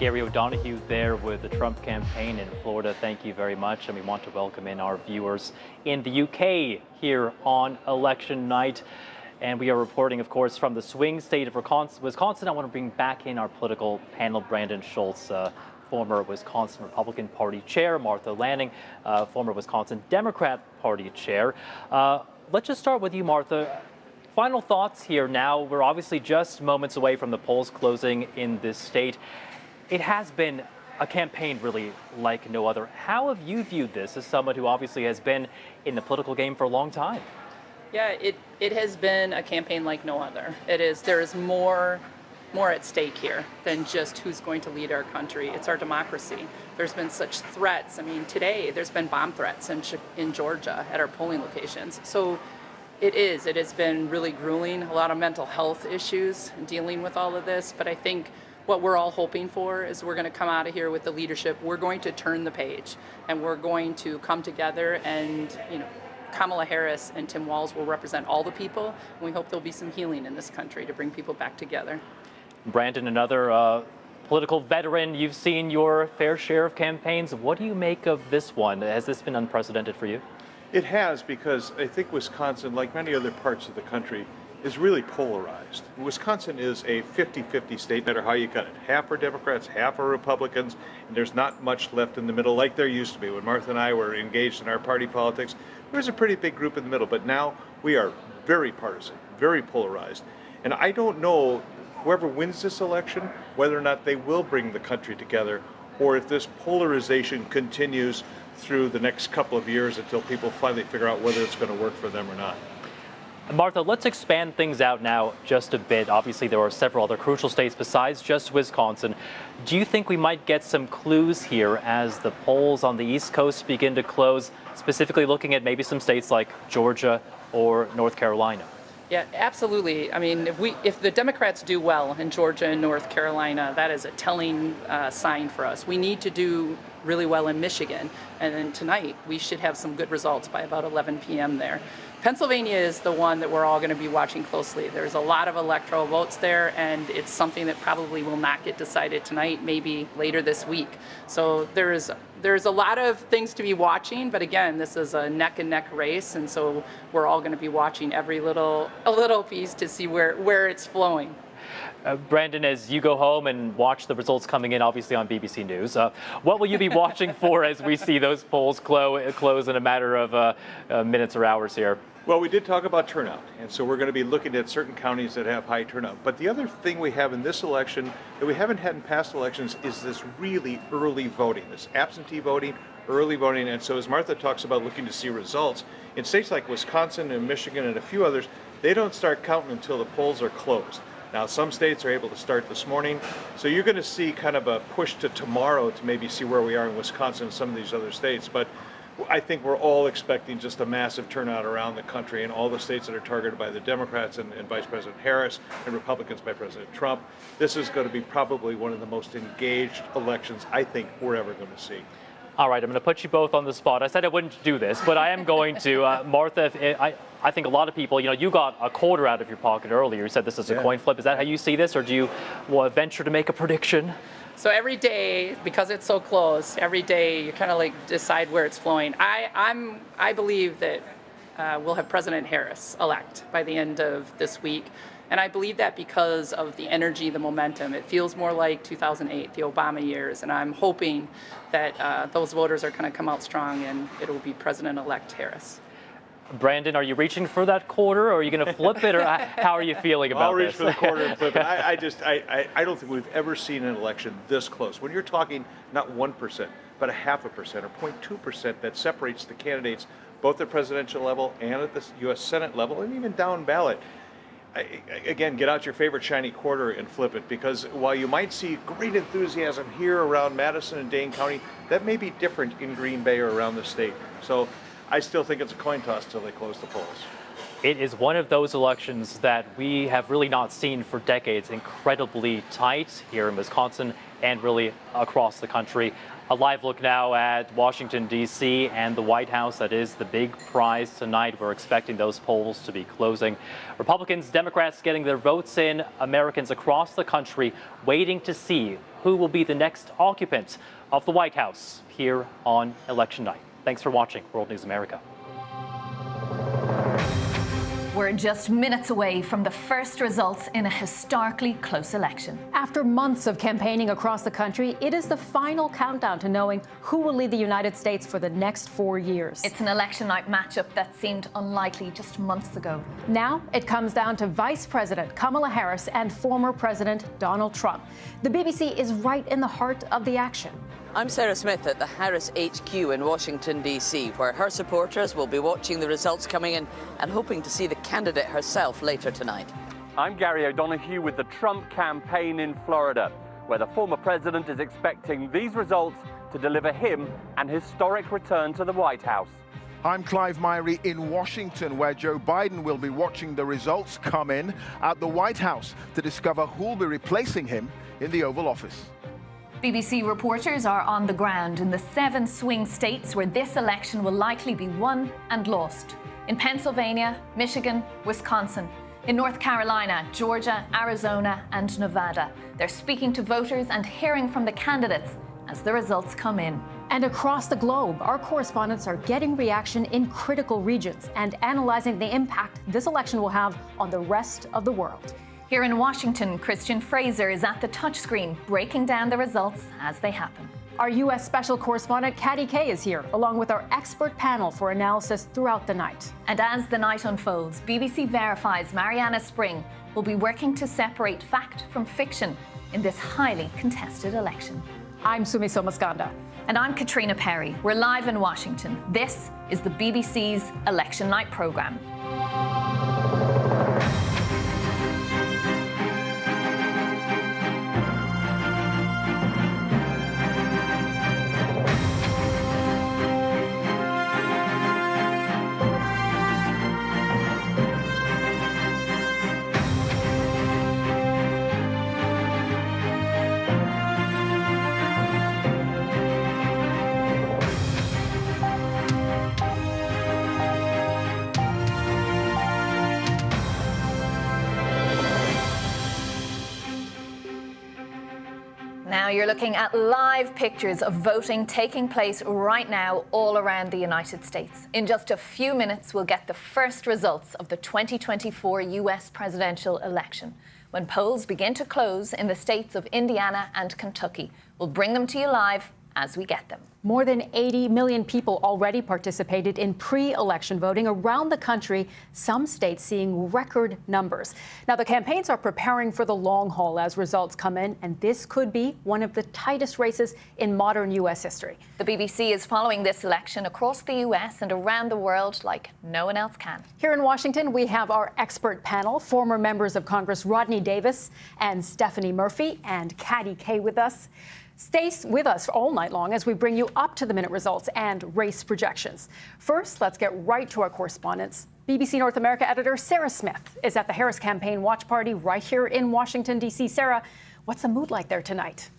Gary O'Donoghue there with the Trump campaign in Florida. Thank you very much. And we want to welcome in our viewers in the UK here on election night. And we are reporting, of course, from the swing state of Wisconsin. I want to bring back in our political panel, Brandon Schultz, former Wisconsin Republican Party chair, Martha Lanning, former Wisconsin Democrat Party chair. Let's just start with you, Martha. Final thoughts here now. We're obviously just moments away from the polls closing in this state. It has been a campaign really like no other. How have you viewed this as someone who obviously has been in the political game for a long time? Yeah, it has been a campaign like no other. There is more at stake here than just who's going to lead our country. It's our democracy. There's been such threats. I mean, today there's been bomb threats in Georgia at our polling locations. So it has been really grueling, a lot of mental health issues dealing with all of this. But I think what we're all hoping for is we're going to come out of here with the leadership. We're going to turn the page and we're going to come together and, Kamala Harris and Tim Walz will represent all the people. And we hope there'll be some healing in this country to bring people back together. Brandon, another political veteran, you've seen your fair share of campaigns. What do you make of this one? Has this been unprecedented for you? It has, because I think Wisconsin, like many other parts of the country, is really polarized. Wisconsin is a 50-50 state, no matter how you cut it. Half are Democrats, half are Republicans, and there's not much left in the middle like there used to be. When Martha and I were engaged in our party politics, there was a pretty big group in the middle, but now we are very partisan, very polarized. And I don't know, whoever wins this election, whether or not they will bring the country together, or if this polarization continues through the next couple of years until people finally figure out whether it's going to work for them or not. Martha, let's expand things out now just a bit. Obviously, there are several other crucial states besides just Wisconsin. Do you think we might get some clues here as the polls on the East Coast begin to close, specifically looking at maybe some states like Georgia or North Carolina? Yeah, absolutely. I mean, if the Democrats do well in Georgia and North Carolina, that is a telling sign for us. We need to do really well in Michigan, and then tonight we should have some good results by about 11 p.m. there. Pennsylvania is the one that we're all going to be watching closely. There's a lot of electoral votes there, and it's something that probably will not get decided tonight, maybe later this week. So there's a lot of things to be watching, but again, this is a neck and neck race, and so we're all going to be watching every little piece to see where it's flowing. Brandon, as you go home and watch the results coming in, obviously on BBC News, what will you be watching for as we see those polls close in a matter of minutes or hours here? Well, we did talk about turnout, and so we're going to be looking at certain counties that have high turnout. But the other thing we have in this election that we haven't had in past elections is this really early voting, this absentee voting, early voting. And so as Martha talks about looking to see results, in states like Wisconsin and Michigan and a few others, they don't start counting until the polls are closed. Now, some states are able to start this morning, so you're going to see kind of a push to tomorrow to maybe see where we are in Wisconsin and some of these other states. But I think we're all expecting just a massive turnout around the country in all the states that are targeted by the Democrats and Vice President Harris and Republicans by President Trump. This is going to be probably one of the most engaged elections I think we're ever going to see. All right, I'm going to put you both on the spot. I said I wouldn't do this, but I am going to. Martha, I think a lot of people, you got a quarter out of your pocket earlier. You said this is a coin flip. Is that how you see this, or do you venture to make a prediction? So every day, because it's so close, every day you kind of like decide where it's flowing. I believe that we'll have President Harris elect by the end of this week. And I believe that because of the energy, the momentum. It feels more like 2008, the Obama years. And I'm hoping that those voters are going to come out strong and it will be President-elect Harris. Brandon, are you reaching for that quarter, or are you going to flip it, or how are you feeling about this? I'll reach for the quarter and flip it. I don't think we've ever seen an election this close. When you're talking not 1%, but 0.5% or 0.2% that separates the candidates, both at the presidential level and at the U.S. Senate level, and even down ballot. Again, get out your favorite shiny quarter and flip it, because while you might see great enthusiasm here around Madison and Dane County, that may be different in Green Bay or around the state. So I still think it's a coin toss till they close the polls. It is one of those elections that we have really not seen for decades, incredibly tight here in Wisconsin and really across the country. A live look now at Washington, D.C. and the White House. That is the big prize tonight. We're expecting those polls to be closing. Republicans, Democrats getting their votes in. Americans across the country waiting to see who will be the next occupant of the White House here on election night. Thanks for watching World News America. We're just minutes away from the first results in a historically close election. After months of campaigning across the country, it is the final countdown to knowing who will lead the United States for the next 4 years. It's an election night matchup that seemed unlikely just months ago. Now it comes down to Vice President Kamala Harris and former President Donald Trump. The BBC is right in the heart of the action. I'm Sarah Smith at the Harris HQ in Washington, D.C., where her supporters will be watching the results coming in and hoping to see the candidate herself later tonight. I'm Gary O'Donoghue with the Trump campaign in Florida, where the former president is expecting these results to deliver him an historic return to the White House. I'm Clive Myrie in Washington, where Joe Biden will be watching the results come in at the White House to discover who'll be replacing him in the Oval Office. BBC reporters are on the ground in the 7 swing states where this election will likely be won and lost. In Pennsylvania, Michigan, Wisconsin. In North Carolina, Georgia, Arizona and Nevada. They're speaking to voters and hearing from the candidates as the results come in. And across the globe, our correspondents are getting reaction in critical regions and analyzing the impact this election will have on the rest of the world. Here in Washington, Christian Fraser is at the touchscreen, breaking down the results as they happen. Our U.S. special correspondent, Caddy Kay, is here, along with our expert panel for analysis throughout the night. And as the night unfolds, BBC Verify's Mariana Spring will be working to separate fact from fiction in this highly contested election. I'm Sumi Somaskanda. And I'm Catriona Perry. We're live in Washington. This is the BBC's Election Night programme. Now you're looking at live pictures of voting taking place right now all around the United States. In just a few minutes, we'll get the first results of the 2024 US presidential election. When polls begin to close in the states of Indiana and Kentucky, we'll bring them to you live as we get them. More than 80 million people already participated in pre-election voting around the country, some states seeing record numbers. Now, the campaigns are preparing for the long haul as results come in, and this could be one of the tightest races in modern U.S. history. The BBC is following this election across the U.S. and around the world like no one else can. Here in Washington, we have our expert panel, former members of Congress Rodney Davis and Stephanie Murphy, and Caddy Kay with us. Stay with us all night long as we bring you up-to-the-minute results and race projections. First, let's get right to our correspondents. BBC North America editor Sarah Smith is at the Harris campaign watch party right here in Washington, D.C. Sarah, what's the mood like there tonight?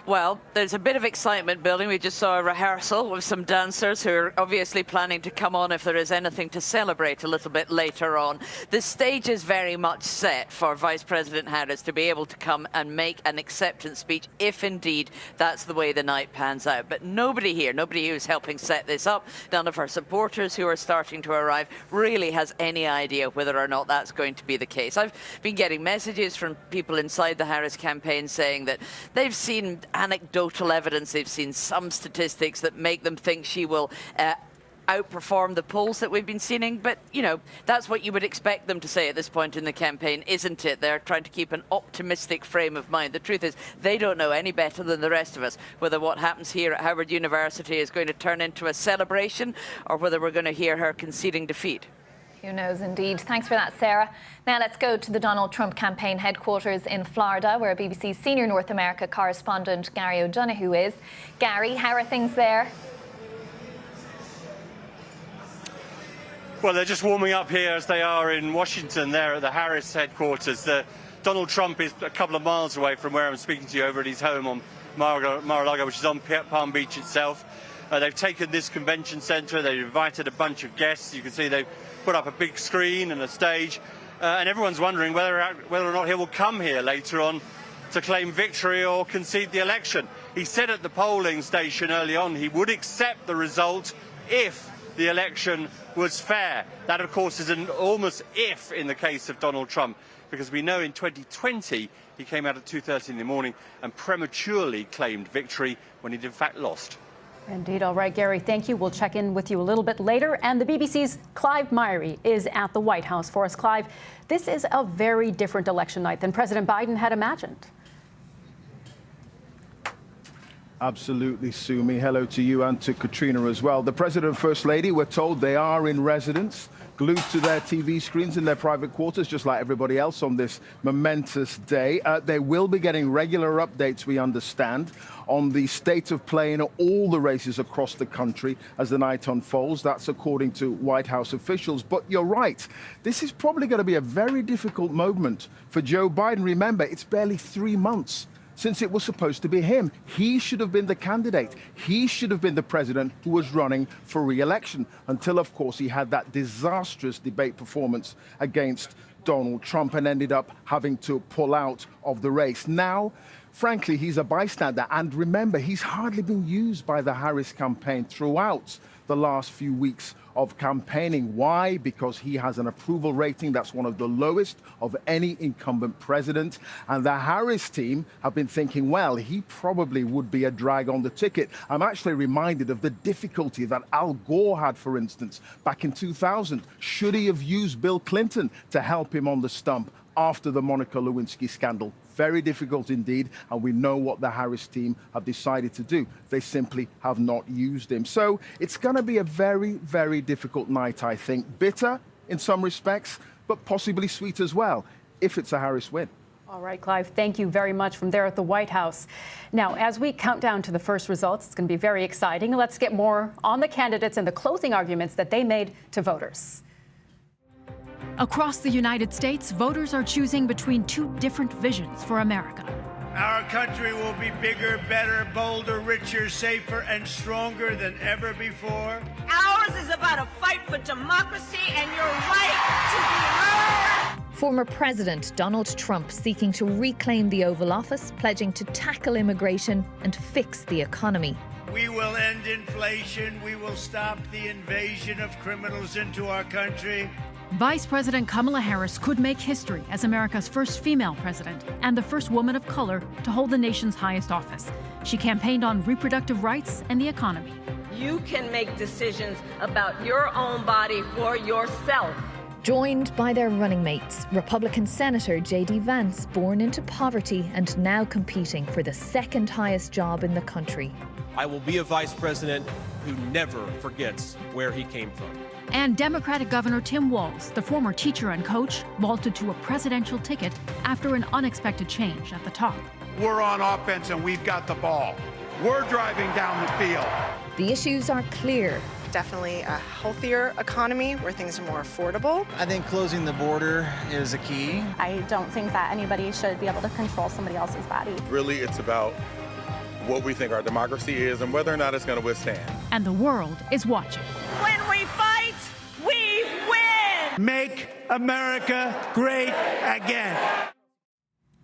Well, there's a bit of excitement building. We just saw a rehearsal with some dancers who are obviously planning to come on if there is anything to celebrate a little bit later on. The stage is very much set for Vice President Harris to be able to come and make an acceptance speech if indeed that's the way the night pans out. But nobody here, nobody who's helping set this up, none of her supporters who are starting to arrive really has any idea whether or not that's going to be the case. I've been getting messages from people inside the Harris campaign saying that they've seen anecdotal evidence, they've seen some statistics that make them think she will outperform the polls that we've been seeing. But, you know, that's what you would expect them to say at this point in the campaign, isn't it? They're trying to keep an optimistic frame of mind. The truth is, they don't know any better than the rest of us whether what happens here at Howard University is going to turn into a celebration or whether we're going to hear her conceding defeat. Who knows, indeed. Thanks for that, Sarah. Now let's go to the Donald Trump campaign headquarters in Florida, where BBC's senior North America correspondent Gary O'Donoghue is. Gary, how are things there? Well, they're just warming up here as they are in Washington there at the Harris headquarters. The Donald Trump is a couple of miles away from where I'm speaking to you over at his home on Mar-a-Lago, which is on Palm Beach itself. They've taken this convention center, they've invited a bunch of guests. You can see they've put up a big screen and a stage, and everyone's wondering whether or not he will come here later on to claim victory or concede the election. He said at the polling station early on he would accept the result if the election was fair. That, of course, is an almost if in the case of Donald Trump, because we know in 2020 he came out at 2:30 in the morning and prematurely claimed victory when he'd in fact lost. Indeed. All right, Gary, thank you. We'll check in with you a little bit later. And the BBC's Clive Myrie is at the White House for us. Clive, this is a very different election night than President Biden had imagined. Absolutely, Sumi. Hello to you and to Catriona as well. The President and First Lady, we're told they are in residence, glued to their TV screens in their private quarters, just like everybody else on this momentous day. They will be getting regular updates, we understand, on the state of play in all the races across the country as the night unfolds. That's according to White House officials. But you're right, this is probably going to be a very difficult moment for Joe Biden. Remember, it's barely 3 months since it was supposed to be him. He should have been the candidate. He should have been the president who was running for re-election until, of course, he had that disastrous debate performance against Donald Trump and ended up having to pull out of the race. Now, frankly, he's a bystander. And remember, he's hardly been used by the Harris campaign throughout the last few weeks of campaigning. Why? Because he has an approval rating that's one of the lowest of any incumbent president. And the Harris team have been thinking, well, he probably would be a drag on the ticket. I'm actually reminded of the difficulty that Al Gore had, for instance, back in 2000. Should he have used Bill Clinton to help him on the stump after the Monica Lewinsky scandal? Very difficult indeed, and we know what the Harris team have decided to do. They simply have not used him. So it's going to be a very, very difficult night, I think. Bitter in some respects, but possibly sweet as well, if it's a Harris win. All right, Clive, thank you very much from there at the White House. Now, as we count down to the first results, it's going to be very exciting. Let's get more on the candidates and the closing arguments that they made to voters. Across the United States, voters are choosing between two different visions for America. Our country will be bigger, better, bolder, richer, safer, and stronger than ever before. Ours is about a fight for democracy and your right to be heard. Former President Donald Trump seeking to reclaim the Oval Office, pledging to tackle immigration and fix the economy. We will end inflation. We will stop the invasion of criminals into our country. Vice President Kamala Harris could make history as America's first female president and the first woman of color to hold the nation's highest office. She campaigned on reproductive rights and the economy. You can make decisions about your own body for yourself. Joined by their running mates, Republican Senator J.D. Vance, born into poverty and now competing for the second highest job in the country. I will be a vice president who never forgets where he came from. And Democratic Governor Tim Walz, the former teacher and coach, vaulted to a presidential ticket after an unexpected change at the top. We're on offense and we've got the ball. We're driving down the field. The issues are clear. Definitely a healthier economy where things are more affordable. I think closing the border is a key. I don't think that anybody should be able to control somebody else's body. Really, it's about what we think our democracy is and whether or not it's going to withstand. And the world is watching. When we fight, we win! Make America great again.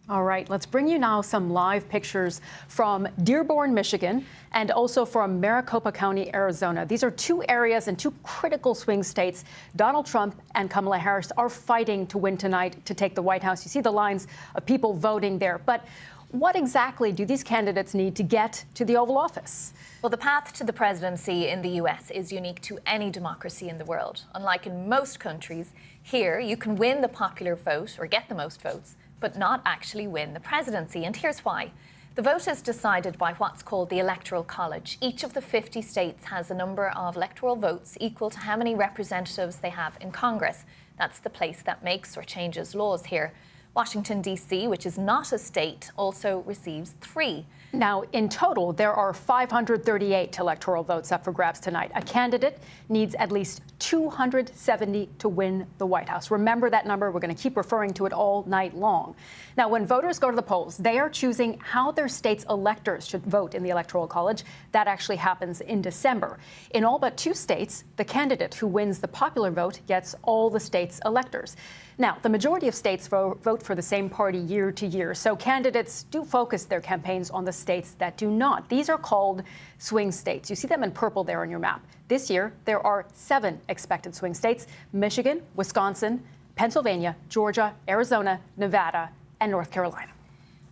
All right, let's bring you now some live pictures from Dearborn, Michigan, and also from Maricopa County, Arizona. These are two areas and two critical swing states. Donald Trump and Kamala Harris are fighting to win tonight to take the White House. You see the lines of people voting there. But what exactly do these candidates need to get to the Oval Office? Well, the path to the presidency in the US is unique to any democracy in the world. Unlike in most countries, here you can win the popular vote or get the most votes, but not actually win the presidency. And here's why. The vote is decided by what's called the Electoral College. Each of the 50 states has a number of electoral votes equal to how many representatives they have in Congress. That's the place that makes or changes laws here. Washington, D.C., which is not a state, also receives 3. Now, in total, there are 538 electoral votes up for grabs tonight. A candidate needs at least 270 to win the White House. Remember that number. We're going to keep referring to it all night long. Now, when voters go to the polls, they are choosing how their state's electors should vote in the Electoral College. That actually happens in December. In all but 2 states, the candidate who wins the popular vote gets all the state's electors. Now, the majority of states vote for the same party year to year, so candidates do focus their campaigns on the states that do not. These are called swing states. You see them in purple there on your map. This year, there are 7 expected swing states: Michigan, Wisconsin, Pennsylvania, Georgia, Arizona, Nevada, and North Carolina.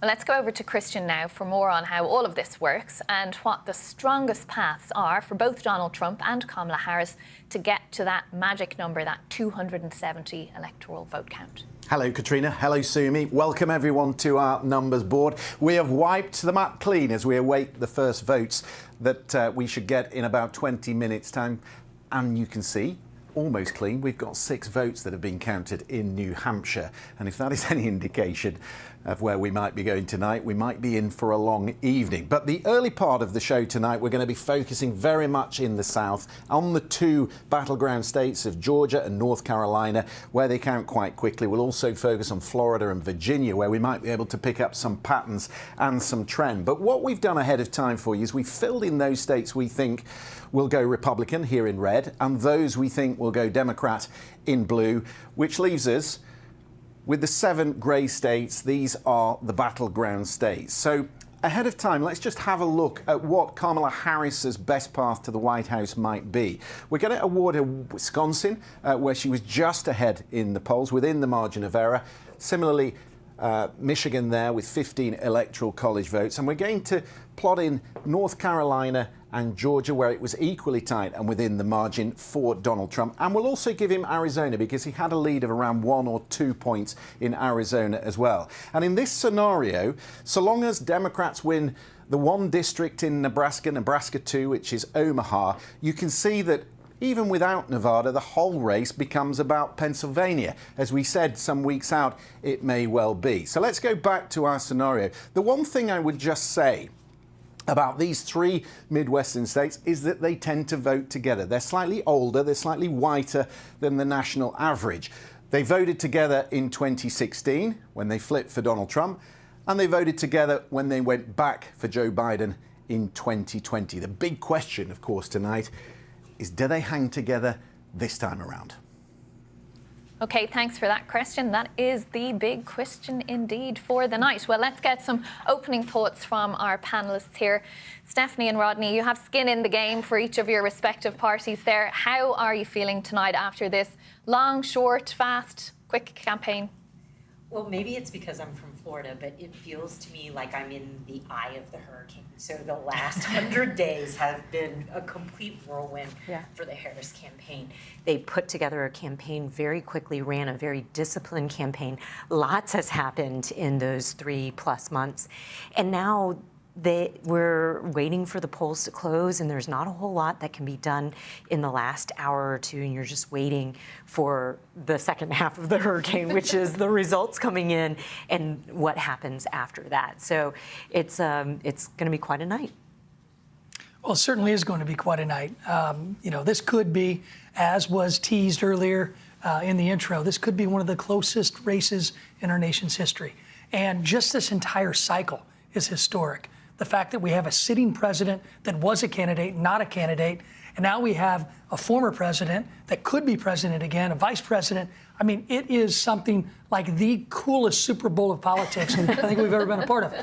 Well, let's go over to Christian now for more on how all of this works and what the strongest paths are for both Donald Trump and Kamala Harris to get to that magic number, that 270 electoral vote count. Hello, Catriona. Hello, Sumi. Welcome, everyone, to our numbers board. We have wiped the map clean as we await the first votes that we should get in about 20 minutes' time. And you can see, almost clean, we've got 6 votes that have been counted in New Hampshire. And if that is any indication of where we might be going tonight, we might be in for a long evening. But the early part of the show tonight, we're going to be focusing very much in the South on the 2 battleground states of Georgia and North Carolina, where they count quite quickly. We'll also focus on Florida and Virginia, where we might be able to pick up some patterns and some trend. But what we've done ahead of time for you is we've filled in those states we think will go Republican here in red, and those we think will go Democrat in blue, which leaves us with the 7 grey states. These are the battleground states. So ahead of time, let's just have a look at what Kamala Harris's best path to the White House might be. We're going to award her Wisconsin, where she was just ahead in the polls, within the margin of error. Similarly, Michigan there with 15 electoral college votes. And we're going to plot in North Carolina and Georgia, where it was equally tight and within the margin for Donald Trump. And we'll also give him Arizona, because he had a lead of around 1 or 2 points in Arizona as well. And in this scenario, so long as Democrats win the 1 district in Nebraska, Nebraska 2, which is Omaha, you can see that even without Nevada, the whole race becomes about Pennsylvania. As we said some weeks out, it may well be. So let's go back to our scenario. The one thing I would just say about these 3 Midwestern states is that they tend to vote together. They're slightly older, they're slightly whiter than the national average. They voted together in 2016 when they flipped for Donald Trump, and they voted together when they went back for Joe Biden in 2020. The big question, of course, tonight is, do they hang together this time around? OK, thanks for that question. That is the big question indeed for the night. Well, let's get some opening thoughts from our panellists here. Stephanie and Rodney, you have skin in the game for each of your respective parties there. How are you feeling tonight after this long, short, fast, quick campaign? Well, maybe it's because I'm from Florida, but it feels to me like I'm in the eye of the hurricane. So the last 100 days have been a complete whirlwind for the Harris campaign. They put together a campaign very quickly, ran a very disciplined campaign. Lots has happened in those 3+ months. And now we're waiting for the polls to close, and there's not a whole lot that can be done in the last hour or 2, and you're just waiting for the second half of the hurricane, which is the results coming in and what happens after that. So it's going to be quite a night. Well, it certainly is going to be quite a night. This could be, as was teased earlier in the intro, this could be one of the closest races in our nation's history. And just this entire cycle is historic. The fact that we have a sitting president that was a candidate, not a candidate, and now we have a former president that could be president again, a vice president. I mean, it is something like the coolest Super Bowl of politics I think we've ever been a part of.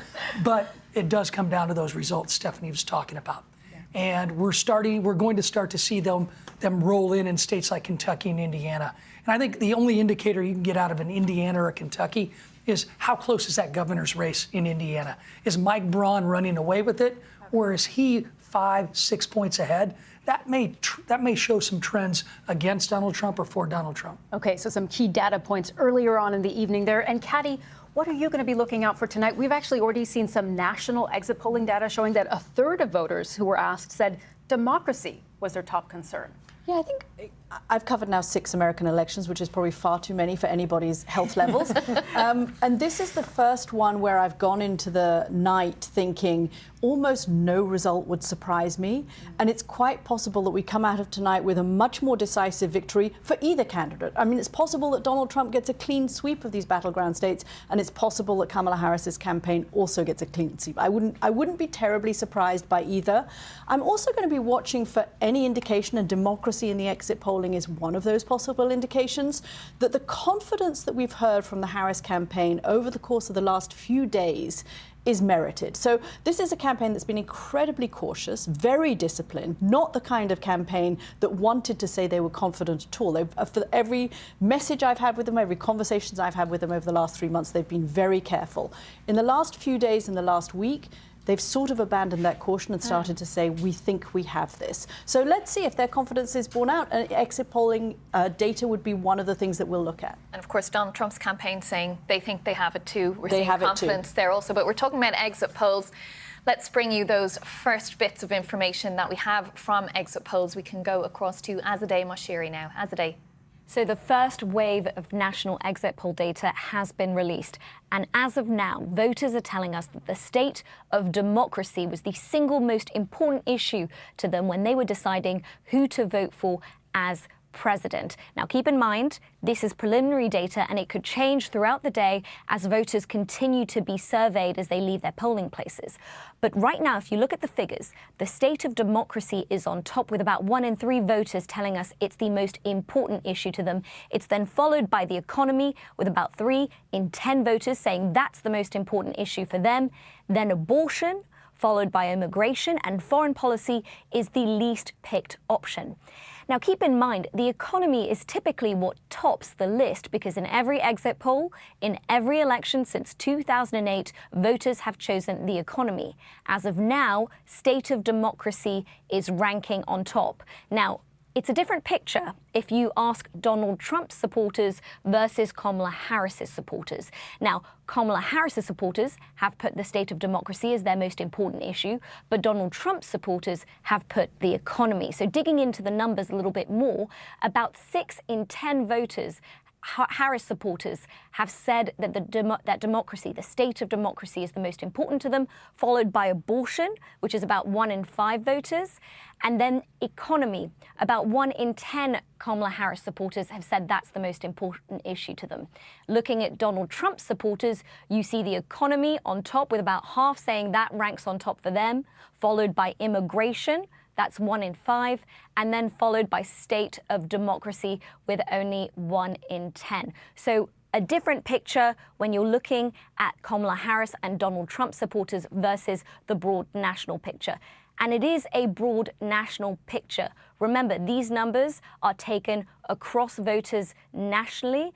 But it does come down to those results Stephanie was talking about. And we're going to start to see them roll in states like Kentucky and Indiana. And I think the only indicator you can get out of an Indiana or a Kentucky is how close is that governor's race in Indiana? Is Mike Braun running away with it, or is he 5-6 points ahead? That may show some trends against Donald Trump or for Donald Trump. Okay, so some key data points earlier on in the evening there. And Caddy, what are you going to be looking out for tonight? We've actually already seen some national exit polling data showing that 1/3 of voters who were asked said democracy was their top concern. Yeah, I think I've covered now 6 American elections, which is probably far too many for anybody's health levels. And this is the first one where I've gone into the night thinking almost no result would surprise me. And it's quite possible that we come out of tonight with a much more decisive victory for either candidate. I mean, it's possible that Donald Trump gets a clean sweep of these battleground states, and it's possible that Kamala Harris's campaign also gets a clean sweep. I wouldn't be terribly surprised by either. I'm also going to be watching for any indication, and democracy in the exit polling is one of those possible indications, that the confidence that we've heard from the Harris campaign over the course of the last few days is merited. So this is a campaign that's been incredibly cautious, very disciplined, not the kind of campaign that wanted to say they were confident at all. For every message I've had with them, every conversations I've had with them over the last 3 months, they've been very careful. In the last few days, in the last week, they've sort of abandoned that caution and started to say, we think we have this. So let's see if their confidence is borne out. And exit polling data would be one of the things that we'll look at. And of course, Donald Trump's campaign saying they think they have it too. We're They seeing have it confidence too. there also. But we're talking about exit polls. Let's bring you those first bits of information that we have from exit polls. We can go across to Azadeh Moshiri now. Azadeh. So the first wave of national exit poll data has been released. And as of now, voters are telling us that the state of democracy was the single most important issue to them when they were deciding who to vote for as president. Now, keep in mind, this is preliminary data and it could change throughout the day as voters continue to be surveyed as they leave their polling places. But right now, if you look at the figures, the state of democracy is on top with about 1 in 3 voters telling us it's the most important issue to them. It's then followed by the economy with about 3 in 10 voters saying that's the most important issue for them. Then abortion, followed by immigration, and foreign policy is the least picked option. Now, keep in mind, the economy is typically what tops the list because in every exit poll, in every election since 2008, voters have chosen the economy. As of now, state of democracy is ranking on top. Now, it's a different picture if you ask Donald Trump's supporters versus Kamala Harris's supporters. Now, Kamala Harris's supporters have put the state of democracy as their most important issue, but Donald Trump's supporters have put the economy. So digging into the numbers a little bit more, about 6 in 10 voters Harris supporters have said that that democracy, the state of democracy, is the most important to them, followed by abortion, which is about 1 in 5 voters, and then economy. About 1 in 10 Kamala Harris supporters have said that's the most important issue to them. Looking at Donald Trump supporters, you see the economy on top, with about half saying that ranks on top for them, followed by immigration. That's 1 in 5, and then followed by state of democracy with only 1 in 10. So a different picture when you're looking at Kamala Harris and Donald Trump supporters versus the broad national picture. And it is a broad national picture. Remember, these numbers are taken across voters nationally,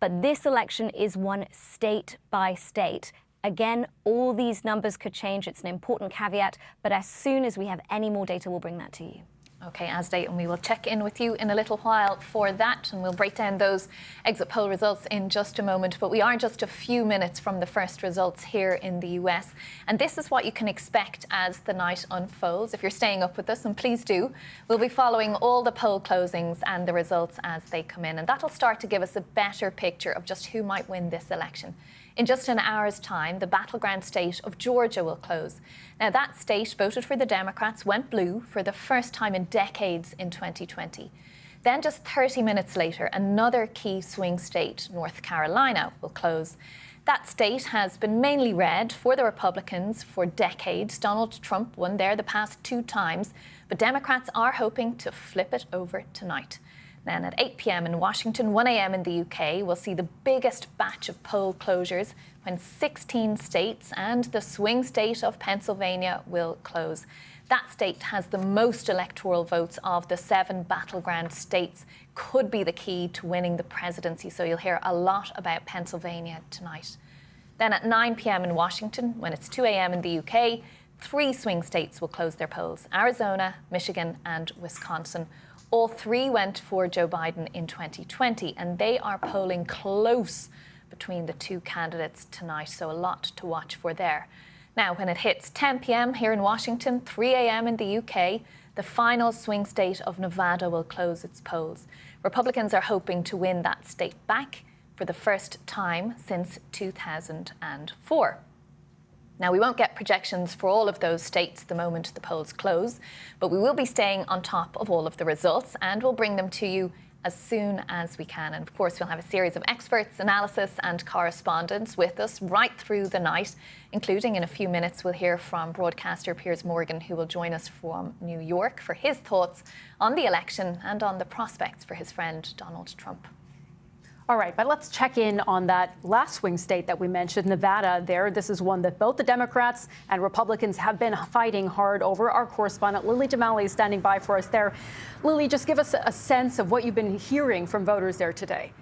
but this election is won state by state. Again, all these numbers could change. It's an important caveat, but as soon as we have any more data, we'll bring that to you. Okay, Azadeh, and we will check in with you in a little while for that, and we'll break down those exit poll results in just a moment. But we are just a few minutes from the first results here in the US, and this is what you can expect as the night unfolds. If you're staying up with us, and please do, we'll be following all the poll closings and the results as they come in, and that'll start to give us a better picture of just who might win this election. In just an hour's time, the battleground state of Georgia will close. Now, that state voted for the Democrats, went blue for the first time in decades in 2020. Then just 30 minutes later, another key swing state, North Carolina, will close. That state has been mainly red for the Republicans for decades. Donald Trump won there the past 2 times, but Democrats are hoping to flip it over tonight. Then at 8 p.m. in Washington, 1 a.m. in the UK, we'll see the biggest batch of poll closures when 16 states and the swing state of Pennsylvania will close. That state has the most electoral votes of the 7 battleground states, could be the key to winning the presidency. So you'll hear a lot about Pennsylvania tonight. Then at 9 p.m. in Washington, when it's 2 a.m. in the UK, 3 swing states will close their polls: Arizona, Michigan, and Wisconsin. All 3 went for Joe Biden in 2020, and they are polling close between the 2 candidates tonight, so a lot to watch for there. Now, when it hits 10 p.m. here in Washington, 3 a.m. in the UK, the final swing state of Nevada will close its polls. Republicans are hoping to win that state back for the first time since 2004. Now, we won't get projections for all of those states the moment the polls close, but we will be staying on top of all of the results, and we'll bring them to you as soon as we can. And of course, we'll have a series of experts, analysis and correspondents with us right through the night, including in a few minutes we'll hear from broadcaster Piers Morgan, who will join us from New York for his thoughts on the election and on the prospects for his friend Donald Trump. All right, but let's check in on that last swing state that we mentioned, Nevada there. This is one that both the Democrats and Republicans have been fighting hard over. Our correspondent Lily Jamali is standing by for us there. Lily, just give us a sense of what you've been hearing from voters there today.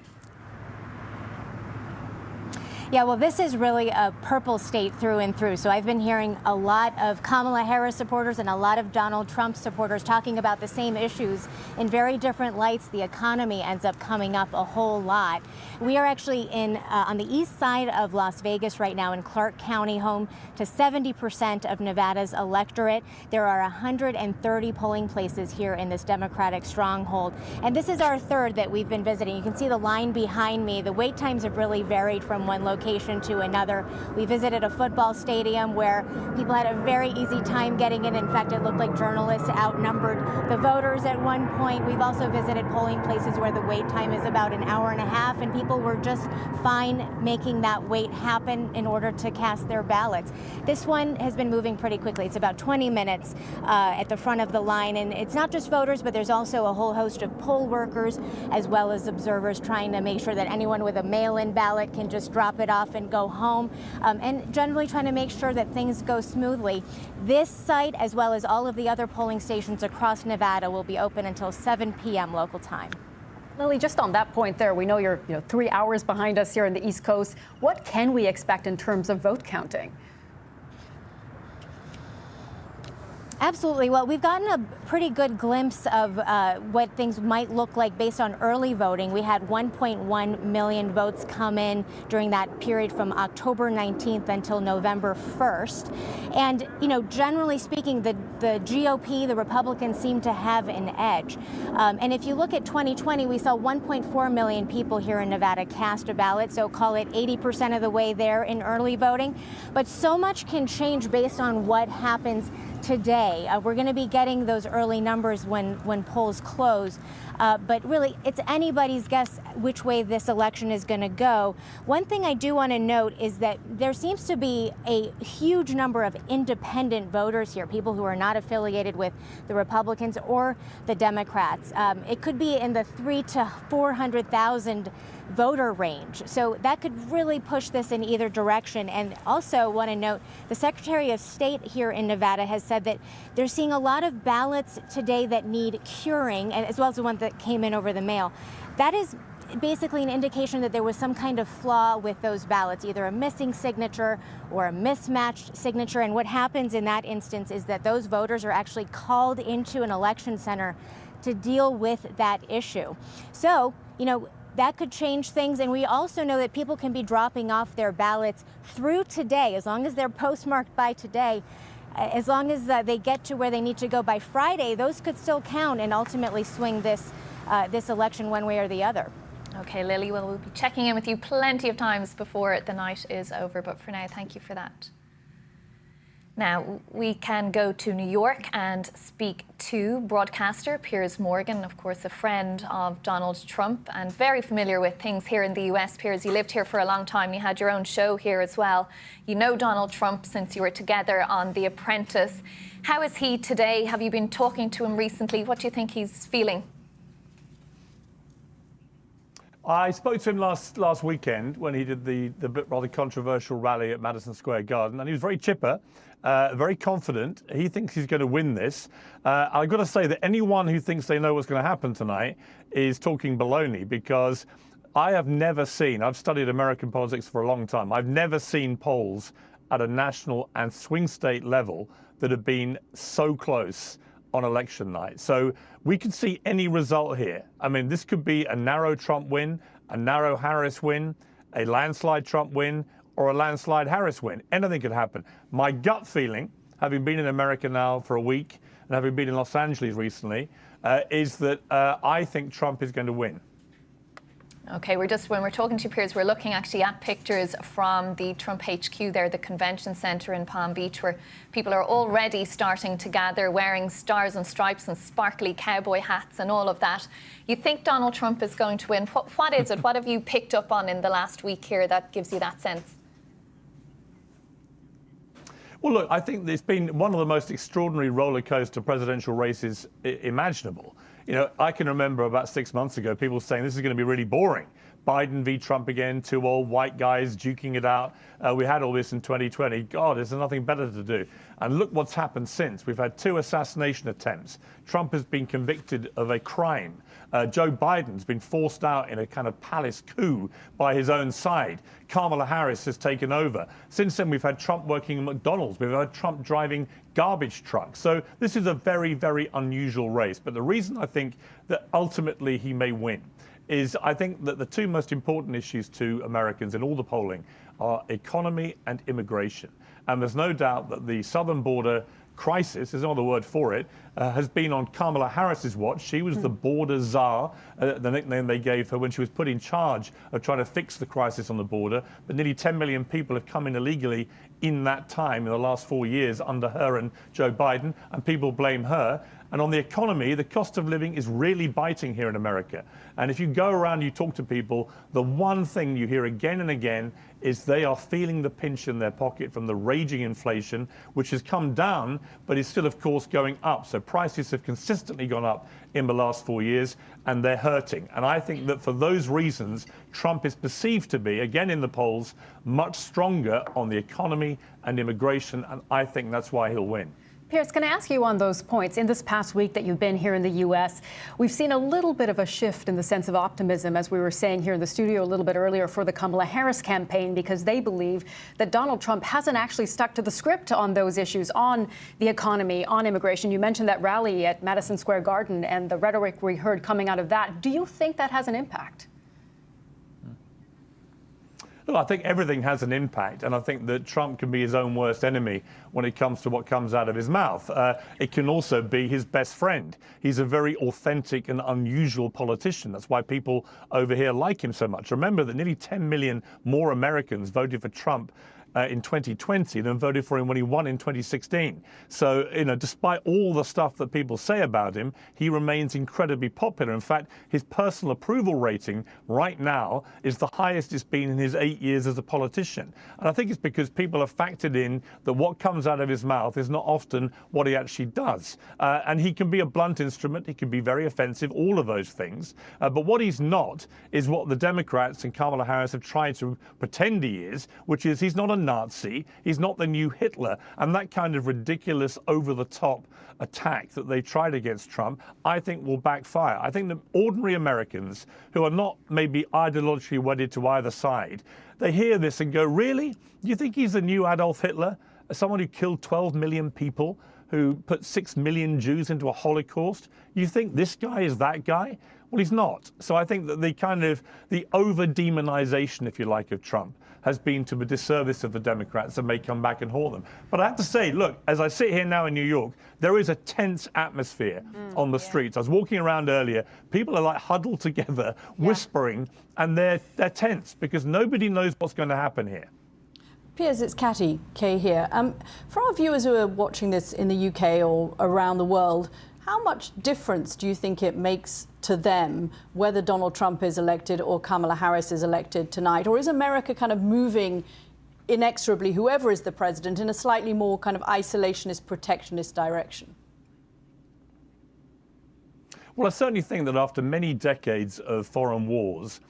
Yeah, well, this is really a purple state through and through. So I've been hearing a lot of Kamala Harris supporters and a lot of Donald Trump supporters talking about the same issues in very different lights. The economy ends up coming up a whole lot. We are actually on the east side of Las Vegas right now in Clark County, home to 70% of Nevada's electorate. There are 130 polling places here in this Democratic stronghold. And this is our third that we've been visiting. You can see the line behind me. The wait times have really varied from one location to another. We visited a football stadium where people had a very easy time getting in. In fact, it looked like journalists outnumbered the voters at one point. We've also visited polling places where the wait time is about an hour and a half, and people were just fine making that wait happen in order to cast their ballots. This one has been moving pretty quickly. It's about 20 minutes at the front of the line, and it's not just voters, but there's also a whole host of poll workers as well as observers trying to make sure that anyone with a mail-in ballot can just drop it off and go home, and generally trying to make sure that things go smoothly. This site, as well as all of the other polling stations across Nevada, will be open until 7 p.m. local time. Lily, just on that point there, we know you're 3 hours behind us here on the East Coast. What can we expect in terms of vote counting? Absolutely. Well, we've gotten a pretty good glimpse of what things might look like based on early voting. We had 1.1 million votes come in during that period from October 19th until November 1st. And, generally speaking, the GOP, the Republicans, seem to have an edge. And if you look at 2020, we saw 1.4 million people here in Nevada cast a ballot, so call it 80% of the way there in early voting. But so much can change based on what happens today. We're going to be getting those early numbers when polls close, but really it's anybody's guess which way this election is going to go. One thing I do want to note is that there seems to be a huge number of independent voters here, people who are not affiliated with the Republicans or the Democrats. It could be in the 300,000 to 400,000 voter range. So that could really push this in either direction. And also want to note, the Secretary of State here in Nevada has said that they're seeing a lot of ballots today that need curing, as well as the ones that came in over the mail. That is basically an indication that there was some kind of flaw with those ballots, either a missing signature or a mismatched signature. And what happens in that instance is that those voters are actually called into an election center to deal with that issue. So, that could change things. And we also know that people can be dropping off their ballots through today, as long as they're postmarked by today. As long as they get to where they need to go by Friday, those could still count and ultimately swing this election one way or the other. Okay, Lily, well, we'll be checking in with you plenty of times before the night is over, but for now, thank you for that. Now, we can go to New York and speak to broadcaster Piers Morgan, of course, a friend of Donald Trump and very familiar with things here in the US. Piers, you lived here for a long time. You had your own show here as well. You know Donald Trump since you were together on The Apprentice. How is he today? Have you been talking to him recently? What do you think he's feeling? I spoke to him last weekend when he did the rather controversial rally at Madison Square Garden, and he was very chipper, very confident. He thinks he's going to win this. I've got to say that anyone who thinks they know what's going to happen tonight is talking baloney, because I have never seen, I've studied American politics for a long time, I've never seen polls at a national and swing state level that have been so close on election night. So we could see any result here. I mean, this could be a narrow Trump win, a narrow Harris win, a landslide Trump win, or a landslide Harris win. Anything could happen. My gut feeling, having been in America now for a week, and having been in Los Angeles recently, is that I think Trump is going to win. Okay, when we're talking to peers, we're looking actually at pictures from the Trump HQ there, the convention center in Palm Beach, where people are already starting to gather, wearing stars and stripes and sparkly cowboy hats and all of that. You think Donald Trump is going to win? What is it? What have you picked up on in the last week here that gives you that sense? Well, look, I think it's been one of the most extraordinary roller coaster presidential races imaginable. You know, I can remember about 6 months ago, people saying this is going to be really boring. Biden v. Trump again, two old white guys duking it out. We had all this in 2020. God, there's nothing better to do. And look what's happened since. We've had 2 assassination attempts. Trump has been convicted of a crime. Joe Biden's been forced out in a kind of palace coup by his own side. Kamala Harris has taken over. Since then, we've had Trump working at McDonald's. We've had Trump driving garbage trucks. So this is a very, very unusual race. But the reason I think that ultimately he may win is I think that the 2 most important issues to Americans in all the polling are economy and immigration. And there's no doubt that the southern border crisis, there's no other word for it, has been on Kamala Harris's watch. She was the border czar, the nickname they gave her when she was put in charge of trying to fix the crisis on the border. But nearly 10 million people have come in illegally in that time, in the last 4 years, under her and Joe Biden, and people blame her. And on the economy, the cost of living is really biting here in America. And if you go around, you talk to people, the one thing you hear again and again is they are feeling the pinch in their pocket from the raging inflation, which has come down, but is still, of course, going up. So prices have consistently gone up in the last 4 years, and they're hurting. And I think that for those reasons, Trump is perceived to be, again in the polls, much stronger on the economy and immigration, and I think that's why he'll win. Pierce, can I ask you on those points? In this past week that you've been here in the U.S., we've seen a little bit of a shift in the sense of optimism, as we were saying here in the studio a little bit earlier, for the Kamala Harris campaign, because they believe that Donald Trump hasn't actually stuck to the script on those issues, on the economy, on immigration. You mentioned that rally at Madison Square Garden and the rhetoric we heard coming out of that. Do you think that has an impact? Look, I think everything has an impact, and I think that Trump can be his own worst enemy when it comes to what comes out of his mouth. It can also be his best friend. He's a very authentic and unusual politician. That's why people over here like him so much. Remember that nearly 10 million more Americans voted for Trump in 2020 than voted for him when he won in 2016. So, you know, despite all the stuff that people say about him, he remains incredibly popular. In fact, his personal approval rating right now is the highest it's been in his 8 years as a politician. And I think it's because people have factored in that what comes out of his mouth is not often what he actually does. And he can be a blunt instrument, he can be very offensive, all of those things. But what he's not is what the Democrats and Kamala Harris have tried to pretend he is, which is he's not a Nazi, he's not the new Hitler, and that kind of ridiculous over-the-top attack that they tried against Trump, I think will backfire. I think that ordinary Americans who are not maybe ideologically wedded to either side, they hear this and go, really? You think he's the new Adolf Hitler? Someone who killed 12 million people, who put 6 million Jews into a Holocaust? You think this guy is that guy? Well, he's not. So I think that the over-demonization, if you like, of Trump has been to the disservice of the Democrats and may come back and haunt them. But I have to say, look, as I sit here now in New York, there is a tense atmosphere on the streets. I was walking around earlier, people are like huddled together, whispering, and they're tense because nobody knows what's going to happen here. Piers, it's Catty Kay here. For our viewers who are watching this in the UK or around the world, how much difference do you think it makes to them whether Donald Trump is elected or Kamala Harris is elected tonight? Or is America kind of moving inexorably, whoever is the president, in a slightly more kind of isolationist, protectionist direction? Well, I certainly think that after many decades of foreign wars,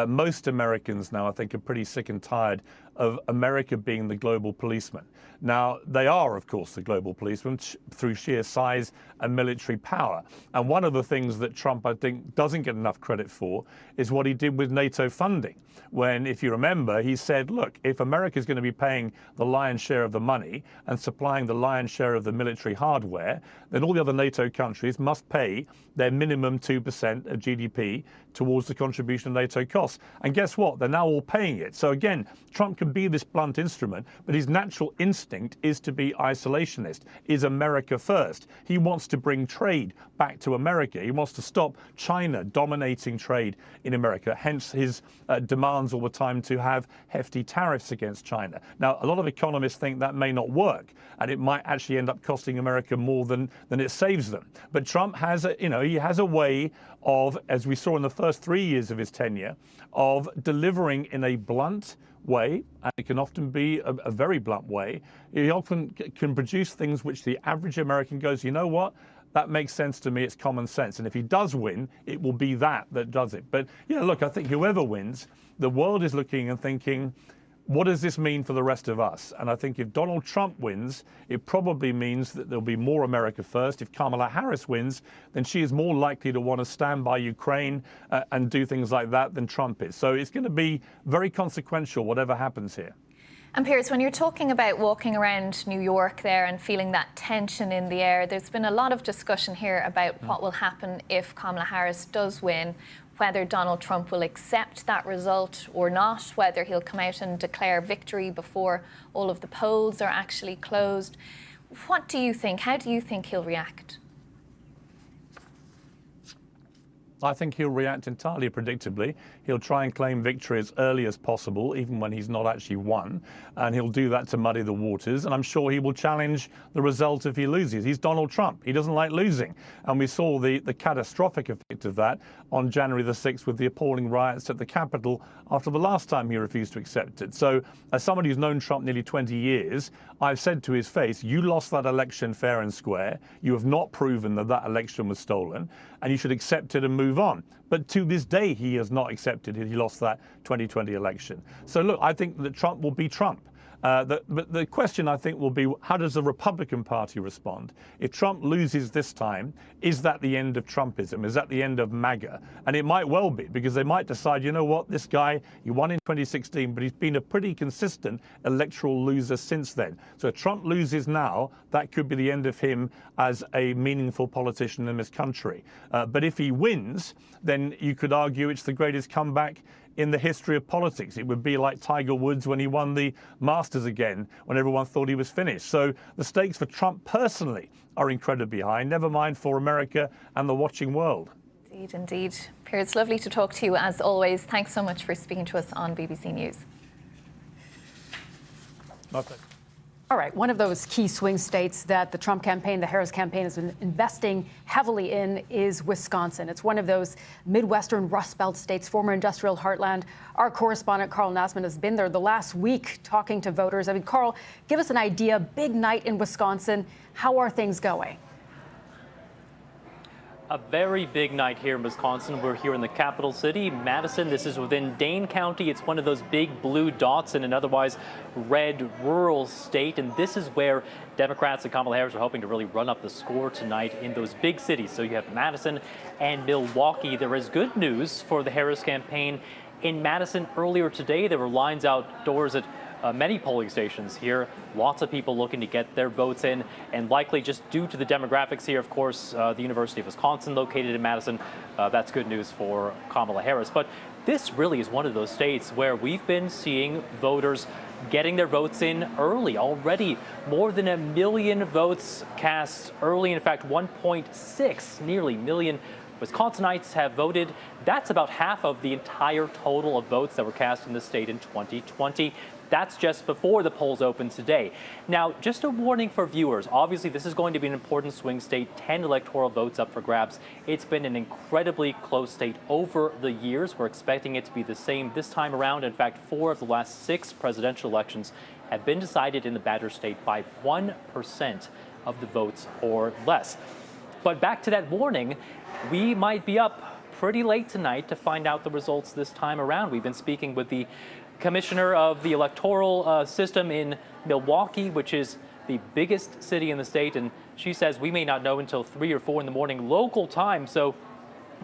most Americans now, I think, are pretty sick and tired of America being the global policeman. Now, they are, of course, the global policeman through sheer size and military power. And one of the things that Trump, I think, doesn't get enough credit for is what he did with NATO funding. When, if you remember, he said, look, if America is going to be paying the lion's share of the money and supplying the lion's share of the military hardware, then all the other NATO countries must pay their minimum 2% of GDP towards the contribution of NATO costs. And guess what? They're now all paying it. So again, Trump can can be this blunt instrument, but his natural instinct is to be isolationist, is America first. He wants to bring trade back to America. He wants to stop China dominating trade in America, hence his demands all the time to have hefty tariffs against China. Now, a lot of economists think that may not work, and it might actually end up costing America more than it saves them. But Trump has he has a way of, as we saw in the first 3 years of his tenure, of delivering in a blunt way, and it can often be a very blunt way. He often can produce things which the average American goes, you know what? That makes sense to me. It's common sense. And if he does win, it will be that does it. But, look, I think whoever wins, the world is looking and thinking, what does this mean for the rest of us? And I think if Donald Trump wins, it probably means that there'll be more America first. If Kamala Harris wins, then she is more likely to want to stand by Ukraine and do things like that than Trump is. So it's going to be very consequential, whatever happens here. And Piers, when you're talking about walking around New York there and feeling that tension in the air, there's been a lot of discussion here about what will happen if Kamala Harris does win, whether Donald Trump will accept that result or not, whether he'll come out and declare victory before all of the polls are actually closed. What do you think? How do you think he'll react? I think he'll react entirely predictably. He'll try and claim victory as early as possible, even when he's not actually won. And he'll do that to muddy the waters. And I'm sure he will challenge the result if he loses. He's Donald Trump. He doesn't like losing. And we saw the catastrophic effect of that on January the 6th with the appalling riots at the Capitol after the last time he refused to accept it. So as somebody who's known Trump nearly 20 years, I've said to his face, you lost that election fair and square. You have not proven that that election was stolen, and you should accept it and move on. But to this day, he has not accepted it. He lost that 2020 election. So look, I think that Trump will be Trump. But the question, I think, will be, how does the Republican Party respond? If Trump loses this time, is that the end of Trumpism? Is that the end of MAGA? And it might well be, because they might decide, you know what, this guy, he won in 2016, but he's been a pretty consistent electoral loser since then. So if Trump loses now, that could be the end of him as a meaningful politician in this country. But if he wins, then you could argue it's the greatest comeback in the history of politics. It would be like Tiger Woods when he won the Masters again, when everyone thought he was finished. So the stakes for Trump personally are incredibly high, never mind for America and the watching world. Indeed, indeed. Piers, lovely to talk to you as always. Thanks so much for speaking to us on BBC News. My pleasure. All right, one of those key swing states that the Trump campaign, the Harris campaign has been investing heavily in is Wisconsin. It's one of those Midwestern Rust Belt states, former industrial heartland. Our correspondent, Carl Nassman, has been there the last week talking to voters. I mean, Carl, give us an idea, big night in Wisconsin. How are things going? A very big night here in Wisconsin. We're here in the capital city, Madison. This is within Dane County. It's one of those big blue dots in an otherwise red rural state. And this is where Democrats and Kamala Harris are hoping to really run up the score tonight in those big cities. So you have Madison and Milwaukee. There is good news for the Harris campaign. In Madison earlier today, there were lines outdoors at many polling stations here. Lots of people looking to get their votes in, and likely just due to the demographics here, of course, the University of Wisconsin located in Madison. That's good news for Kamala Harris. But this really is one of those states where we've been seeing voters getting their votes in early. Already more than 1 million votes cast early. In fact, 1.6, nearly million Wisconsinites have voted. That's about half of the entire total of votes that were cast in the state in 2020. That's just before the polls open today. Now, just a warning for viewers. Obviously, this is going to be an important swing state, 10 electoral votes up for grabs. It's been an incredibly close state over the years. We're expecting it to be the same this time around. In fact, 4 of the last 6 presidential elections have been decided in the Badger State by 1% of the votes or less. But back to that warning, we might be up pretty late tonight to find out the results this time around. We've been speaking with the commissioner of the electoral system in Milwaukee, which is the biggest city in the state, and she says we may not know until 3 or 4 in the morning local time. So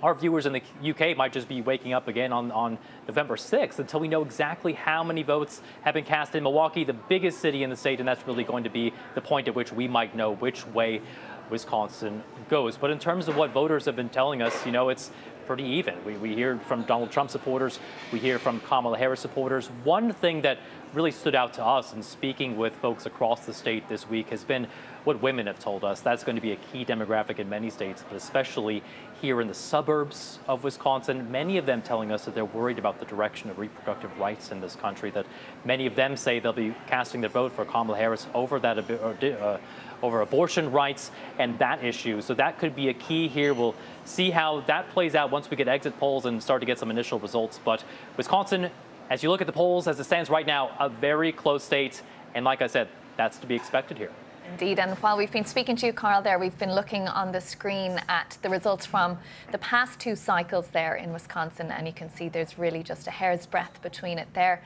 our viewers in the UK might just be waking up again on November 6th until we know exactly how many votes have been cast in Milwaukee, the biggest city in the state, and that's really going to be the point at which we might know which way Wisconsin goes. But in terms of what voters have been telling us, it's pretty even. We hear from Donald Trump supporters, we hear from Kamala Harris supporters. One thing that really stood out to us in speaking with folks across the state this week has been what women have told us. That's going to be a key demographic in many states, but especially here in the suburbs of Wisconsin. Many of them telling us that they're worried about the direction of reproductive rights in this country, that many of them say they'll be casting their vote for Kamala Harris over that over abortion rights and that issue. So that could be a key here. We'll see how that plays out once we get exit polls and start to get some initial results. But Wisconsin, as you look at the polls as it stands right now, a very close state. And like I said, that's to be expected here. Indeed, and while we've been speaking to you, Carl, there, we've been looking on the screen at the results from the past 2 cycles there in Wisconsin, and you can see there's really just a hair's breadth between it there.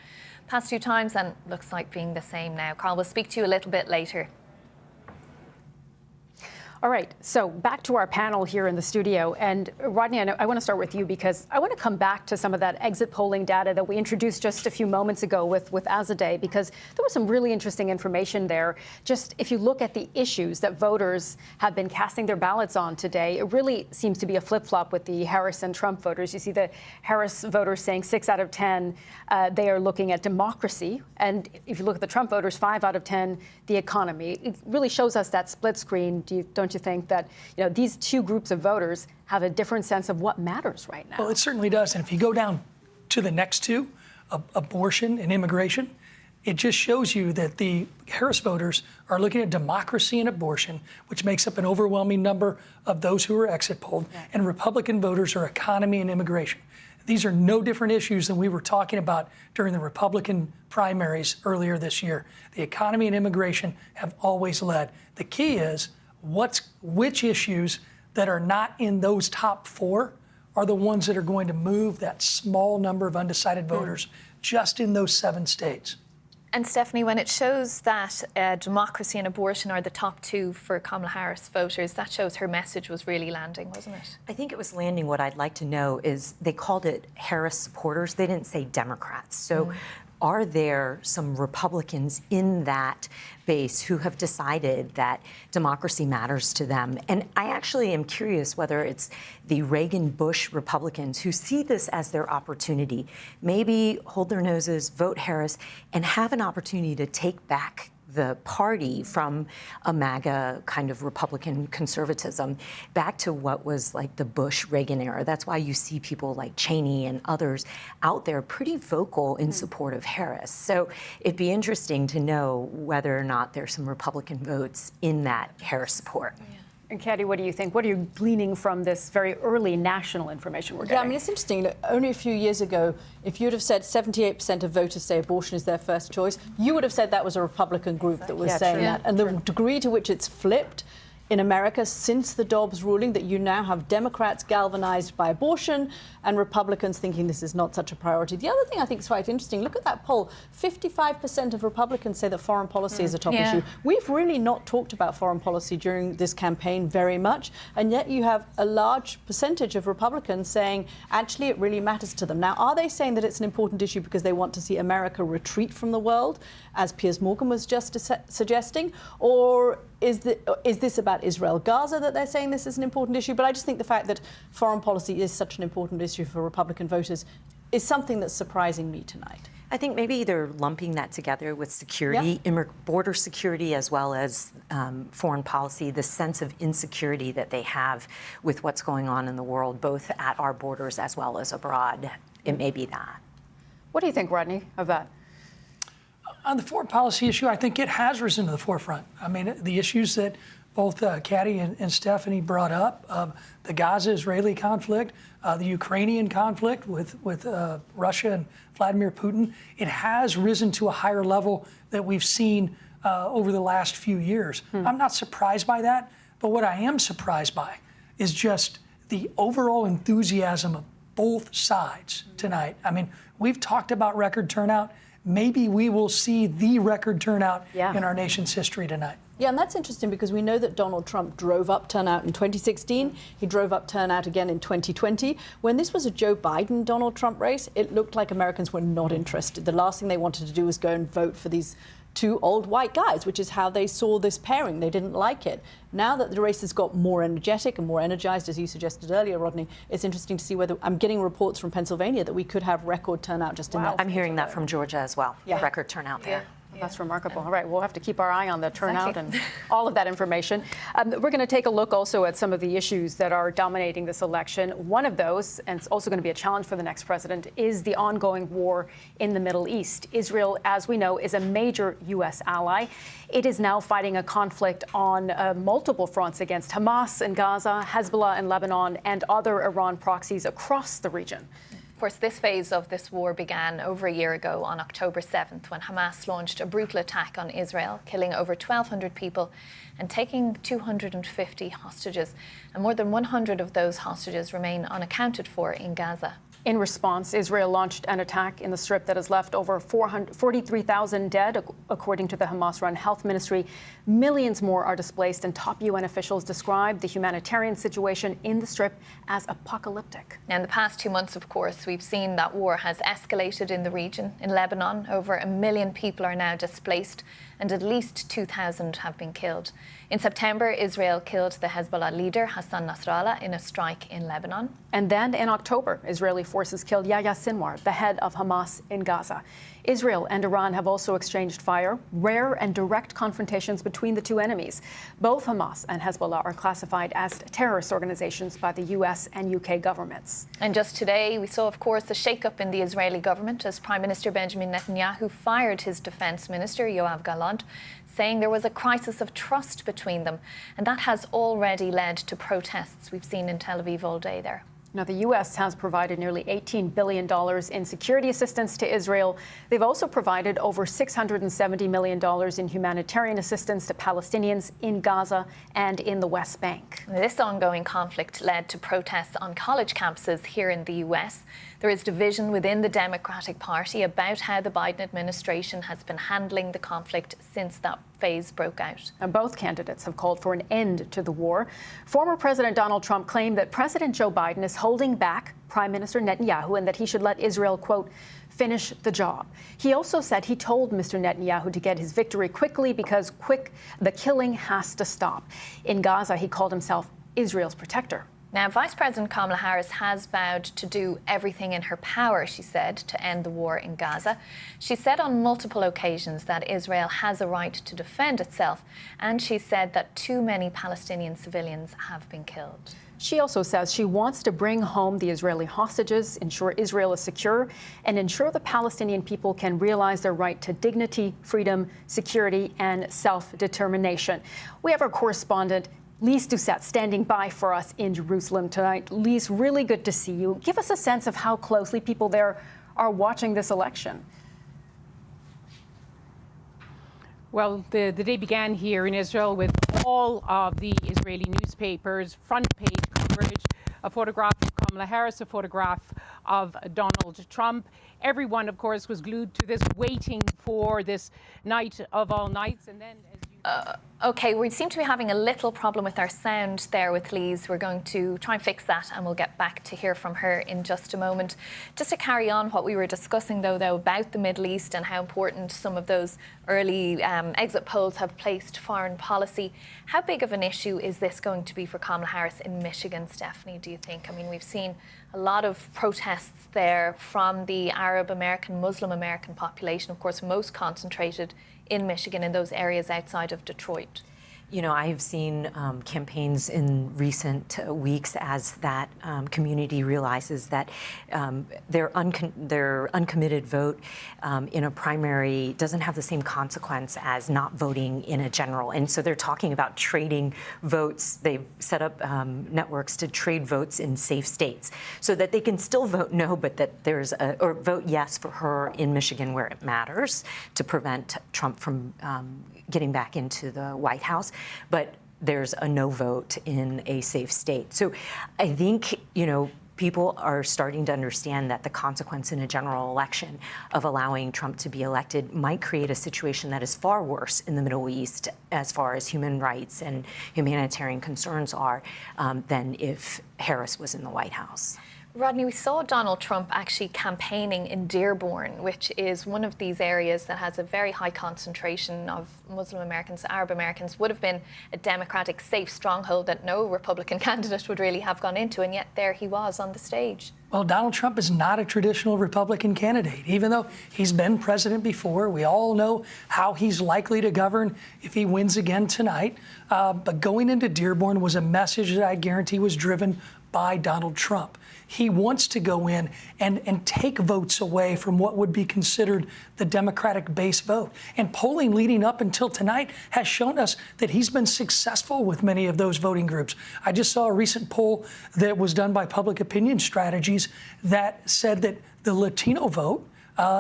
Past 2 times, and looks like being the same now. Carl, we'll speak to you a little bit later. All right, so back to our panel here in the studio. And Rodney, I want to start with you because I want to come back to some of that exit polling data that we introduced just a few moments ago with Azadeh, because there was some really interesting information there. Just if you look at the issues that voters have been casting their ballots on today, it really seems to be a flip-flop with the Harris and Trump voters. You see the Harris voters saying 6 out of 10, they are looking at democracy. And if you look at the Trump voters, 5 out of 10, the economy. It really shows us that split screen. Don't you think that these 2 groups of voters have a different sense of what matters right now? Well, it certainly does. And if you go down to the next 2, abortion and immigration, it just shows you that the Harris voters are looking at democracy and abortion, which makes up an overwhelming number of those who are exit polled, and Republican voters are economy and immigration. These are no different issues than we were talking about during the Republican primaries earlier this year. The economy and immigration have always led. The key is which issues that are not in those top 4 are the ones that are going to move that small number of undecided voters just in those 7 states. And Stephanie, when it shows that democracy and abortion are the top 2 for Kamala Harris voters, that shows her message was really landing, wasn't it? I think it was landing. What I'd like to know is they called it Harris supporters. They didn't say Democrats. So are there some Republicans in that base who have decided that democracy matters to them? And I actually am curious whether it's the Reagan-Bush Republicans who see this as their opportunity, maybe hold their noses, vote Harris, and have an opportunity to take back the party from a MAGA kind of Republican conservatism back to what was like the Bush-Reagan era. That's why you see people like Cheney and others out there pretty vocal in support of Harris. So it'd be interesting to know whether or not there's some Republican votes in that Harris support. And Katie, what do you think? What are you gleaning from this very early national information we're getting? Yeah, I mean, it's interesting. Only a few years ago, if you'd have said 78% of voters say abortion is their first choice, you would have said that was a Republican group that was saying that. And the degree to which it's flipped in America since the Dobbs ruling, that you now have Democrats galvanized by abortion and Republicans thinking this is not such a priority. The other thing I think is quite interesting, look at that poll. 55% of Republicans say that foreign policy is a top issue. We've really not talked about foreign policy during this campaign very much, and yet you have a large percentage of Republicans saying actually it really matters to them. Now, are they saying that it's an important issue because they want to see America retreat from the world, as Piers Morgan was just suggesting, or is this about Israel-Gaza that they're saying this is an important issue? But I just think the fact that foreign policy is such an important issue for Republican voters is something that's surprising me tonight. I think maybe they're lumping that together with security, border security, as well as foreign policy, the sense of insecurity that they have with what's going on in the world, both at our borders as well as abroad. It may be that. What do you think, Rodney, of that? On the foreign policy issue, I think it has risen to the forefront. I mean, the issues that both Katie and Stephanie brought up, the Gaza-Israeli conflict, the Ukrainian conflict with Russia and Vladimir Putin, it has risen to a higher level that we've seen over the last few years. I'm not surprised by that, but what I am surprised by is just the overall enthusiasm of both sides tonight. I mean, we've talked about record turnout. Maybe we will see the record turnout in our nation's history tonight. Yeah, and that's interesting because we know that Donald Trump drove up turnout in 2016. He drove up turnout again in 2020. When this was a Joe Biden-Donald Trump race, it looked like Americans were not interested. The last thing they wanted to do was go and vote for these two old white guys, which is how they saw this pairing. They didn't like it. Now that the race has got more energetic and more energized, as you suggested earlier, Rodney, it's interesting to see whether, I'm getting reports from Pennsylvania that we could have record turnout just in that. I'm hearing that from Georgia as well. Yeah. Record turnout there. That's remarkable. All right, we'll have to keep our eye on the turnout and all of that information. We're going to take a look also at some of the issues that are dominating this election. One of those, and it's also going to be a challenge for the next president, is the ongoing war in the Middle East. Israel, as we know, is a major U.S. ally. It is now fighting a conflict on multiple fronts against Hamas in Gaza, Hezbollah in Lebanon, and other Iran proxies across the region. Of course, this phase of this war began over a year ago on October 7th when Hamas launched a brutal attack on Israel, killing over 1,200 people and taking 250 hostages. And more than 100 of those hostages remain unaccounted for in Gaza. In response, Israel launched an attack in the Strip that has left over 43,000 dead, according to the Hamas-run health ministry. Millions more are displaced, and top UN officials described the humanitarian situation in the Strip as apocalyptic. Now, in the past 2 months, of course, we've seen that war has escalated in the region. In Lebanon, over 1 million people are now displaced, and at least 2,000 have been killed. In September, Israel killed the Hezbollah leader, Hassan Nasrallah, in a strike in Lebanon. And then in October, Israeli forces killed Yahya Sinwar, the head of Hamas in Gaza. Israel and Iran have also exchanged fire, rare and direct confrontations between the two enemies. Both Hamas and Hezbollah are classified as terrorist organizations by the US and UK governments. And just today, we saw, of course, a shake-up in the Israeli government as Prime Minister Benjamin Netanyahu fired his defense minister, Yoav Gallant, saying there was a crisis of trust between them. And that has already led to protests we've seen in Tel Aviv all day there. Now, the U.S. has provided nearly $18 billion in security assistance to Israel. They've also provided over $670 million in humanitarian assistance to Palestinians in Gaza and in the West Bank. This ongoing conflict led to protests on college campuses here in the U.S. There is division within the Democratic Party about how the Biden administration has been handling the conflict since that phase broke out. And both candidates have called for an end to the war. Former President Donald Trump claimed that President Joe Biden is holding back Prime Minister Netanyahu and that he should let Israel, quote, finish the job. He also said he told Mr. Netanyahu to get his victory quickly because the killing has to stop. In Gaza, he called himself Israel's protector. Now, Vice President Kamala Harris has vowed to do everything in her power, she said, to end the war in Gaza. She said on multiple occasions that Israel has a right to defend itself, and she said that too many Palestinian civilians have been killed. She also says she wants to bring home the Israeli hostages, ensure Israel is secure, and ensure the Palestinian people can realize their right to dignity, freedom, security, and self-determination. We have our correspondent, Lise Doucette, standing by for us in Jerusalem tonight. Lise, really good to see you. Give us a sense of how closely people there are watching this election. Well, the day began here in Israel with all of the Israeli newspapers, front page coverage, a photograph of Kamala Harris, a photograph of Donald Trump. Everyone, of course, was glued to this, waiting for this night of all nights. And then, as you OK, we seem to be having a little problem with our sound there with Lise. We're going to try and fix that, and we'll get back to hear from her in just a moment. Just to carry on what we were discussing, though, about the Middle East and how important some of those early exit polls have placed foreign policy. How big of an issue is this going to be for Kamala Harris in Michigan, Stephanie, do you think? I mean, we've seen a lot of protests there from the Arab American, Muslim American population, of course, most concentrated in Michigan, in those areas outside of Detroit. You know, I've seen campaigns in recent weeks as that community realizes that their uncommitted vote in a primary doesn't have the same consequence as not voting in a general. And so they're talking about trading votes. They've set up networks to trade votes in safe states so that they can still vote no, but that there's or vote yes for her in Michigan where it matters to prevent Trump from getting back into the White House. But there's a no vote in a safe state. So I think, you know, people are starting to understand that the consequence in a general election of allowing Trump to be elected might create a situation that is far worse in the Middle East as far as human rights and humanitarian concerns are than if Harris was in the White House. Rodney, we saw Donald Trump actually campaigning in Dearborn, which is one of these areas that has a very high concentration of Muslim Americans, Arab Americans, would have been a Democratic safe stronghold that no Republican candidate would really have gone into, and yet there he was on the stage. Well, Donald Trump is not a traditional Republican candidate, even though he's been president before. We all know how he's likely to govern if he wins again tonight. But going into Dearborn was a message that I guarantee was driven by Donald Trump. He wants to go in and take votes away from what would be considered the Democratic base vote. And polling leading up until tonight has shown us that he's been successful with many of those voting groups. I just saw a recent poll that was done by Public Opinion Strategies that said that the Latino vote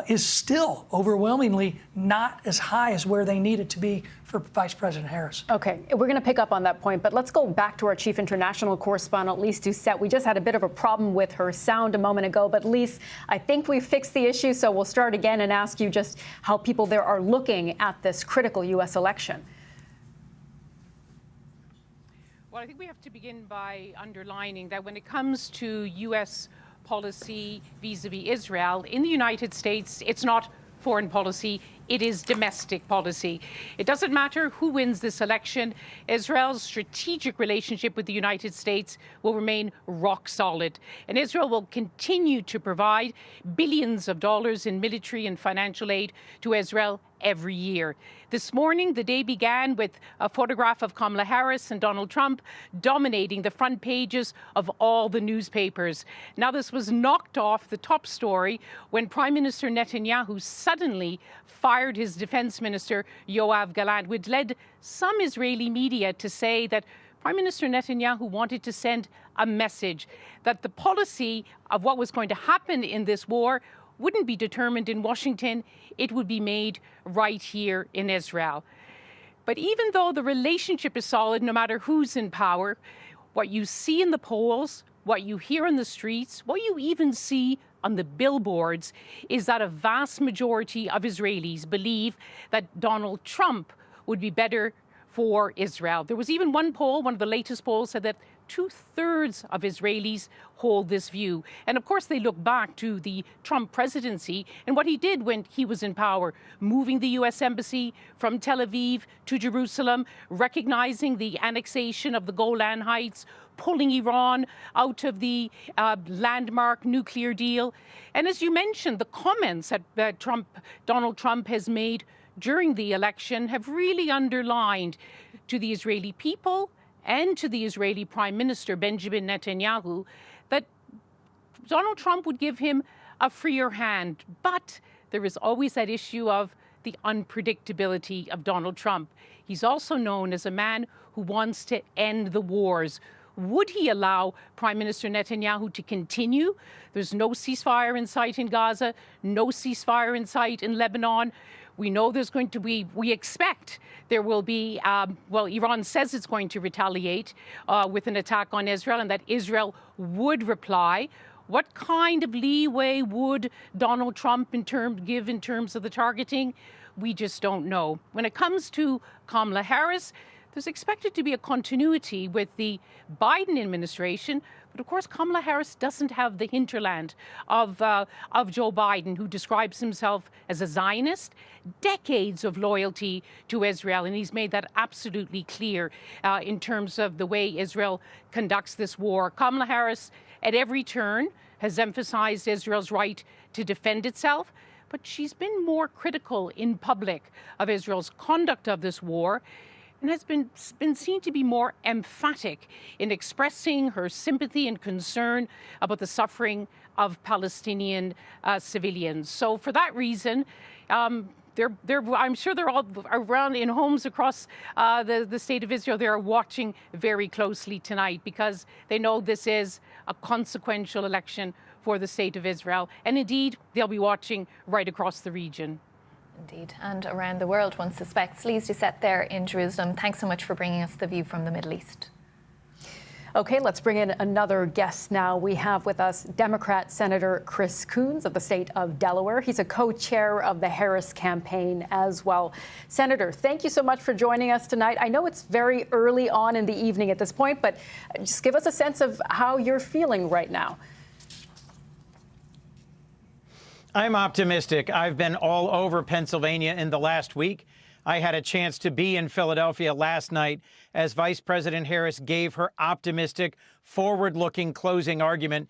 is still overwhelmingly not as high as where they need it to be for Vice President Harris. Okay, we're going to pick up on that point, but let's go back to our chief international correspondent, Lise Doucette. We just had a bit of a problem with her sound a moment ago, but Lise, I think we fixed the issue, so we'll start again and ask you just how people there are looking at this critical U.S. election. Well, I think we have to begin by underlining that when it comes to U.S. policy vis-a-vis Israel, in the United States, it's not foreign policy, it is domestic policy. It doesn't matter who wins this election, Israel's strategic relationship with the United States will remain rock solid. And Israel will continue to provide billions of dollars in military and financial aid to Israel every year. This morning, the day began with a photograph of Kamala Harris and Donald Trump dominating the front pages of all the newspapers. Now, this was knocked off the top story when Prime Minister Netanyahu suddenly fired his defense minister, Yoav Gallant, which led some Israeli media to say that Prime Minister Netanyahu wanted to send a message that the policy of what was going to happen in this war wouldn't be determined in Washington, it would be made right here in Israel. But even though the relationship is solid, no matter who's in power, what you see in the polls, what you hear in the streets, what you even see on the billboards is that a vast majority of Israelis believe that Donald Trump would be better for Israel. There was even one poll, one of the latest polls, said that 2/3 of Israelis hold this view. And of course, they look back to the Trump presidency and what he did when he was in power, moving the U.S. Embassy from Tel Aviv to Jerusalem, recognizing the annexation of the Golan Heights, pulling Iran out of the landmark nuclear deal. And as you mentioned, the comments that Donald Trump has made during the election have really underlined to the Israeli people and to the Israeli Prime Minister, Benjamin Netanyahu, that Donald Trump would give him a freer hand. But there is always that issue of the unpredictability of Donald Trump. He's also known as a man who wants to end the wars. Would he allow Prime Minister Netanyahu to continue? There's no ceasefire in sight in Gaza, no ceasefire in sight in Lebanon. We know there's going to be, we expect there will be, well, Iran says it's going to retaliate with an attack on Israel and that Israel would reply. What kind of leeway would Donald Trump give in terms of the targeting? We just don't know. When it comes to Kamala Harris, there's expected to be a continuity with the Biden administration. But of course, Kamala Harris doesn't have the hinterland of Joe Biden, who describes himself as a Zionist, decades of loyalty to Israel. And he's made that absolutely clear in terms of the way Israel conducts this war. Kamala Harris, at every turn, has emphasized Israel's right to defend itself. But she's been more critical in public of Israel's conduct of this war, and has been seen to be more emphatic in expressing her sympathy and concern about the suffering of Palestinian civilians. So for that reason, I'm sure they're all around in homes across the state of Israel. They are watching very closely tonight because they know this is a consequential election for the state of Israel. And indeed, they'll be watching right across the region. Indeed, and around the world, one suspects. Lise Doucette there in Jerusalem. Thanks so much for bringing us the view from the Middle East. Okay, let's bring in another guest now. We have with us Democrat Senator Chris Coons of the state of Delaware. He's a co-chair of the Harris campaign as well. Senator, thank you so much for joining us tonight. I know it's very early on in the evening at this point, but just give us a sense of how you're feeling right now. I'm optimistic. I've been all over Pennsylvania in the last week. I had a chance to be in Philadelphia last night as Vice President Harris gave her optimistic, forward-looking closing argument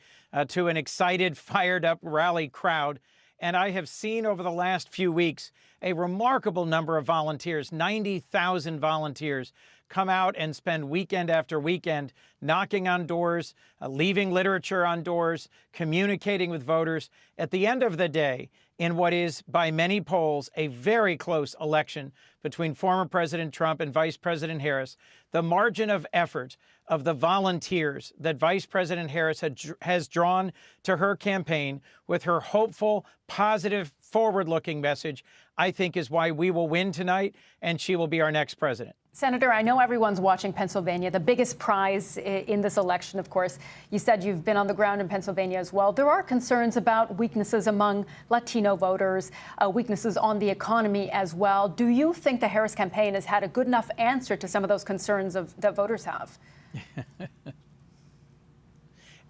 to an excited, fired-up rally crowd. And I have seen over the last few weeks a remarkable number of volunteers, 90,000 volunteers, come out and spend weekend after weekend knocking on doors, leaving literature on doors, communicating with voters. At the end of the day, in what is, by many polls, a very close election between former President Trump and Vice President Harris, the margin of effort of the volunteers that Vice President Harris has drawn to her campaign with her hopeful, positive, forward-looking message, I think is why we will win tonight, and she will be our next president. Senator, I know everyone's watching Pennsylvania, the biggest prize in this election, of course. You said you've been on the ground in Pennsylvania as well. There are concerns about weaknesses among Latino voters, weaknesses on the economy as well. Do you think the Harris campaign has had a good enough answer to some of those concerns that voters have?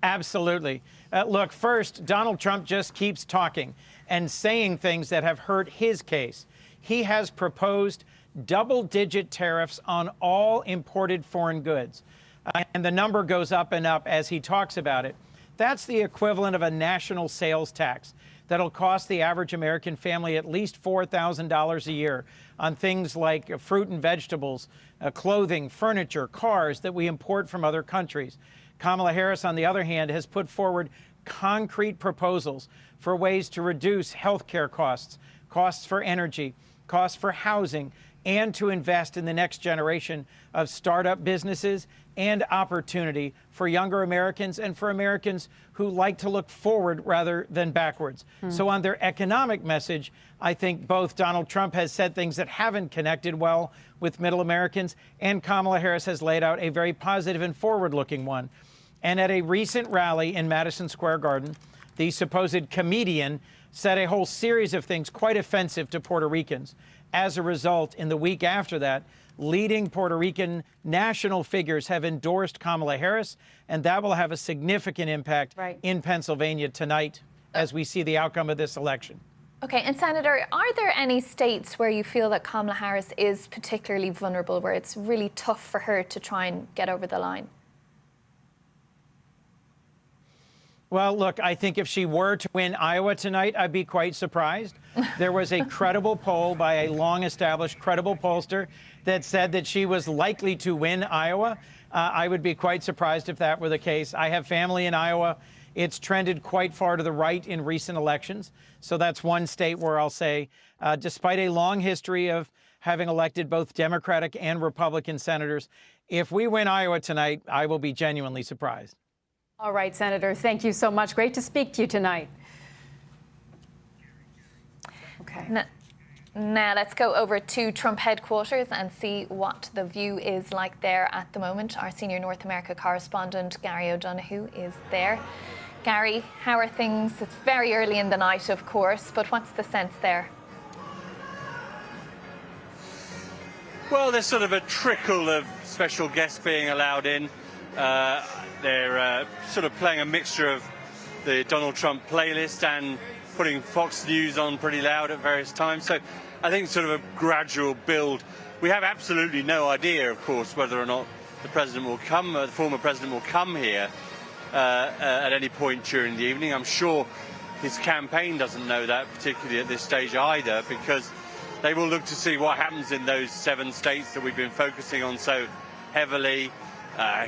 Absolutely. Look, first, Donald Trump just keeps talking and saying things that have hurt his case. He has proposed double-digit tariffs on all imported foreign goods. And the number goes up and up as he talks about it. That's the equivalent of a national sales tax that'll cost the average American family at least $4,000 a year on things like fruit and vegetables, clothing, furniture, cars that we import from other countries. Kamala Harris, on the other hand, has put forward concrete proposals for ways to reduce health care costs, costs for energy, costs for housing, and to invest in the next generation of startup businesses and opportunity for younger Americans and for Americans who like to look forward rather than backwards. So on their economic message, I think both Donald Trump has said things that haven't connected well with middle Americans, and Kamala Harris has laid out a very positive and forward-looking one. And at a recent rally in Madison Square Garden, the supposed comedian said a whole series of things quite offensive to Puerto Ricans. As a result, in the week after that, leading Puerto Rican national figures have endorsed Kamala Harris, and that will have a significant impact in Pennsylvania tonight as we see the outcome of this election. Okay, and Senator, are there any states where you feel that Kamala Harris is particularly vulnerable, where it's really tough for her to try and get over the line? Well, look, I think if she were to win Iowa tonight, I'd be quite surprised. There was a credible poll by a long-established credible pollster that said that she was likely to win Iowa. I would be quite surprised if that were the case. I have family in Iowa. It's trended quite far to the right in recent elections. So that's one state where I'll say, despite a long history of having elected both Democratic and Republican senators, if we win Iowa tonight, I will be genuinely surprised. All right, Senator, thank you so much. Great to speak to you tonight. Okay. Now let's go over to Trump headquarters and see what the view is like there at the moment. Our senior North America correspondent, Gary O'Donoghue, is there. Gary, how are things? It's very early in the night, of course, but what's the sense there? Well, there's sort of a trickle of special guests being allowed in. They're sort of playing a mixture of the Donald Trump playlist and putting Fox News on pretty loud at various times. So I think sort of a gradual build. We have absolutely no idea, of course, whether or not the president will come, the former president will come here at any point during the evening. I'm sure his campaign doesn't know that, particularly at this stage either, because they will look to see what happens in those 7 states that we've been focusing on so heavily.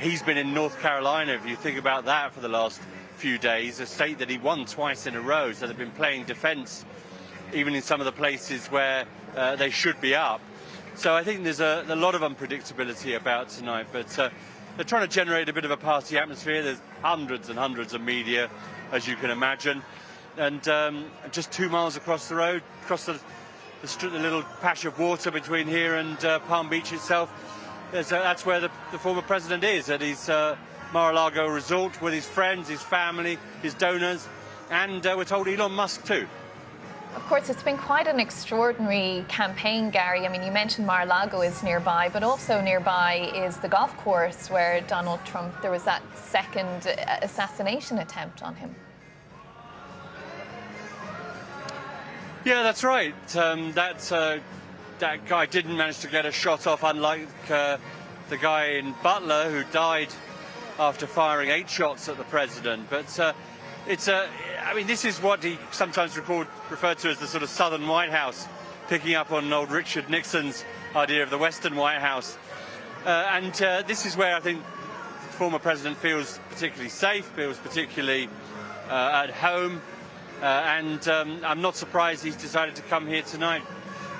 He's been in North Carolina, if you think about that, for the last few days, a state that he won twice in a row, so they've been playing defence even in some of the places where they should be up. So I think there's a lot of unpredictability about tonight, but they're trying to generate a bit of a party atmosphere. There's hundreds and hundreds of media, as you can imagine, and just 2 miles across the road, across the little patch of water between here and Palm Beach itself, that's where the former president is, at his Mar-a-Lago resort with his friends, his family, his donors, and we're told Elon Musk too. Of course, it's been quite an extraordinary campaign, Gary. I mean, you mentioned Mar-a-Lago is nearby, but also nearby is the golf course where Donald Trump, there was that second assassination attempt on him. Yeah, that's right. That guy didn't manage to get a shot off, unlike the guy in Butler who died after firing 8 shots at the president. But I mean, this is what he sometimes referred to as the sort of Southern White House, picking up on old Richard Nixon's idea of the Western White House. And this is where I think the former president feels particularly safe, feels particularly at home. And I'm not surprised he's decided to come here tonight.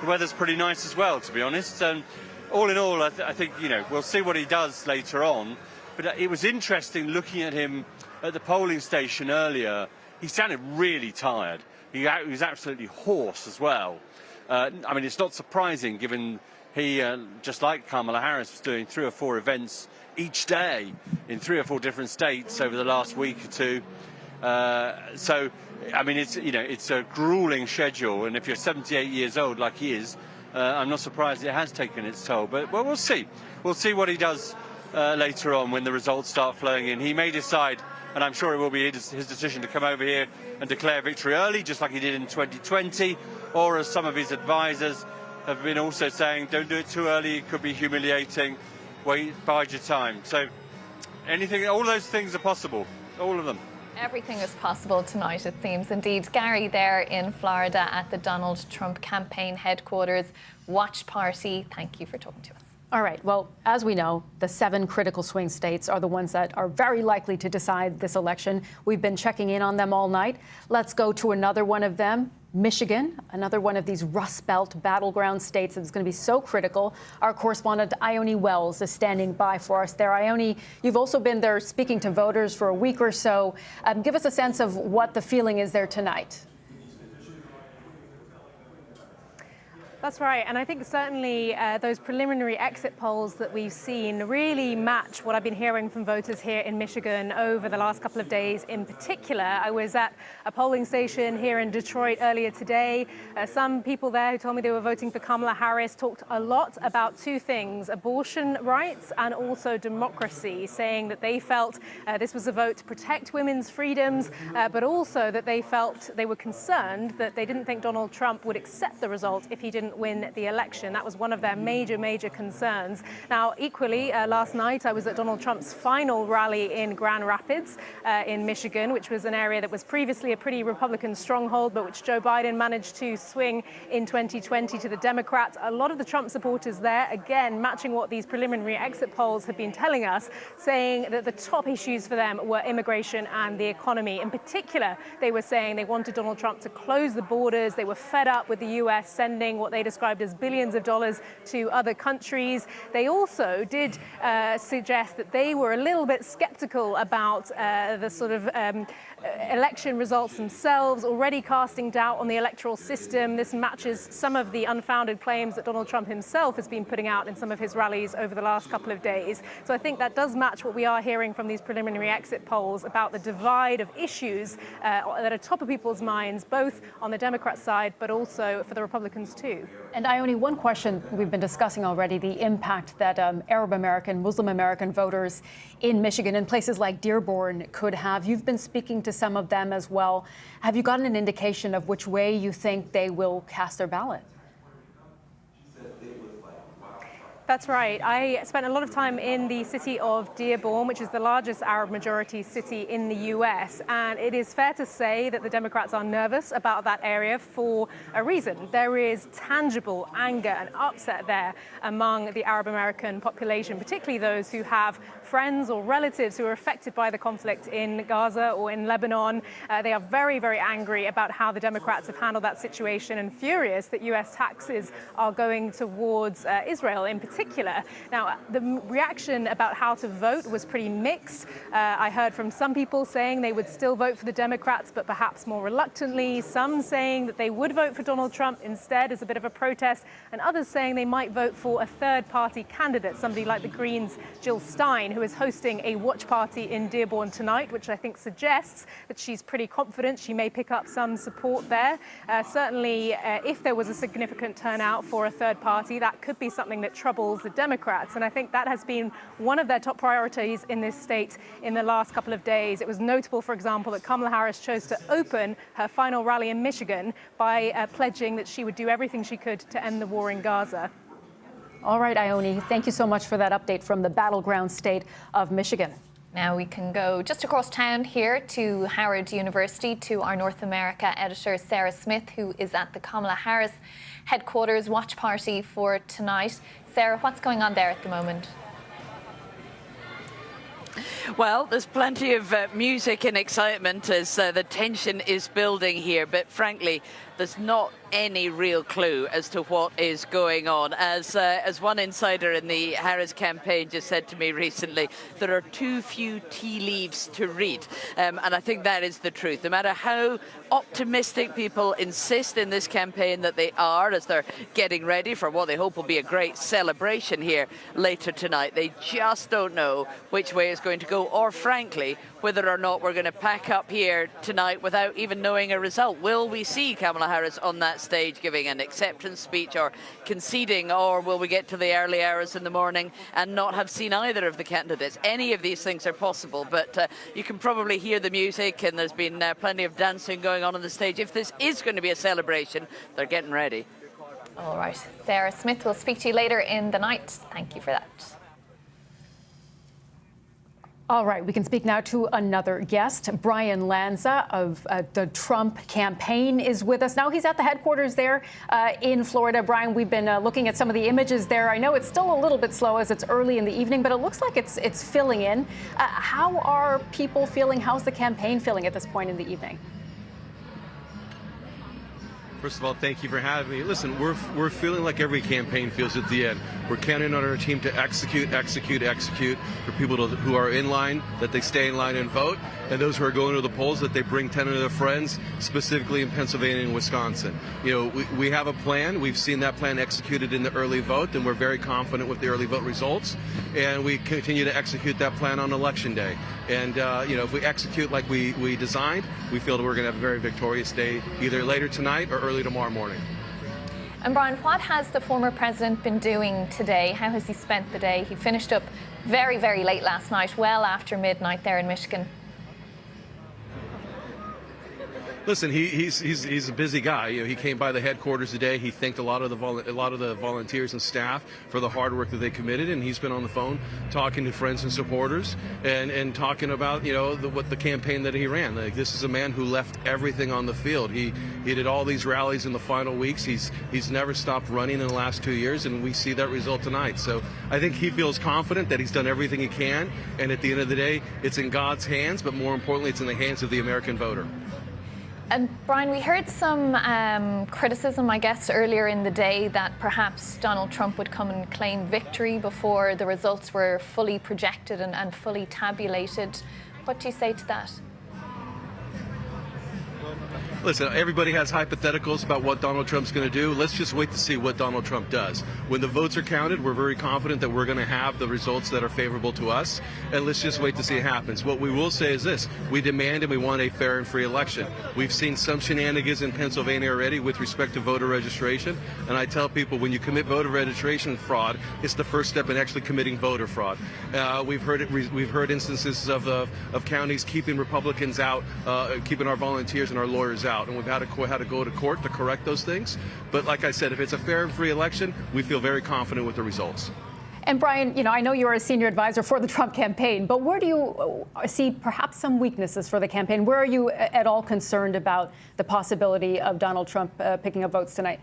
The weather's pretty nice as well, to be honest. And all in all, I think, we'll see what he does later on. But it was interesting looking at him at the polling station earlier. He sounded really tired. He was absolutely hoarse as well. I mean, it's not surprising given he, just like Kamala Harris, was doing 3 or 4 events each day in 3 or 4 different states over the last week or two. So, I mean, it's a grueling schedule, and if you're 78 years old like he is, I'm not surprised it has taken its toll. But well, we'll see. We'll see what he does later on when the results start flowing in. He may decide, and I'm sure it will be his decision, to come over here and declare victory early, just like he did in 2020, or as some of his advisors have been also saying, don't do it too early, it could be humiliating, wait, bide your time. So all those things are possible, all of them. Everything is possible tonight, it seems. Indeed, Gary there in Florida at the Donald Trump campaign headquarters watch party. Thank you for talking to us. All right. Well, as we know, the 7 critical swing states are the ones that are very likely to decide this election. We've been checking in on them all night. Let's go to another one of them. Michigan, another one of these Rust Belt battleground states that's going to be so critical. Our correspondent Ione Wells is standing by for us there. Ione, you've also been there speaking to voters for a week or so. Give us a sense of what the feeling is there tonight. That's right, and I think certainly those preliminary exit polls that we've seen really match what I've been hearing from voters here in Michigan over the last couple of days in particular. I was at a polling station here in Detroit earlier today. Some people there who told me they were voting for Kamala Harris talked a lot about 2 things, abortion rights and also democracy, saying that they felt this was a vote to protect women's freedoms, but also that they felt they were concerned that they didn't think Donald Trump would accept the result if he didn't win the election. That was one of their major concerns. Now, equally, last night I was at Donald Trump's final rally in Grand Rapids in Michigan, which was an area that was previously a pretty Republican stronghold, but which Joe Biden managed to swing in 2020 to the Democrats. A lot of the Trump supporters there, again, matching what these preliminary exit polls have been telling us, saying that the top issues for them were immigration and the economy. In particular, they were saying they wanted Donald Trump to close the borders. They were fed up with the U.S. sending what they described as billions of dollars to other countries. They also did suggest that they were a little bit skeptical about the sort of election results themselves, already casting doubt on the electoral system. This matches some of the unfounded claims that Donald Trump himself has been putting out in some of his rallies over the last couple of days. So I think that does match what we are hearing from these preliminary exit polls about the divide of issues that are top of people's minds, both on the Democrat side, but also for the Republicans too. And Ione, one question we've been discussing already, the impact that Arab American, Muslim American voters in Michigan and places like Dearborn could have. You've been speaking to some of them as well. Have you gotten an indication of which way you think they will cast their ballot? That's right. I spent a lot of time in the city of Dearborn, which is the largest Arab majority city in the U.S. And it is fair to say that the Democrats are nervous about that area for a reason. There is tangible anger and upset there among the Arab American population, particularly those who have friends or relatives who are affected by the conflict in Gaza or in Lebanon. They are very angry about how the Democrats have handled that situation and furious that U.S. taxes are going towards Israel in particular. Now, the reaction about how to vote was pretty mixed. I heard from some people saying they would still vote for the Democrats, but perhaps more reluctantly. Some saying that they would vote for Donald Trump instead as a bit of a protest, and others saying they might vote for a third-party candidate, somebody like the Greens' Jill Stein, who is hosting a watch party in Dearborn tonight, which I think suggests that she's pretty confident she may pick up some support there. Certainly, if there was a significant turnout for a third party, that could be something that troubles polls the Democrats. And I think that has been one of their top priorities in this state in the last couple of days. It was notable, for example, that Kamala Harris chose to open her final rally in Michigan by pledging that she would do everything she could to end the war in Gaza. All right, Ione, thank you so much for that update from the battleground state of Michigan. Now we can go just across town here to Howard University to our North America editor, Sarah Smith, who is at the Kamala Harris headquarters watch party for tonight. Sarah, what's going on there at the moment? Well, there's plenty of music and excitement as the tension is building here, but frankly, there's not any real clue as to what is going on. As one insider in the Harris campaign just said to me recently, there are too few tea leaves to read. And I think that is the truth. No matter how optimistic people insist in this campaign that they are as they're getting ready for what they hope will be a great celebration here later tonight, they just don't know which way it's going to go, or frankly, whether or not we're going to pack up here tonight without even knowing a result. Will we see Kamala Harris on that stage giving an acceptance speech or conceding, or will we get to the early hours in the morning and not have seen either of the candidates? Any of these things are possible, but you can probably hear the music, and there's been plenty of dancing going on the stage. If this is going to be a celebration, they're getting ready. All right, Sarah Smith, will speak to you later in the night. Thank you for that. All right, we can speak now to another guest. Brian Lanza of the Trump campaign is with us. Now he's at the headquarters there in Florida. Brian, we've been looking at some of the images there. I know it's still a little bit slow as it's early in the evening, but it looks like it's filling in. How are people feeling? How's the campaign feeling at this point in the evening? First of all, thank you for having me. Listen, we're feeling like every campaign feels at the end. We're counting on our team to execute for people who are in line, that they stay in line and vote, and those who are going to the polls, that they bring 10 of their friends, specifically in Pennsylvania and Wisconsin. You know, we have a plan. We've seen that plan executed in the early vote, and we're very confident with the early vote results, and we continue to execute that plan on Election Day. And, you know, if we execute like we designed, we feel that we're going to have a very victorious day, either later tonight or early tomorrow morning. And Brian, what has the former president been doing today? How has he spent the day? He finished up very, very late last night, well after midnight there in Michigan. Listen, he's a busy guy. You know, he came by the headquarters today. He thanked a lot of the volunteers and staff for the hard work that they committed, and he's been on the phone talking to friends and supporters and talking about, you know, what the campaign that he ran. Like, this is a man who left everything on the field. He did all these rallies in the final weeks. He's never stopped running in the last 2 years, and we see that result tonight. So I think he feels confident that he's done everything he can, and at the end of the day, it's in God's hands, but more importantly, it's in the hands of the American voter. And Brian, we heard some criticism, I guess, earlier in the day that perhaps Donald Trump would come and claim victory before the results were fully projected and fully tabulated. What do you say to that? Listen, everybody has hypotheticals about what Donald Trump's going to do. Let's just wait to see what Donald Trump does. When the votes are counted, we're very confident that we're going to have the results that are favorable to us, and let's just wait to see what happens. What we will say is this: we demand and we want a fair and free election. We've seen some shenanigans in Pennsylvania already with respect to voter registration, and I tell people, when you commit voter registration fraud, it's the first step in actually committing voter fraud. We've heard instances of counties keeping Republicans out, keeping our volunteers and our lawyers out, and we've had to go to court to correct those things. But like I said, if it's a fair and free election, we feel very confident with the results. And Brian, you know, I know you're a senior advisor for the Trump campaign, but where do you see perhaps some weaknesses for the campaign? Where are you at all concerned about the possibility of Donald Trump picking up votes tonight?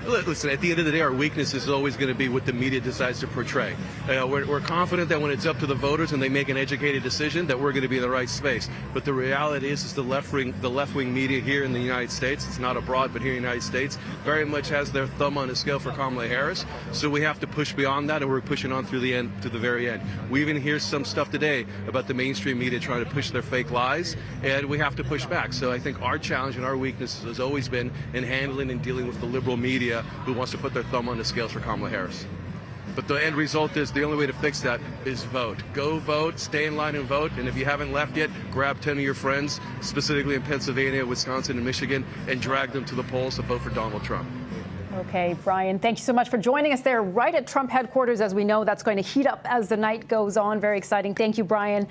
Listen, at the end of the day, our weakness is always going to be what the media decides to portray. We're confident that when it's up to the voters and they make an educated decision, that we're going to be in the right space. But the reality is the left-wing media here in the United States, it's not abroad, but here in the United States, very much has their thumb on the scale for Kamala Harris. So we have to push beyond that, and we're pushing on through the end, to the very end. We even hear some stuff today about the mainstream media trying to push their fake lies, and we have to push back. So I think our challenge and our weakness has always been in handling and dealing with the liberal media who wants to put their thumb on the scales for Kamala Harris. But the end result is the only way to fix that is vote. Go vote, stay in line and vote, and if you haven't left yet, grab 10 of your friends, specifically in Pennsylvania, Wisconsin, and Michigan, and drag them to the polls to vote for Donald Trump. Okay, Brian, thank you so much for joining us there right at Trump headquarters. As we know, that's going to heat up as the night goes on. Very exciting. Thank you, Brian.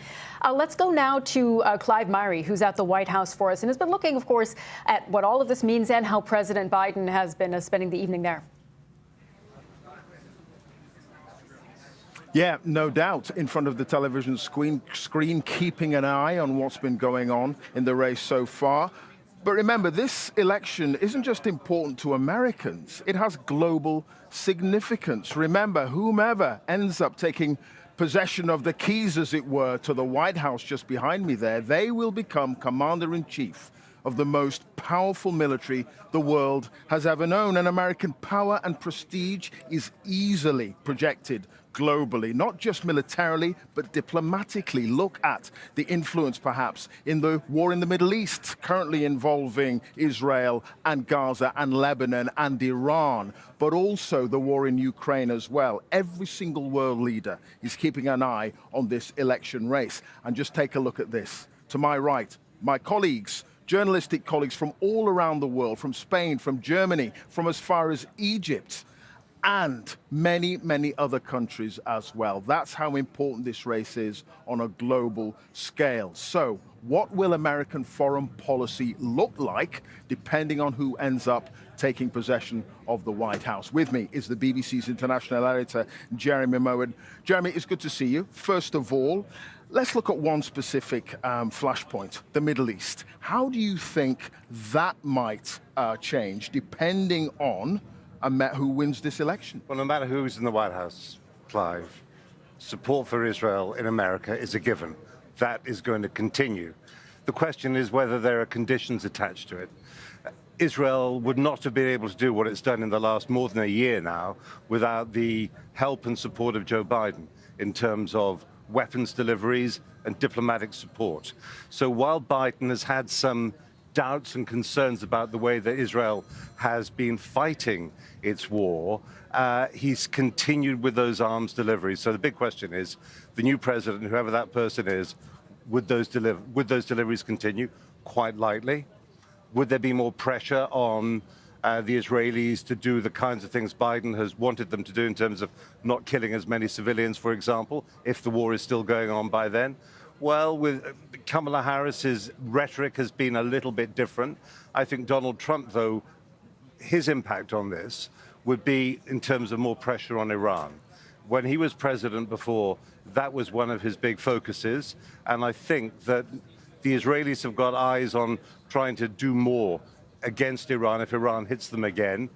Let's go now to Clive Myrie, who's at the White House for us and has been looking, of course, at what all of this means and how President Biden has been spending the evening there. Yeah, no doubt. In front of the television screen, keeping an eye on what's been going on in the race so far. But remember, this election isn't just important to Americans. It has global significance. Remember, whomever ends up taking possession of the keys, as it were, to the White House just behind me there, they will become commander-in-chief of the most powerful military the world has ever known. And American power and prestige is easily projected globally, not just militarily, but diplomatically. Look at the influence, perhaps, in the war in the Middle East, currently involving Israel and Gaza and Lebanon and Iran, but also the war in Ukraine as well. Every single world leader is keeping an eye on this election race. And just take a look at this. To my right, my colleagues, journalistic colleagues from all around the world, from Spain, from Germany, from as far as Egypt, and many, many other countries as well. That's how important this race is on a global scale. So what will American foreign policy look like depending on who ends up taking possession of the White House? With me is the BBC's international editor, Jeremy Mowen. Jeremy, it's good to see you. First of all, let's look at one specific flashpoint, the Middle East. How do you think that might change depending on who wins this election? Well, no matter who's in the White House, Clive, support for Israel in America is a given. That is going to continue. The question is whether there are conditions attached to it. Israel would not have been able to do what it's done in the last more than a year now without the help and support of Joe Biden in terms of weapons deliveries and diplomatic support. So while Biden has had some doubts and concerns about the way that Israel has been fighting its war, he's continued with those arms deliveries. So the big question is, the new president, whoever that person is, would those deliveries continue? Quite likely. Would there be more pressure on the Israelis to do the kinds of things Biden has wanted them to do in terms of not killing as many civilians, for example, if the war is still going on by then? Well, with Kamala Harris's rhetoric has been a little bit different. I think Donald Trump, though, his impact on this would be in terms of more pressure on Iran. When he was president before, that was one of his big focuses. And I think that the Israelis have got eyes on trying to do more against Iran if Iran hits them again,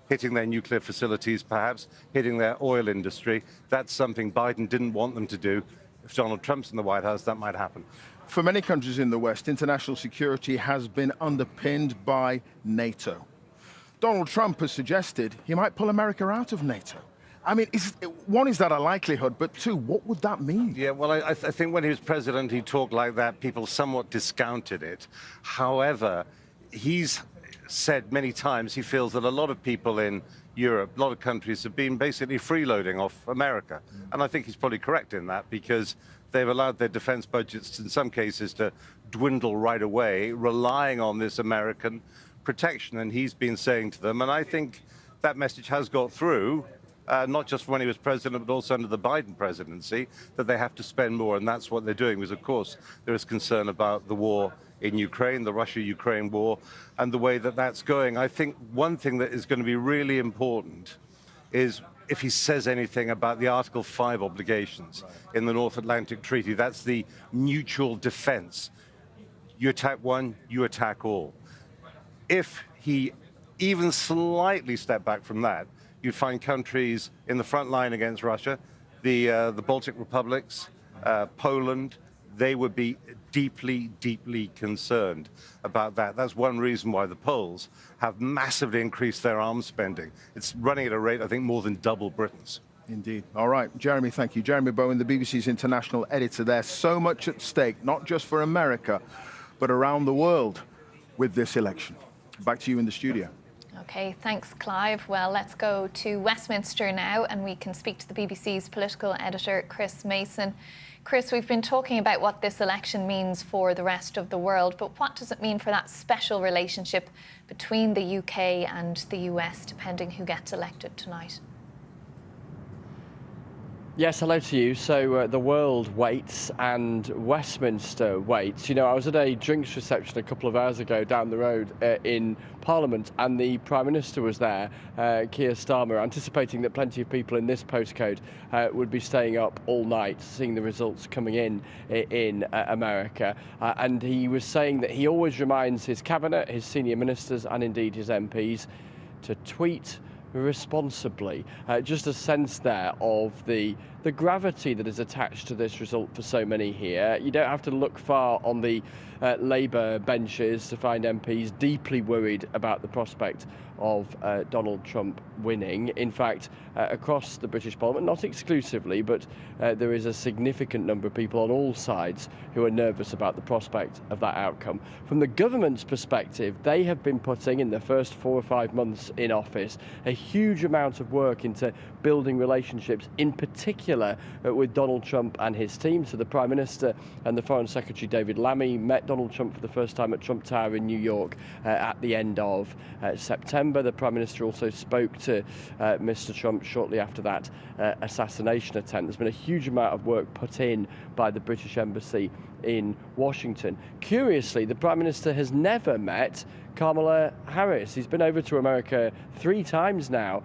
hitting their nuclear facilities, perhaps, hitting their oil industry. That's something Biden didn't want them to do. If Donald Trump's in the White House, that might happen. For many countries in the West, international security has been underpinned by NATO. Donald Trump has suggested he might pull America out of NATO. I mean, one, is that a likelihood? But two, what would that mean? Yeah, well, I think when he was president, he talked like that. People somewhat discounted it. However, he's said many times he feels that a lot of people in Europe, a lot of countries have been basically freeloading off America. And I think he's probably correct in that, because they've allowed their defense budgets in some cases to dwindle right away, relying on this American protection. And he's been saying to them, and I think that message has got through, not just when he was president, but also under the Biden presidency, that they have to spend more. And that's what they're doing, because, of course, there is concern about the war in Ukraine, the Russia-Ukraine war, and the way that that's going. I think one thing that is going to be really important is if he says anything about the Article 5 obligations in the North Atlantic Treaty. That's the mutual defense. You attack one, you attack all. If he even slightly stepped back from that, you'd find countries in the front line against Russia, the Baltic republics, Poland. They would be deeply, deeply concerned about that. That's one reason why the Poles have massively increased their arms spending. It's running at a rate, I think, more than double Britain's. Indeed. All right, Jeremy, thank you. Jeremy Bowen, the BBC's international editor there. So much at stake, not just for America, but around the world with this election. Back to you in the studio. OK, thanks, Clive. Well, let's go to Westminster now, and we can speak to the BBC's political editor, Chris Mason. Chris, we've been talking about what this election means for the rest of the world, but what does it mean for that special relationship between the UK and the US, depending who gets elected tonight? Yes, hello to you. So the world waits and Westminster waits. You know, I was at a drinks reception a couple of hours ago down the road in Parliament, and the Prime Minister was there, Keir Starmer, anticipating that plenty of people in this postcode would be staying up all night, seeing the results coming in America. And he was saying that he always reminds his cabinet, his senior ministers, and indeed his MPs to tweet responsibly. Just a sense there of the gravity that is attached to this result for so many here. You don't have to look far on the Labour benches to find MPs deeply worried about the prospect of Donald Trump winning. In fact, across the British Parliament, not exclusively, but there is a significant number of people on all sides who are nervous about the prospect of that outcome. From the government's perspective, they have been putting, in the first 4 or 5 months in office, a huge amount of work into building relationships, in particular with Donald Trump and his team. So the Prime Minister and the Foreign Secretary David Lammy met Donald Trump for the first time at Trump Tower in New York at the end of September. The Prime Minister also spoke to Mr. Trump shortly after that assassination attempt. There's been a huge amount of work put in by the British Embassy in Washington. Curiously, the Prime Minister has never met Kamala Harris. He's been over to America 3 times now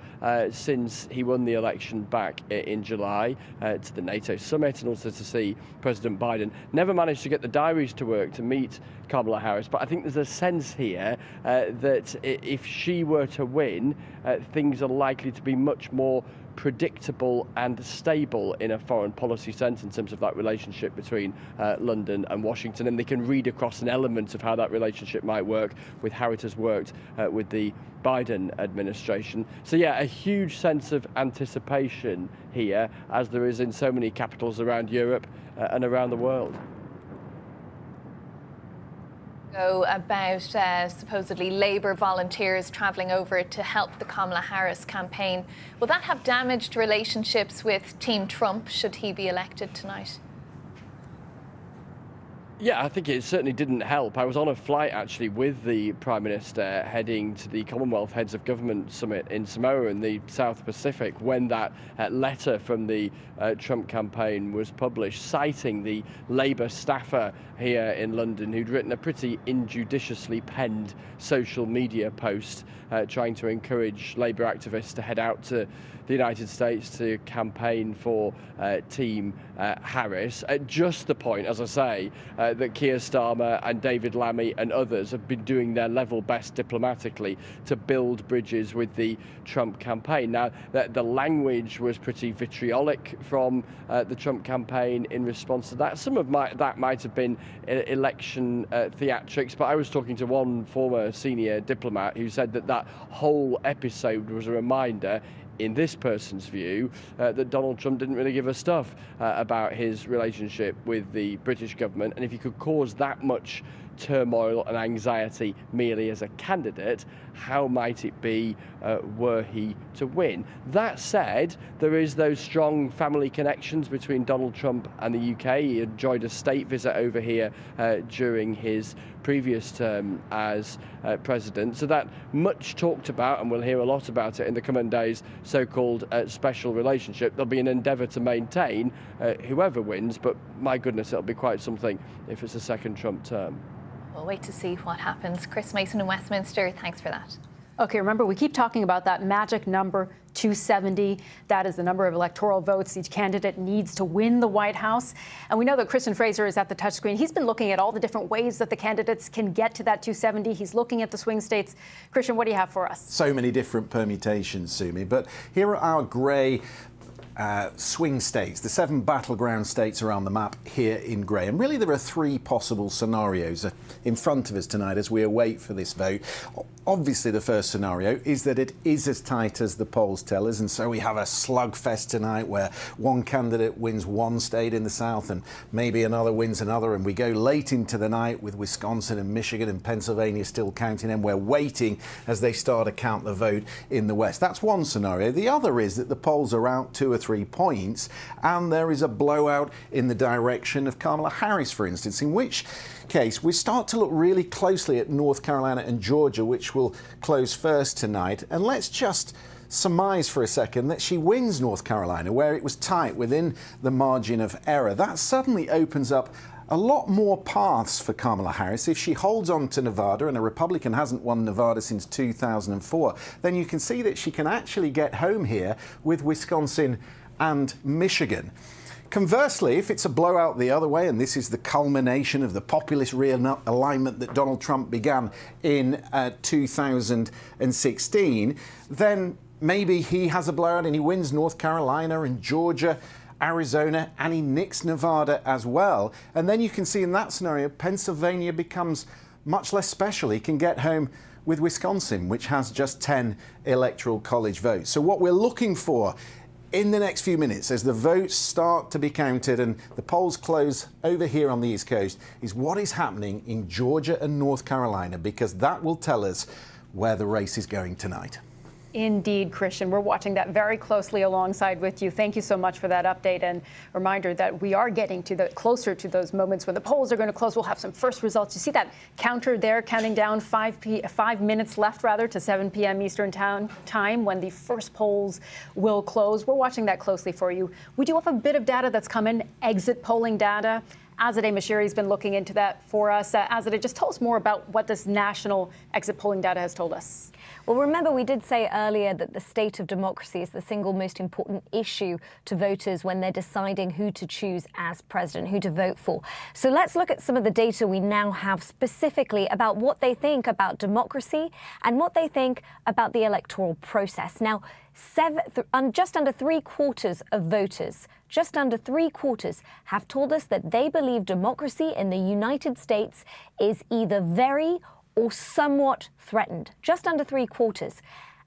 since he won the election back in July, to the NATO summit and also to see President Biden. Never managed to get the diaries to work to meet Kamala Harris, but I think there's a sense here that if she were to win, things are likely to be much more predictable and stable in a foreign policy sense in terms of that relationship between London and Washington, and they can read across an element of how that relationship might work with how it has worked with the Biden administration. So yeah, a huge sense of anticipation here, as there is in so many capitals around Europe and around the world. About supposedly Labour volunteers travelling over to help the Kamala Harris campaign. Will that have damaged relationships with Team Trump should he be elected tonight? Yeah, I think it certainly didn't help. I was on a flight actually with the Prime Minister heading to the Commonwealth Heads of Government Summit in Samoa in the South Pacific when that letter from the Trump campaign was published, citing the Labour staffer here in London who'd written a pretty injudiciously penned social media post trying to encourage Labour activists to head out to the United States to campaign for Team Harris. At just the point, as I say, that Keir Starmer and David Lammy and others have been doing their level best diplomatically to build bridges with the Trump campaign. Now, the language was pretty vitriolic from the Trump campaign in response to that. Some of that might have been election theatrics, but I was talking to one former senior diplomat who said that whole episode was a reminder, in this person's view, that Donald Trump didn't really give a stuff about his relationship with the British government. And if you could cause that much turmoil and anxiety merely as a candidate, how might it be were he to win? That said, there is those strong family connections between Donald Trump and the UK. He enjoyed a state visit over here during his previous term as president. So that much talked about, and we'll hear a lot about it in the coming days, so-called special relationship. There'll be an endeavour to maintain whoever wins, but my goodness, it'll be quite something if it's a second Trump term. We'll wait to see what happens. Chris Mason in Westminster, thanks for that. Okay, remember, we keep talking about that magic number, 270. That is the number of electoral votes each candidate needs to win the White House. And we know that Christian Fraser is at the touchscreen. He's been looking at all the different ways that the candidates can get to that 270. He's looking at the swing states. Christian, what do you have for us? So many different permutations, Sumi. But here are our grey swing states, the 7 battleground states are on the map here in grey. And really there are 3 possible scenarios in front of us tonight as we await for this vote. Obviously the first scenario is that it is as tight as the polls tell us, and so we have a slugfest tonight where one candidate wins one state in the South and maybe another wins another, and we go late into the night with Wisconsin and Michigan and Pennsylvania still counting, and we're waiting as they start to count the vote in the West. That's one scenario. The other is that the polls are out 2 or 3 points and there is a blowout in the direction of Kamala Harris, for instance, in which case we start to look really closely at North Carolina and Georgia, which will close first tonight. And let's just surmise for a second that she wins North Carolina, where it was tight within the margin of error. That suddenly opens up a lot more paths for Kamala Harris. If she holds on to Nevada, and a Republican hasn't won Nevada since 2004, then you can see that she can actually get home here with Wisconsin and Michigan. Conversely, if it's a blowout the other way, and this is the culmination of the populist realignment that Donald Trump began in 2016, then maybe he has a blowout and he wins North Carolina and Georgia, Arizona, and he nicks Nevada as well. And then you can see in that scenario, Pennsylvania becomes much less special. He can get home with Wisconsin, which has just 10 electoral college votes. So what we're looking for in the next few minutes, as the votes start to be counted and the polls close over here on the East Coast, is what is happening in Georgia and North Carolina, because that will tell us where the race is going tonight. Indeed, Christian. We're watching that very closely alongside with you. Thank you so much for that update, and reminder that we are getting to closer to those moments when the polls are going to close. We'll have some first results. You see that counter there counting down 5 minutes left to 7 p.m. Eastern time when the first polls will close. We're watching that closely for you. We do have a bit of data that's come in, exit polling data. Azadeh Mashiri's been looking into that for us. Azadeh, just tell us more about what this national exit polling data has told us. Well, remember, we did say earlier that the state of democracy is the single most important issue to voters when they're deciding who to choose as president, who to vote for. So let's look at some of the data we now have specifically about what they think about democracy and what they think about the electoral process. Now, just under 3/4 of voters, just under 3/4, have told us that they believe democracy in the United States is either very or somewhat threatened. Just under 3/4.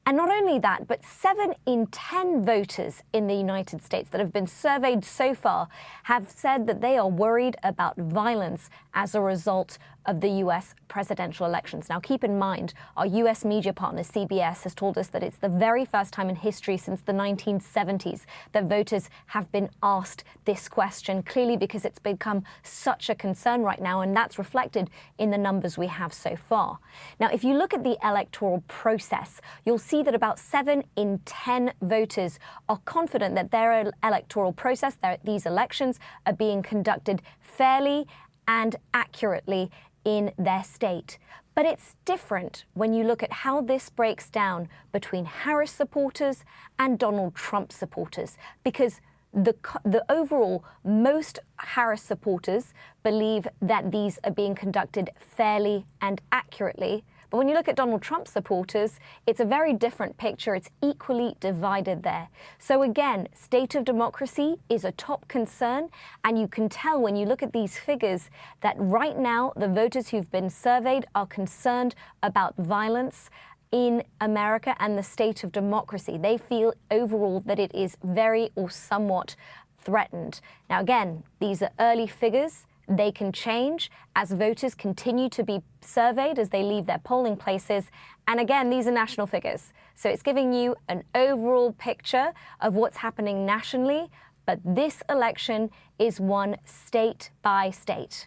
And not only that, but 7 in 10 voters in the United States that have been surveyed so far have said that they are worried about violence as a result of the US presidential elections. Now, keep in mind, our US media partner, CBS, has told us that it's the very first time in history since the 1970s that voters have been asked this question, clearly because it's become such a concern right now, and that's reflected in the numbers we have so far. Now, if you look at the electoral process, you'll see that about 7 in 10 voters are confident that their electoral process, these elections, are being conducted fairly and accurately in their state. But it's different when you look at how this breaks down between Harris supporters and Donald Trump supporters, because the overall, most Harris supporters believe that these are being conducted fairly and accurately. But when you look at Donald Trump supporters, it's a very different picture. It's equally divided there. So again, state of democracy is a top concern. And you can tell when you look at these figures that right now, the voters who've been surveyed are concerned about violence in America and the state of democracy. They feel overall that it is very or somewhat threatened. Now, again, these are early figures. They can change as voters continue to be surveyed as they leave their polling places. And again, these are national figures. So it's giving you an overall picture of what's happening nationally. But this election is won state by state.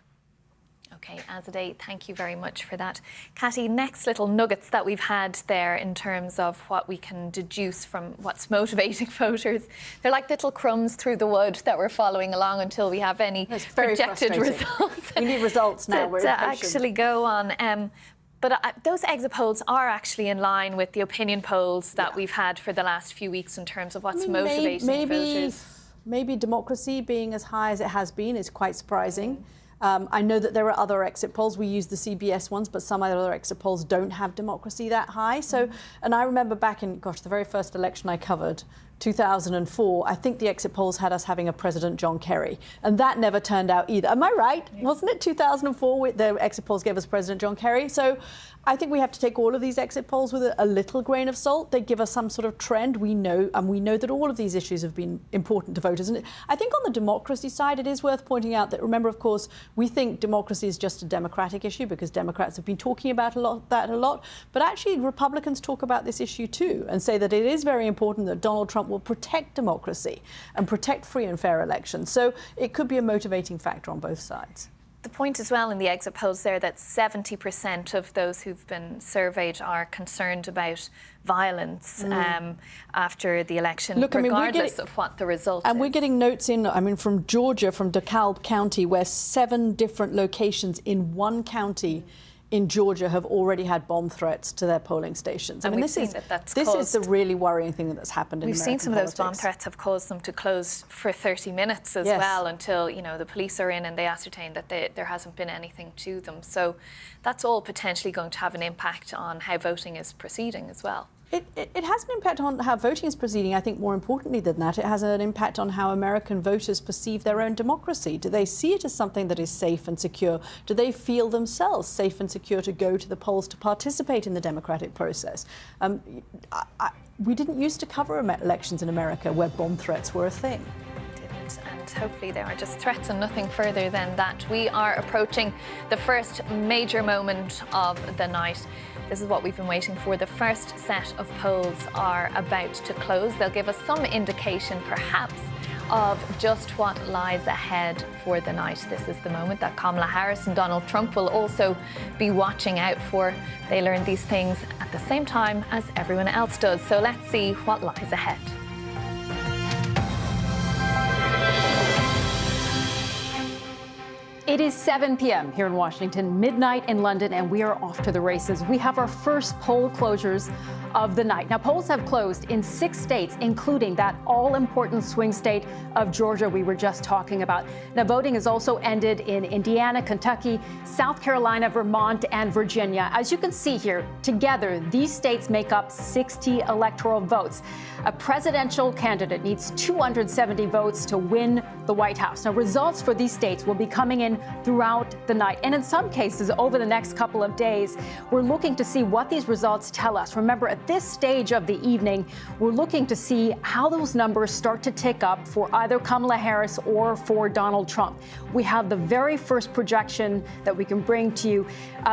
Okay, Azadeh, thank you very much for that. Catty, next little nuggets that we've had there in terms of what we can deduce from what's motivating voters. They're like little crumbs through the wood that we're following along until we have any projected results. We need results now. to actually go on. But those exit polls are actually in line with the opinion polls that we've had for the last few weeks in terms of what's motivating voters. Maybe democracy being as high as it has been is quite surprising. I know that there are other exit polls. We use the CBS ones, but some other exit polls don't have democracy that high. So, and I remember back in, the very first election I covered, 2004, I think the exit polls had us having a President John Kerry, and that never turned out either. Am I right? Yeah. Wasn't it 2004 the exit polls gave us President John Kerry? So I think we have to take all of these exit polls with a little grain of salt. They give us some sort of trend. We know that all of these issues have been important to voters. And I think on the democracy side, it is worth pointing out that, remember, of course, we think democracy is just a Democratic issue because Democrats have been talking about that a lot. But actually, Republicans talk about this issue too and say that it is very important that Donald Trump will protect democracy and protect free and fair elections. So it could be a motivating factor on both sides. The point as well in the exit polls there that 70% of those who've been surveyed are concerned about violence after the election, regardless of what the result is. And we're getting notes in, from Georgia, from DeKalb County, where 7 different locations in one county in Georgia have already had bomb threats to their polling stations. And this is the really worrying thing that's happened in American politics. We've seen some of those bomb threats have caused them to close for 30 minutes as well until the police are in and they ascertain that there hasn't been anything to them. So that's all potentially going to have an impact on how voting is proceeding as well. It has an impact on how voting is proceeding. I think more importantly than that, it has an impact on how American voters perceive their own democracy. Do they see it as something that is safe and secure? Do they feel themselves safe and secure to go to the polls to participate in the democratic process? We didn't used to cover elections in America where bomb threats were a thing. And hopefully they are just threats and nothing further than that. We are approaching the first major moment of the night. This is what we've been waiting for. The first set of polls are about to close. They'll give us some indication, perhaps, of just what lies ahead for the night. This is the moment that Kamala Harris and Donald Trump will also be watching out for. They learn these things at the same time as everyone else does. So let's see what lies ahead. It is 7 p.m. here in Washington, midnight in London, and we are off to the races. We have our first poll closures of the night. Now, polls have closed in 6 states, including that all-important swing state of Georgia we were just talking about. Now, voting has also ended in Indiana, Kentucky, South Carolina, Vermont, and Virginia. As you can see here, together, these states make up 60 electoral votes. A presidential candidate needs 270 votes to win the White House. Now, results for these states will be coming in throughout the night. And in some cases, over the next couple of days, we're looking to see what these results tell us. Remember, at this stage of the evening, we're looking to see how those numbers start to tick up for either Kamala Harris or for Donald Trump. We have the very first projection that we can bring to you.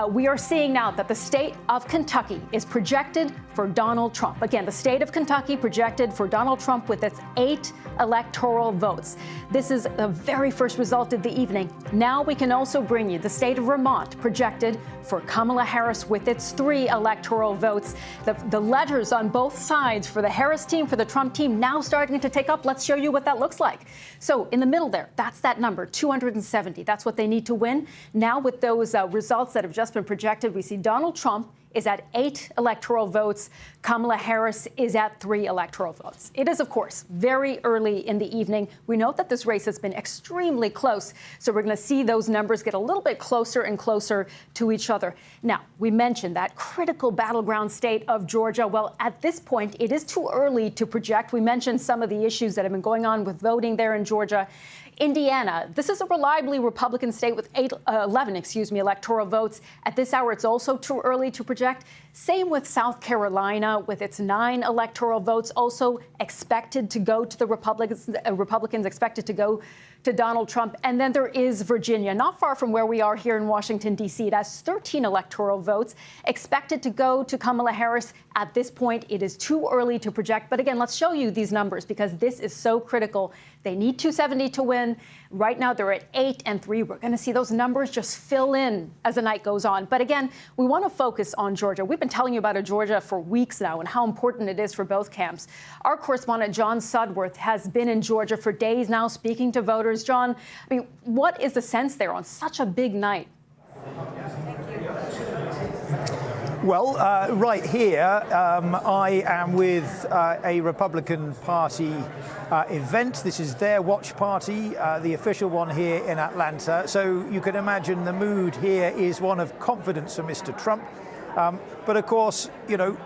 We are seeing now that the state of Kentucky is projected for Donald Trump. Again, the state of Kentucky projected for Donald Trump with its 8 electoral votes. This is the very first result of the evening. Now we can also bring you the state of Vermont projected for Kamala Harris with its 3 electoral votes. The letters on both sides for the Harris team, for the Trump team, now starting to take up. Let's show you what that looks like. So in the middle there, that's that number, 270. That's what they need to win. Now with those results that have just been projected, we see Donald Trump is at 8 electoral votes. Kamala Harris is at 3 electoral votes. It is, of course, very early in the evening. We note that this race has been extremely close, so we're going to see those numbers get a little bit closer and closer to each other. Now, we mentioned that critical battleground state of Georgia. Well, at this point, it is too early to project. We mentioned some of the issues that have been going on with voting there in Georgia. Indiana, this is a reliably Republican state with 11 electoral votes. At this hour, it's also too early to project. Same with South Carolina, with its 9 electoral votes, also expected to go to the Republicans expected to go to Donald Trump. And then there is Virginia, not far from where we are here in Washington, D.C. It has 13 electoral votes expected to go to Kamala Harris. At this point, it is too early to project. But again, let's show you these numbers because this is so critical. They need 270 to win. Right now, they're at 8 and 3. We're going to see those numbers just fill in as the night goes on. But again, we want to focus on Georgia. We've been telling you about Georgia for weeks now and how important it is for both camps. Our correspondent, John Sudworth, has been in Georgia for days now speaking to voters. John, I mean, what is the sense there on such a big night? Well, right here, I am with a Republican Party event. This is their watch party, the official one here in Atlanta. So you can imagine the mood here is one of confidence for Mr. Trump. But of course, you know,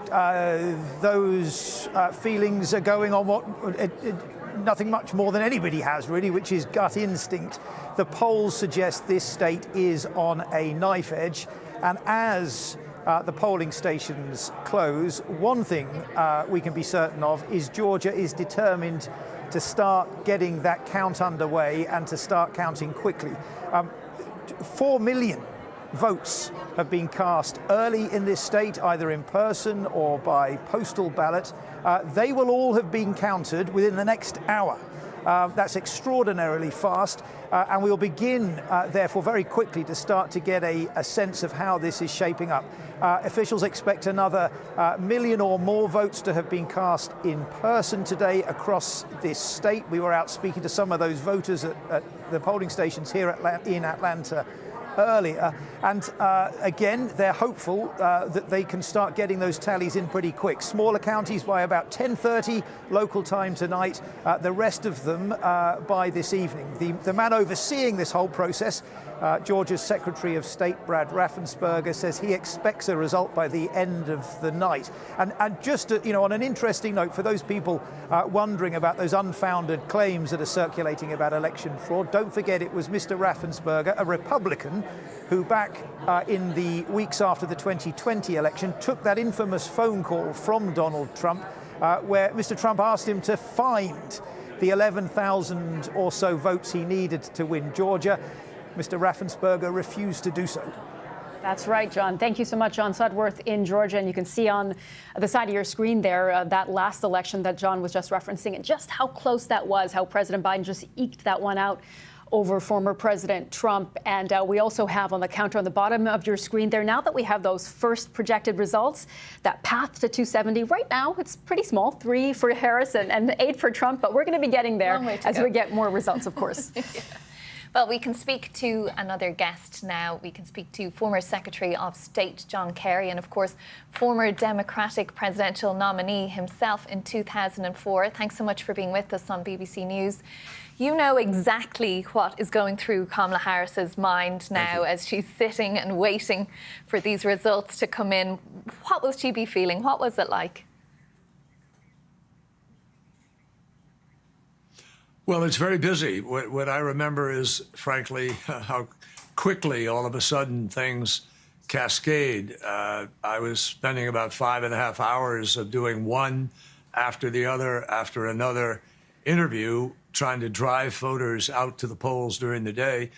those feelings are going on nothing much more than anybody has really, which is gut instinct. The polls suggest this state is on a knife edge, and as the polling stations close, one thing we can be certain of is Georgia is determined to start getting that count underway and to start counting quickly. 4 million votes have been cast early in this state, either in person or by postal ballot. They will all have been counted within the next hour. That's extraordinarily fast, and we'll begin, therefore, very quickly to start to get a sense of how this is shaping up. Officials expect another million or more votes to have been cast in person today across this state. We were out speaking to some of those voters at the polling stations here in Atlanta earlier, and again, they're hopeful that they can start getting those tallies in pretty quick. Smaller counties by about 10:30 local time tonight, the rest of them by this evening. The man overseeing this whole process, Georgia's Secretary of State Brad Raffensperger, says he expects a result by the end of the night. And just you know, on an interesting note, for those people wondering about those unfounded claims that are circulating about election fraud, don't forget it was Mr. Raffensperger, a Republican, who back in the weeks after the 2020 election took that infamous phone call from Donald Trump where Mr. Trump asked him to find the 11,000 or so votes he needed to win Georgia. Mr. Raffensperger refused to do so. That's right, John. Thank you so much, John Sudworth in Georgia. And you can see on the side of your screen there that last election that John was just referencing and just how close that was, how President Biden just eked that one out over former President Trump. And we also have on the counter on the bottom of your screen there, now that we have those first projected results, that path to 270, right now it's pretty small, 3 for Harris and 8 for Trump, but we're going to be getting there as we get more results, of course. Yeah. Well, we can speak to another guest now. We can speak to former Secretary of State John Kerry and, of course, former Democratic presidential nominee himself in 2004. Thanks so much for being with us on BBC News. You know exactly what is going through Kamala Harris's mind now as she's sitting and waiting for these results to come in. What will she be feeling? What was it like? Well, it's very busy. What I remember is, frankly, how quickly all of a sudden things cascade. I was spending about 5.5 hours of doing one after the other after another interview, trying to drive voters out to the polls during the day.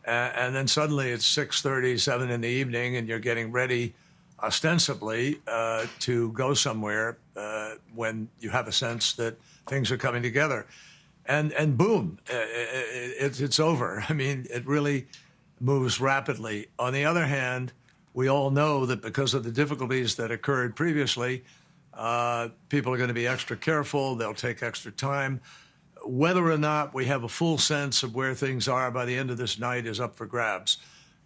And then suddenly it's 6:30, 7 in the evening, and you're getting ready ostensibly to go somewhere when you have a sense that things are coming together. And boom, it's over. I mean, it really moves rapidly. On the other hand, we all know that because of the difficulties that occurred previously, people are going to be extra careful. They'll take extra time. Whether or not we have a full sense of where things are by the end of this night is up for grabs.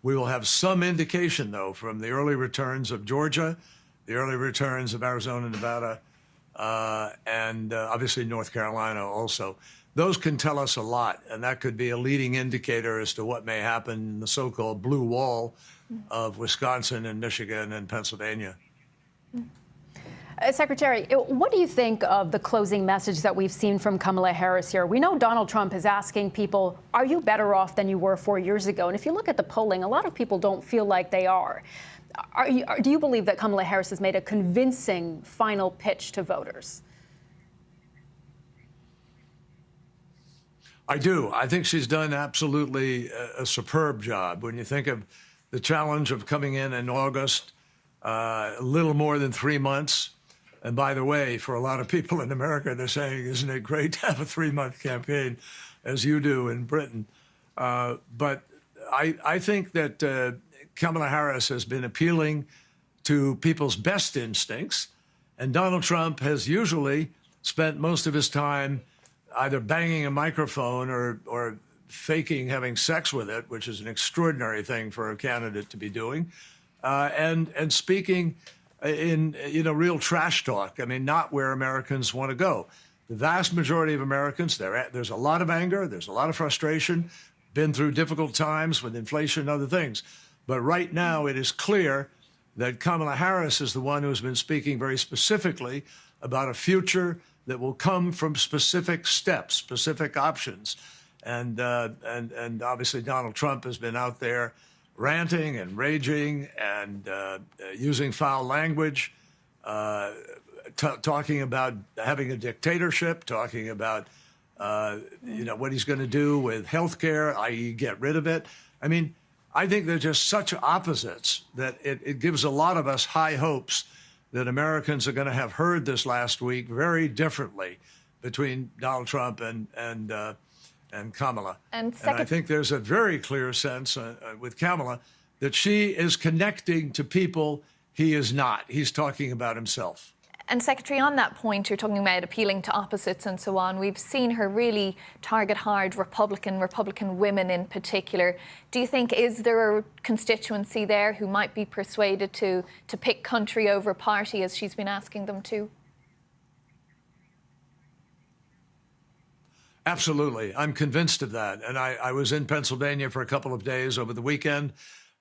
We will have some indication, though, from the early returns of Georgia, the early returns of Arizona, Nevada, and obviously North Carolina also. Those can tell us a lot, and that could be a leading indicator as to what may happen in the so-called blue wall of Wisconsin and Michigan and Pennsylvania. Secretary, what do you think of the closing message that we've seen from Kamala Harris here? We know Donald Trump is asking people, are you better off than you were 4 years ago? And if you look at the polling, a lot of people don't feel like they are. Do you believe that Kamala Harris has made a convincing final pitch to voters? I do. I think she's done absolutely a superb job. When you think of the challenge of coming in August, a little more than 3 months. And by the way, for a lot of people in America, they're saying, isn't it great to have a 3-month campaign, as you do in Britain? But I think that Kamala Harris has been appealing to people's best instincts. And Donald Trump has usually spent most of his time either banging a microphone or faking having sex with it, which is an extraordinary thing for a candidate to be doing, and speaking in real trash talk. I mean, not where Americans want to go. The vast majority of Americans, there's a lot of anger, there's a lot of frustration, been through difficult times with inflation and other things. But right now, it is clear that Kamala Harris is the one who's been speaking very specifically about a future that will come from specific steps, specific options. And obviously Donald Trump has been out there ranting and raging and using foul language, talking about having a dictatorship, talking about what he's going to do with health care, i.e. get rid of it. I mean, I think they're just such opposites that it gives a lot of us high hopes that Americans are going to have heard this last week very differently between Donald Trump and Kamala. And I think there's a very clear sense with Kamala that she is connecting to people he is not. He's talking about himself. And Secretary, on that point, you're talking about appealing to opposites and so on. We've seen her really target hard Republican women in particular. Do you think, is there a constituency there who might be persuaded to pick country over party as she's been asking them to? Absolutely. I'm convinced of that. And I was in Pennsylvania for a couple of days over the weekend.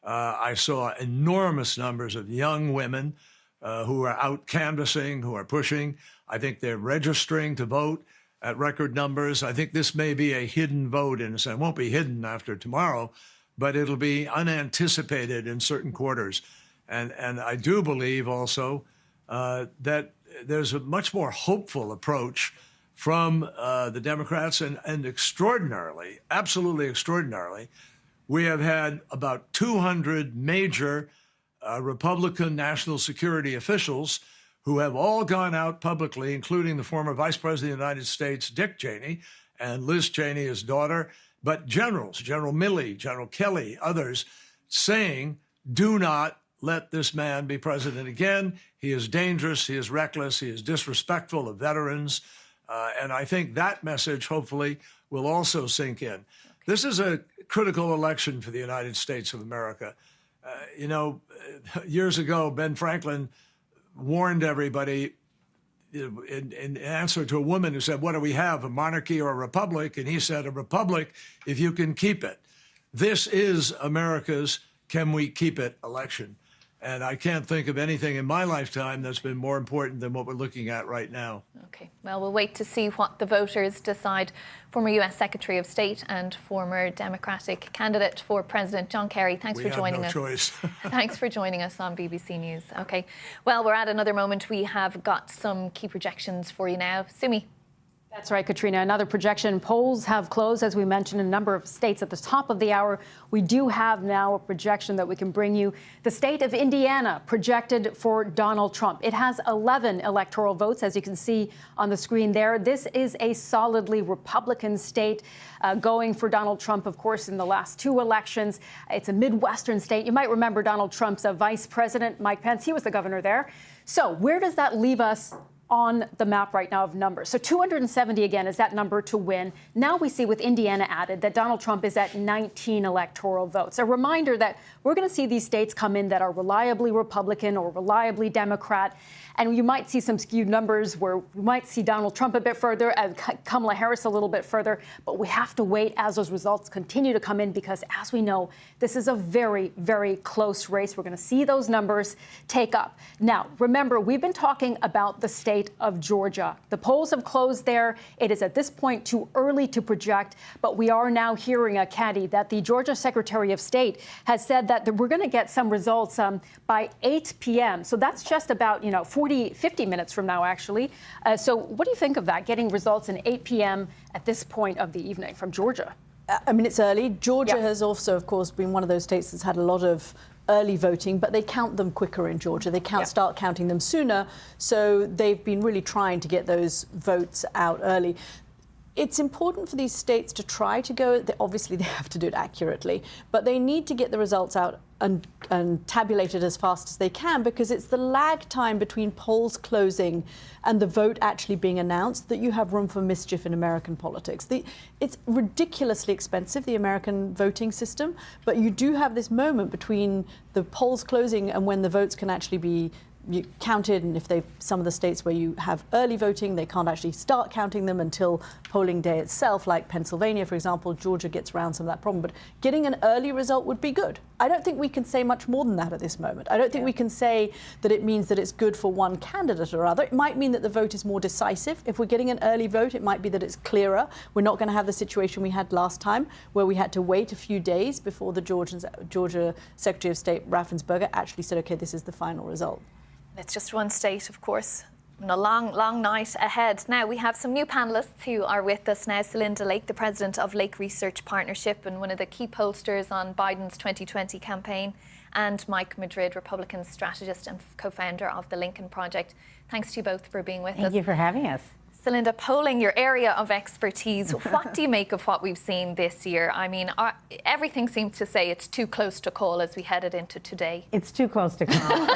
I saw enormous numbers of young women who are out canvassing, who are pushing. I think they're registering to vote at record numbers. I think this may be a hidden vote in a sense. It won't be hidden after tomorrow, but it'll be unanticipated in certain quarters. And I do believe also that there's a much more hopeful approach from the Democrats, and extraordinarily, absolutely extraordinarily, we have had about 200 major Republican national security officials who have all gone out publicly, including the former Vice President of the United States, Dick Cheney, and Liz Cheney, his daughter, but generals, General Milley, General Kelly, others, saying, do not let this man be president again. He is dangerous, he is reckless, he is disrespectful of veterans. And I think that message, hopefully, will also sink in. This is a critical election for the United States of America. Years ago, Ben Franklin warned everybody in answer to a woman who said, what do we have, a monarchy or a republic? And he said, a republic if you can keep it. This is America's can we keep it election. And I can't think of anything in my lifetime that's been more important than what we're looking at right now. OK, well, we'll wait to see what the voters decide. Former US Secretary of State and former Democratic candidate for President John Kerry, thanks for joining us. We have no choice. Thanks for joining us on BBC News. OK, well, we're at another moment. We have got some key projections for you now. Sumi. That's right, Catriona. Another projection. Polls have closed, as we mentioned, in a number of states at the top of the hour. We do have now a projection that we can bring you. The state of Indiana projected for Donald Trump. It has 11 electoral votes, as you can see on the screen there. This is a solidly Republican state going for Donald Trump, of course, in the last two elections. It's a Midwestern state. You might remember Donald Trump's vice president, Mike Pence. He was the governor there. So where does that leave us on the map right now of numbers? So 270 again is that number to win. Now we see with Indiana added that Donald Trump is at 19 electoral votes. A reminder that we're going to see these states come in that are reliably Republican or reliably Democrat. And you might see some skewed numbers where we might see Donald Trump a bit further and Kamala Harris a little bit further. But we have to wait as those results continue to come in because, as we know, this is a very, very close race. We're going to see those numbers take up. Now, remember, we've been talking about the state of Georgia. The polls have closed there. It is at this point too early to project, but we are now hearing, Caddy, that the Georgia Secretary of State has said that we're going to get some results by 8 p.m. So that's just about, 50 minutes from now, actually. So what do you think of that, getting results in 8 p.m. at this point of the evening from Georgia? I mean, it's early. Georgia has also, of course, been one of those states that's had a lot of early voting, but they count them quicker in Georgia. They start counting them sooner. So they've been really trying to get those votes out early. It's important for these states to try to go, obviously they have to do it accurately, but they need to get the results out and tabulated as fast as they can, because it's the lag time between polls closing and the vote actually being announced that you have room for mischief in American politics. It's ridiculously expensive, the American voting system, but you do have this moment between the polls closing and when the votes can actually be counted, and if some of the states where you have early voting, they can't actually start counting them until polling day itself, like Pennsylvania, for example. Georgia gets around some of that problem, but getting an early result would be good. I don't think we can say much more than that at this moment. I don't think we can say that it means that it's good for one candidate or other. It might mean that the vote is more decisive. If we're getting an early vote, it might be that it's clearer. We're not going to have the situation we had last time, where we had to wait a few days before the Georgia Secretary of State Raffensperger actually said, okay, this is the final result. It's just one state, of course, and a long, long night ahead. Now, we have some new panellists who are with us now. Celinda Lake, the president of Lake Research Partnership and one of the key pollsters on Biden's 2020 campaign, and Mike Madrid, Republican strategist and co-founder of the Lincoln Project. Thanks to you both for being with us. Thank you for having us. Celinda, polling, your area of expertise, what do you make of what we've seen this year? I mean, everything seems to say it's too close to call as we headed into today. It's too close to call.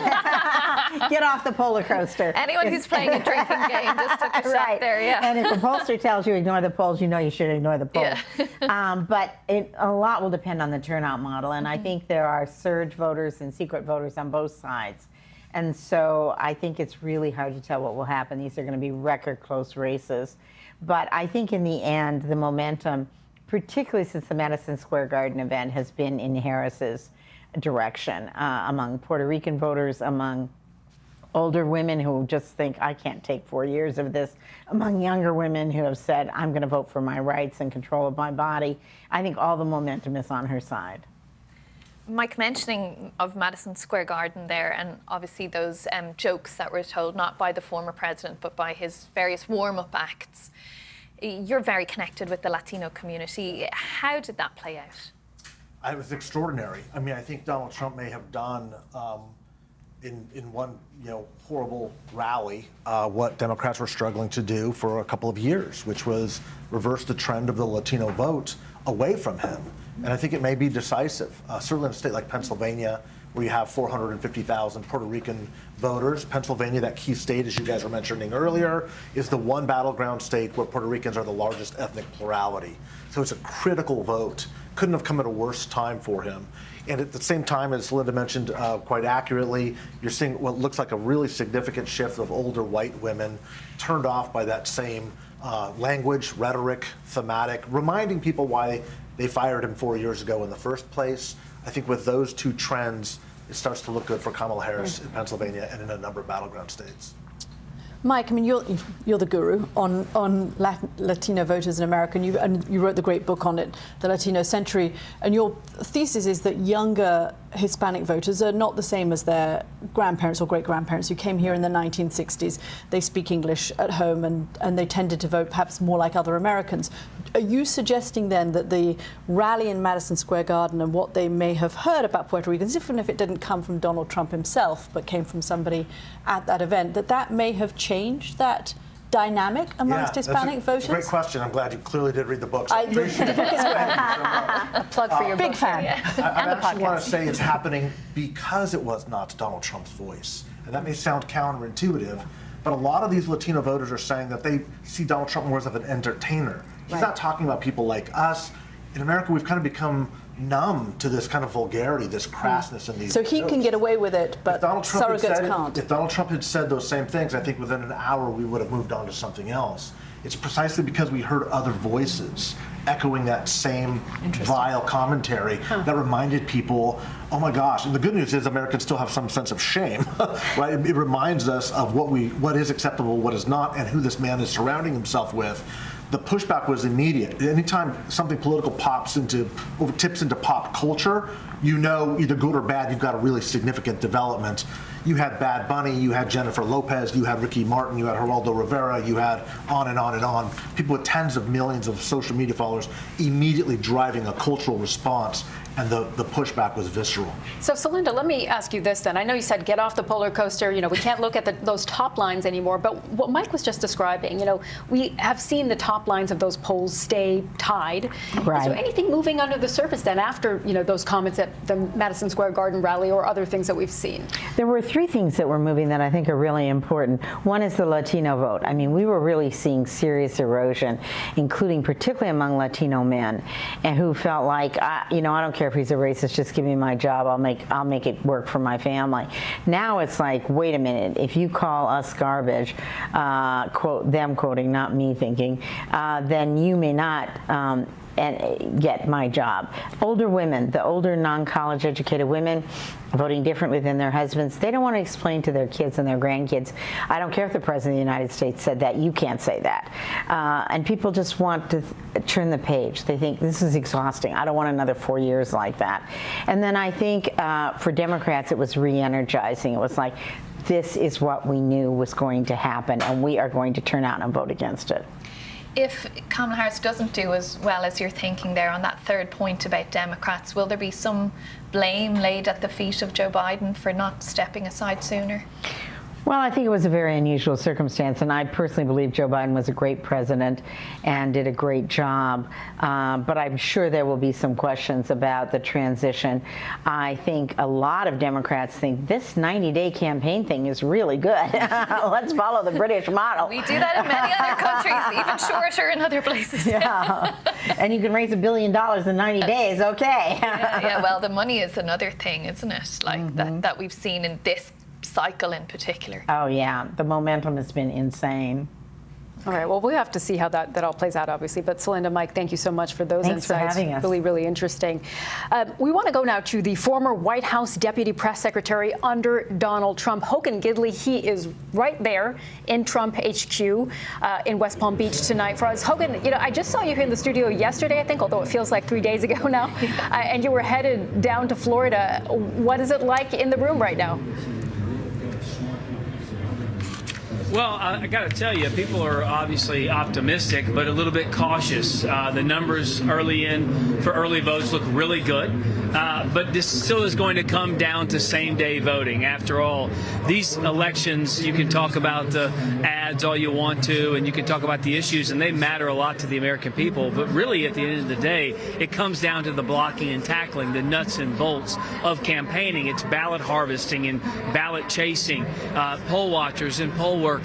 Get off the polar coaster. Anyone who's playing a drinking game just took a shot there, yeah. And if the pollster tells you ignore the polls, you know you should ignore the polls. Yeah. But a lot will depend on the turnout model, and I think there are surge voters and secret voters on both sides. And so I think it's really hard to tell what will happen. These are going to be record close races. But I think in the end, the momentum, particularly since the Madison Square Garden event, has been in Harris's direction among Puerto Rican voters, among older women who just think, I can't take 4 years of this, among younger women who have said, I'm going to vote for my rights and control of my body. I think all the momentum is on her side. Mike, mentioning of Madison Square Garden there, and obviously those jokes that were told not by the former president but by his various warm-up acts. You're very connected with the Latino community. How did that play out? It was extraordinary. I mean, I think Donald Trump may have done in one horrible rally what Democrats were struggling to do for a couple of years, which was reverse the trend of the Latino vote away from him. And I think it may be decisive. Certainly in a state like Pennsylvania, where you have 450,000 Puerto Rican voters. Pennsylvania, that key state, as you guys were mentioning earlier, is the one battleground state where Puerto Ricans are the largest ethnic plurality. So it's a critical vote. Couldn't have come at a worse time for him. And at the same time, as Linda mentioned quite accurately, you're seeing what looks like a really significant shift of older white women turned off by that same language, rhetoric, thematic, reminding people why they fired him 4 years ago in the first place. I think with those two trends, it starts to look good for Kamala Harris in Pennsylvania and in a number of battleground states. Mike, I mean, you're the guru on Latino voters in America, and you wrote the great book on it, The Latino Century. And your thesis is that younger Hispanic voters are not the same as their grandparents or great-grandparents who came here in the 1960s. They speak English at home, and they tended to vote perhaps more like other Americans. Are you suggesting then that the rally in Madison Square Garden and what they may have heard about Puerto Ricans, even if it didn't come from Donald Trump himself, but came from somebody at that event, that may have changed that dynamic amongst Hispanic voters? Great question. I'm glad you clearly did read the book. So I appreciate it. A plug for your big book. fan. I actually want to say it's happening because it was not Donald Trump's voice. And that may sound counterintuitive, but a lot of these Latino voters are saying that they see Donald Trump more as an entertainer. He's not talking about people like us. In America, we've kind of become numb to this kind of vulgarity, this crassness in these So he jokes. can get away with it, but surrogates can't. If Donald Trump had said those same things, I think within an hour we would have moved on to something else. It's precisely because we heard other voices echoing that same vile commentary that reminded people, oh my gosh. And the good news is Americans still have some sense of shame, right? It reminds us of what is acceptable, what is not, and who this man is surrounding himself with. The pushback was immediate. Anytime something political tips into pop culture, you know, either good or bad, you've got a really significant development. You had Bad Bunny, you had Jennifer Lopez, you had Ricky Martin, you had Geraldo Rivera, you had on and on and on. People with tens of millions of social media followers immediately driving a cultural response, and the pushback was visceral. So, Celinda, let me ask you this then. I know you said get off the polar coaster. You know, we can't look at those top lines anymore. But what Mike was just describing, you know, we have seen the top lines of those polls stay tied. Right. Is there anything moving under the surface then after, you know, those comments at the Madison Square Garden rally or other things that we've seen? There were three things that were moving that I think are really important. One is the Latino vote. I mean, we were really seeing serious erosion, including particularly among Latino men, and who felt like, you know, I don't care care if he's a racist. Just give me my job. I'll make it work for my family. Now it's like, wait a minute. If you call us garbage, them quoting, not me thinking, then you may not and get my job. Older women, the older non-college educated women, voting differently than their husbands, they don't want to explain to their kids and their grandkids, I don't care if the President of the United States said that, you can't say that. And people just want to turn the page. They think, this is exhausting. I don't want another 4 years like that. And then I think for Democrats, it was re-energizing. It was like, this is what we knew was going to happen, and we are going to turn out and vote against it. If Kamala Harris doesn't do as well as you're thinking there on that third point about Democrats, will there be some blame laid at the feet of Joe Biden for not stepping aside sooner? Well, I think it was a very unusual circumstance, and I personally believe Joe Biden was a great president and did a great job. But I'm sure there will be some questions about the transition. I think a lot of Democrats think this 90-day campaign thing is really good. Let's follow the British model. We do that in many other countries, even shorter in other places. Yeah, and you can raise $1 billion in 90 days. Okay. Yeah. Well, the money is another thing, isn't it? Like that we've seen in this cycle in particular. Oh yeah, the momentum has been insane. All right, well, we have to see how that all plays out, obviously. But Celinda, Mike, thank you so much for those insights. Thanks for having us. Really, really interesting. We want to go now to the former White House Deputy Press Secretary under Donald Trump, Hogan Gidley. He is right there in Trump HQ in West Palm Beach tonight for us. Hogan, I just saw you here in the studio yesterday, I think, although it feels like 3 days ago now, and you were headed down to Florida. What is it like in the room right now? Well, I got to tell you, people are obviously optimistic, but a little bit cautious. The numbers early in for early votes look really good, but this still is going to come down to same-day voting. After all, these elections, you can talk about the ads all you want to, and you can talk about the issues, and they matter a lot to the American people. But really, at the end of the day, it comes down to the blocking and tackling, the nuts and bolts of campaigning. It's ballot harvesting and ballot chasing, poll watchers and poll workers,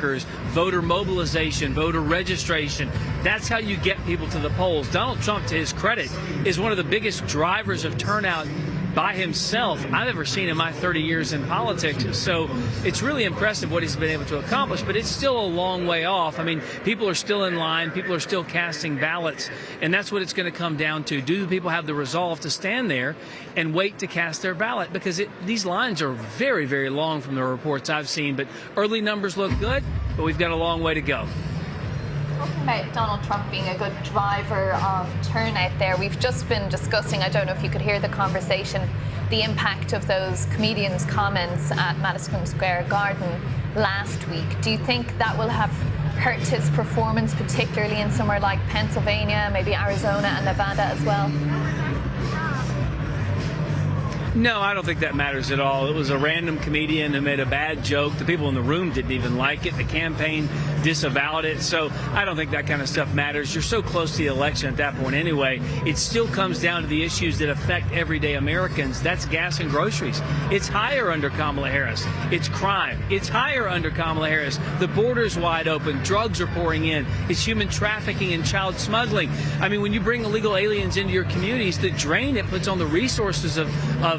voter mobilization, voter registration. That's how you get people to the polls. Donald Trump, to his credit, is one of the biggest drivers of turnout by himself I've ever seen in my 30 years in politics. So it's really impressive what he's been able to accomplish, but it's still a long way off. I mean, people are still in line, people are still casting ballots, and that's what it's going to come down to. Do the people have the resolve to stand there and wait to cast their ballot? Because these lines are very, very long from the reports I've seen, but early numbers look good, but we've got a long way to go. Talking about Donald Trump being a good driver of turnout there, we've just been discussing, I don't know if you could hear the conversation, the impact of those comedians' comments at Madison Square Garden last week. Do you think that will have hurt his performance, particularly in somewhere like Pennsylvania, maybe Arizona and Nevada as well? No, I don't think that matters at all. It was a random comedian who made a bad joke. The people in the room didn't even like it. The campaign disavowed it. So I don't think that kind of stuff matters. You're so close to the election at that point anyway. It still comes down to the issues that affect everyday Americans. That's gas and groceries. It's higher under Kamala Harris. It's crime. It's higher under Kamala Harris. The border's wide open. Drugs are pouring in. It's human trafficking and child smuggling. I mean, when you bring illegal aliens into your communities, the drain it puts on the resources of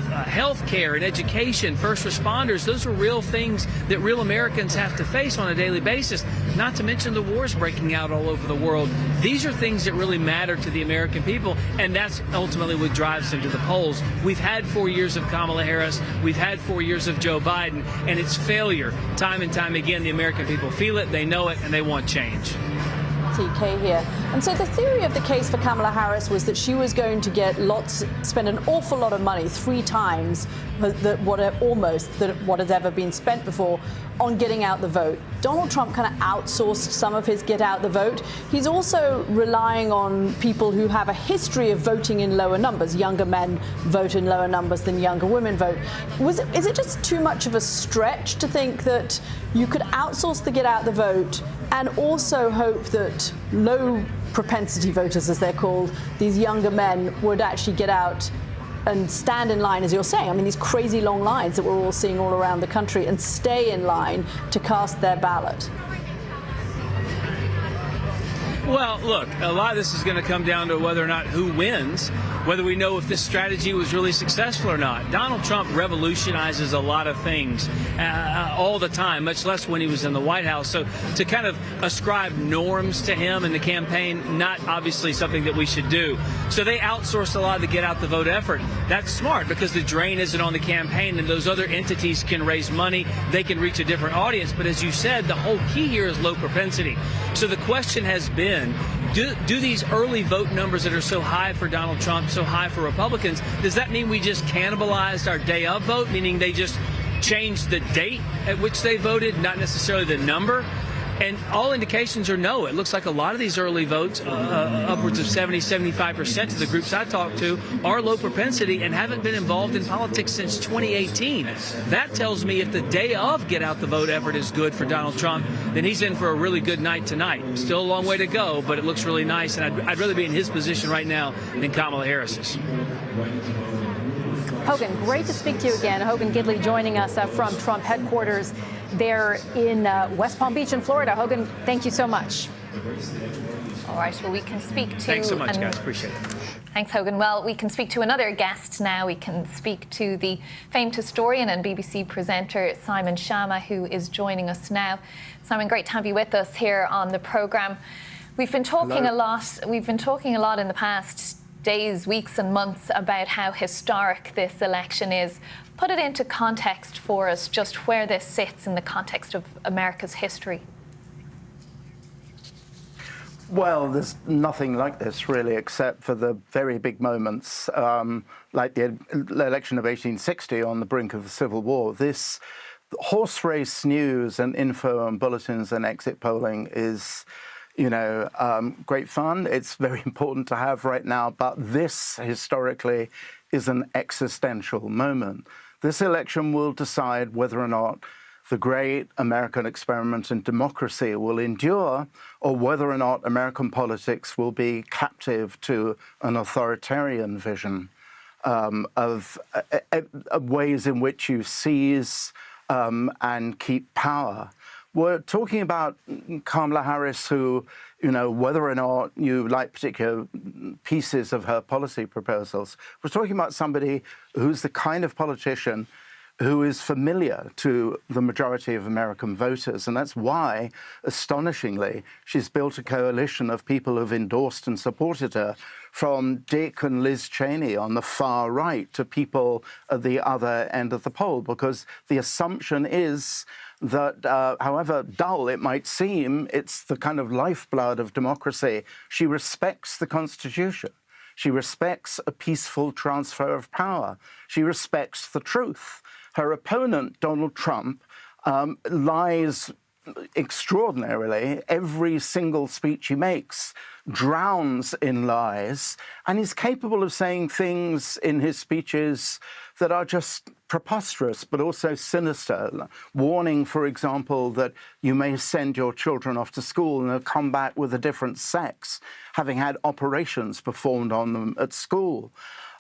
health care and education, first responders, those are real things that real Americans have to face on a daily basis, not to mention the wars breaking out all over the world. These are things that really matter to the American people, and that's ultimately what drives them to the polls. We've had 4 years of Kamala Harris, we've had 4 years of Joe Biden, and it's failure. Time and time again, the American people feel it, they know it, and they want change. TK here. And so the theory of the case for Kamala Harris was that she was going to spend an awful lot of money, 3 times what has ever been spent before, on getting out the vote. Donald Trump kind of outsourced some of his get out the vote. He's also relying on people who have a history of voting in lower numbers. Younger men vote in lower numbers than younger women vote. Is it just too much of a stretch to think that you could outsource the get out the vote and also hope that low propensity voters, as they're called, these younger men, would actually get out and stand in line, as you're saying? I mean, these crazy long lines that we're all seeing all around the country, and stay in line to cast their ballot. Well, look, a lot of this is going to come down to whether or not who wins. whether we know if this strategy was really successful or not. Donald Trump revolutionizes a lot of things all the time, much less when he was in the White House. So to kind of ascribe norms to him in the campaign, not obviously something that we should do. So they outsourced a lot of the get out the vote effort. That's smart because the drain isn't on the campaign and those other entities can raise money. They can reach a different audience. But as you said, the whole key here is low propensity. So the question has been, do these early vote numbers that are so high for Donald Trump, so high for Republicans, does that mean we just cannibalized our day of vote, meaning they just changed the date at which they voted, not necessarily the number? And all indications are no. It looks like a lot of these early votes, upwards of 70-75% of the groups I talked to, are low propensity and haven't been involved in politics since 2018. That tells me if the day of get out the vote effort is good for Donald Trump, then he's in for a really good night tonight. Still a long way to go, but it looks really nice. And I'd rather be in his position right now than Kamala Harris's. Hogan, great to speak to you again. Hogan Gidley joining us from Trump headquarters there in West Palm Beach in Florida. Hogan, thank you so much. All right, well, we can speak to... Thanks so much, guys. Appreciate it. Thanks, Hogan. Well, we can speak to another guest now. We can speak to the famed historian and BBC presenter Simon Schama, who is joining us now. Simon, great to have you with us here on the programme. We've been talking a lot. We've been talking a lot in the past days, weeks and months about how historic this election is. Put it into context for us, just where this sits in the context of America's history. Well, there's nothing like this, really, except for the very big moments, like the election of 1860 on the brink of the Civil War. This horse race news and info and bulletins and exit polling is, great fun. It's very important to have right now, but this, historically, is an existential moment. This election will decide whether or not the great American experiment in democracy will endure, or whether or not American politics will be captive to an authoritarian vision of ways in which you seize and keep power. We're talking about Kamala Harris, who, whether or not you like particular pieces of her policy proposals, we're talking about somebody who's the kind of politician who is familiar to the majority of American voters. And that's why, astonishingly, she's built a coalition of people who've endorsed and supported her, from Dick and Liz Cheney on the far right to people at the other end of the poll, because the assumption is that, however dull it might seem, it's the kind of lifeblood of democracy. She respects the Constitution. She respects a peaceful transfer of power. She respects the truth. Her opponent, Donald Trump, lies extraordinarily. Every single speech he makes drowns in lies, and he's capable of saying things in his speeches that are just preposterous, but also sinister. Warning, for example, that you may send your children off to school and they'll come back with a different sex, having had operations performed on them at school.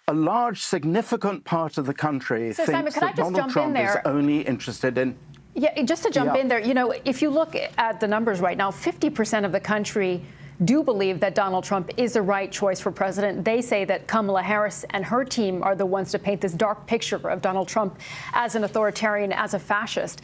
A large, significant part of the country thinks Simon, that Donald Trump is only interested in... Yeah, just to jump in there, if you look at the numbers right now, 50% of the country do believe that Donald Trump is the right choice for president. They say that Kamala Harris and her team are the ones to paint this dark picture of Donald Trump as an authoritarian, as a fascist.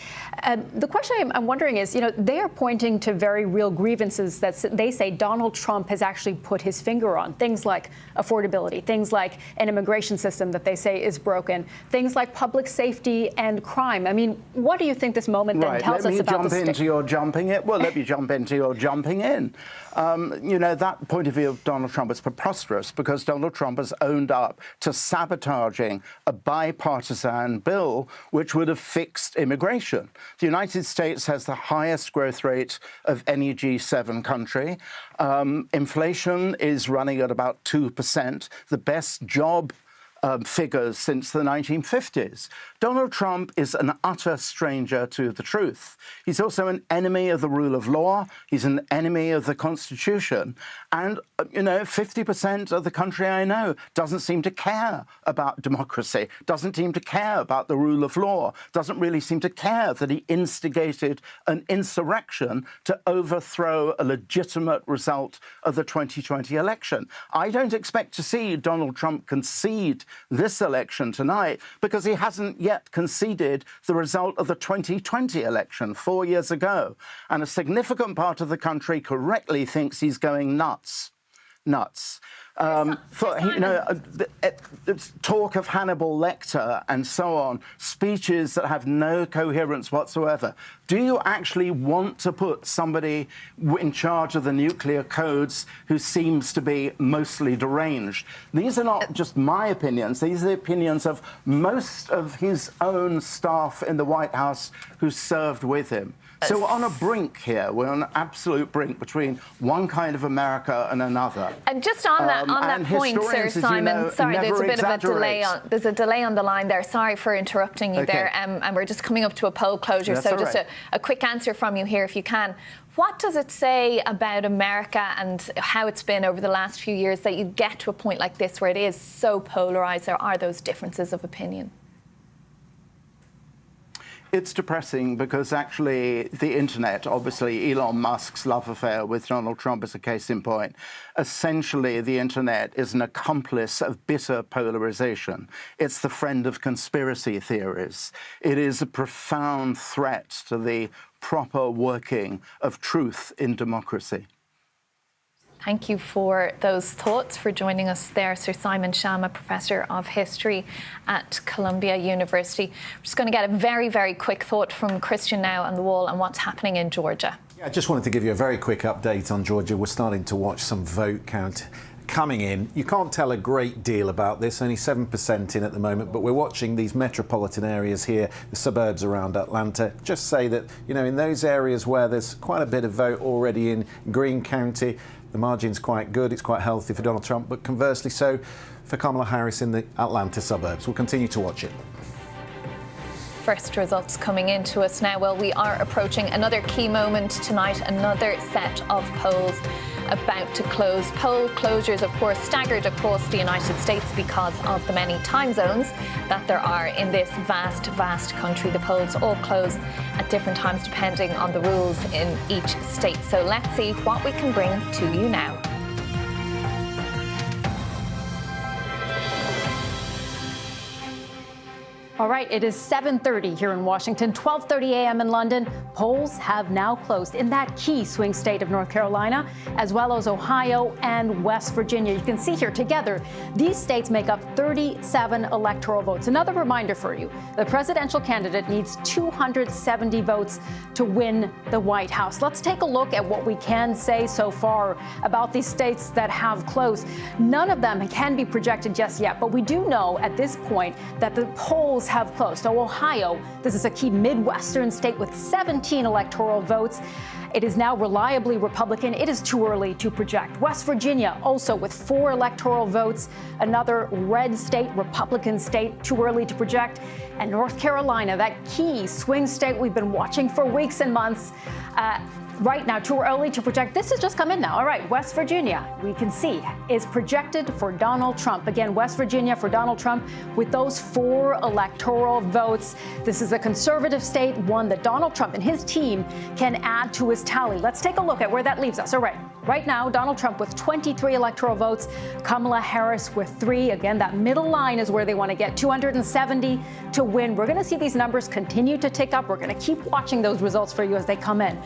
The question I'm wondering is, they are pointing to very real grievances that they say Donald Trump has actually put his finger on. Things like affordability, things like an immigration system that they say is broken, things like public safety and crime. I mean, what do you think this moment then tells us about the state? Let me jump into your jumping in. Well, let me jump into your jumping in. That point of view of Donald Trump is preposterous, because Donald Trump has owned up to sabotaging a bipartisan bill which would have fixed immigration. The United States has the highest growth rate of any G7 country. Inflation is running at about 2%. The best job figures since the 1950s. Donald Trump is an utter stranger to the truth. He's also an enemy of the rule of law. He's an enemy of the Constitution. And, 50% of the country I know doesn't seem to care about democracy, doesn't seem to care about the rule of law, doesn't really seem to care that he instigated an insurrection to overthrow a legitimate result of the 2020 election. I don't expect to see Donald Trump concede this election tonight because he hasn't yet conceded the result of the 2020 election 4 years ago. And a significant part of the country correctly thinks he's going nuts. Talk of Hannibal Lecter and so on, speeches that have no coherence whatsoever. Do you actually want to put somebody in charge of the nuclear codes who seems to be mostly deranged? These are not just my opinions. These are the opinions of most of his own staff in the White House who served with him. So we're on a brink here. We're on an absolute brink between one kind of America and another. And just on that point, Sir Simon, sorry, there's a bit of a delay there's a delay on the line there. Sorry for interrupting you there. And we're just coming up to a poll closure. That's so just a quick answer from you here, if you can. What does it say about America and how it's been over the last few years that you get to a point like this where it is so polarised? There are those differences of opinion. It's depressing because actually the internet, obviously Elon Musk's love affair with Donald Trump is a case in point. Essentially, the internet is an accomplice of bitter polarization. It's the friend of conspiracy theories. It is a profound threat to the proper working of truth in democracy. Thank you for those thoughts, for joining us there, Sir Simon Schama, Professor of History at Columbia University. We're just going to get a very, very quick thought from Christian now on the wall on what's happening in Georgia. Yeah, I just wanted to give you a very quick update on Georgia. We're starting to watch some vote count coming in. You can't tell a great deal about this, only 7% in at the moment, but we're watching these metropolitan areas here, the suburbs around Atlanta. Just say that, in those areas where there's quite a bit of vote already in Greene County, the margin's quite good, it's quite healthy for Donald Trump, but conversely so for Kamala Harris in the Atlanta suburbs. We'll continue to watch it. First results coming into us now. Well, we are approaching another key moment tonight, another set of polls about to close. Poll closures, of course, staggered across the United States because of the many time zones that there are in this vast, vast country. The polls all close at different times depending on the rules in each state. So let's see what we can bring to you now. All right, it is 7:30 here in Washington, 12:30 a.m. in London. Polls have now closed in that key swing state of North Carolina, as well as Ohio and West Virginia. You can see here together, these states make up 37 electoral votes. Another reminder for you, the presidential candidate needs 270 votes to win the White House. Let's take a look at what we can say so far about these states that have closed. None of them can be projected just yet, but we do know at this point that the polls have closed. So Ohio, this is a key Midwestern state with 17 electoral votes. It is now reliably Republican. It is too early to project. West Virginia, also with 4 electoral votes, another red state, Republican state, too early to project. And North Carolina, that key swing state we've been watching for weeks and months, right now, too early to project. This has just come in now. All right, West Virginia, we can see, is projected for Donald Trump. Again, West Virginia for Donald Trump with those 4 electoral votes. This is a conservative state, one that Donald Trump and his team can add to his tally. Let's take a look at where that leaves us. All right, right now, Donald Trump with 23 electoral votes, Kamala Harris with 3. Again, that middle line is where they want to get 270 to win. We're going to see these numbers continue to tick up. We're going to keep watching those results for you as they come in.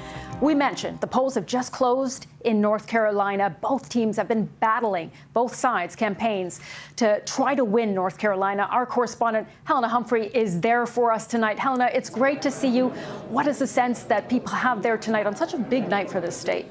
We mentioned the polls have just closed in North Carolina. Both teams have been battling, both sides, campaigns, to try to win North Carolina. Our correspondent, Helena Humphrey, is there for us tonight. Helena, it's great to see you. What is the sense that people have there tonight on such a big night for this state?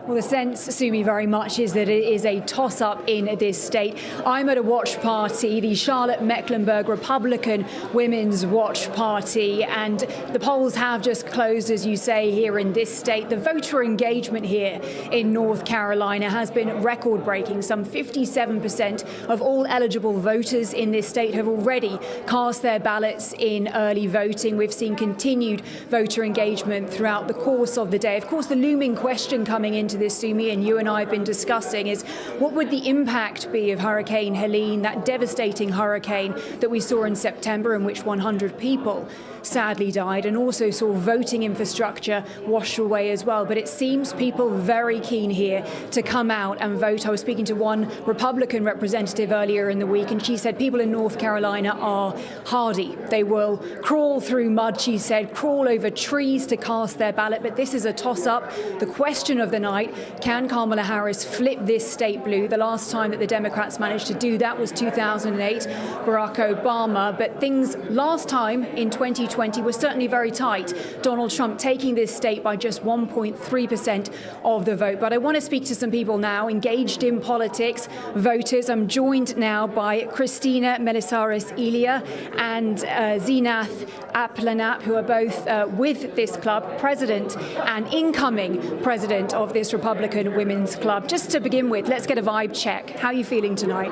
Well, the sense, Sumi, very much is that it is a toss-up in this state. I'm at a watch party, the Charlotte-Mecklenburg Republican Women's Watch Party, and the polls have just closed, as you say, here in this state. The voter engagement here in North Carolina has been record-breaking. Some 57% of all eligible voters in this state have already cast their ballots in early voting. We've seen continued voter engagement throughout the course of the day. Of course, the looming question coming into this, Sumi, and you and I have been discussing, is what would the impact be of Hurricane Helene, that devastating hurricane that we saw in September, in which 100 people sadly died, and also saw voting infrastructure washed away as well. But it seems people very keen here to come out and vote. I was speaking to one Republican representative earlier in the week, and she said people in North Carolina are hardy. They will crawl through mud, she said, crawl over trees to cast their ballot. But this is a toss-up. The question of the night, can Kamala Harris flip this state blue? The last time that the Democrats managed to do that was 2008, Barack Obama. But things last time in 2020 was certainly very tight. Donald Trump taking this state by just 1.3% of the vote. But I want to speak to some people now engaged in politics, voters. I'm joined now by Christina Melisaris-Elia and Zeenath Aplanap, who are both with this club, president and incoming president of this Republican Women's Club. Just to begin with, let's get a vibe check. How are you feeling tonight?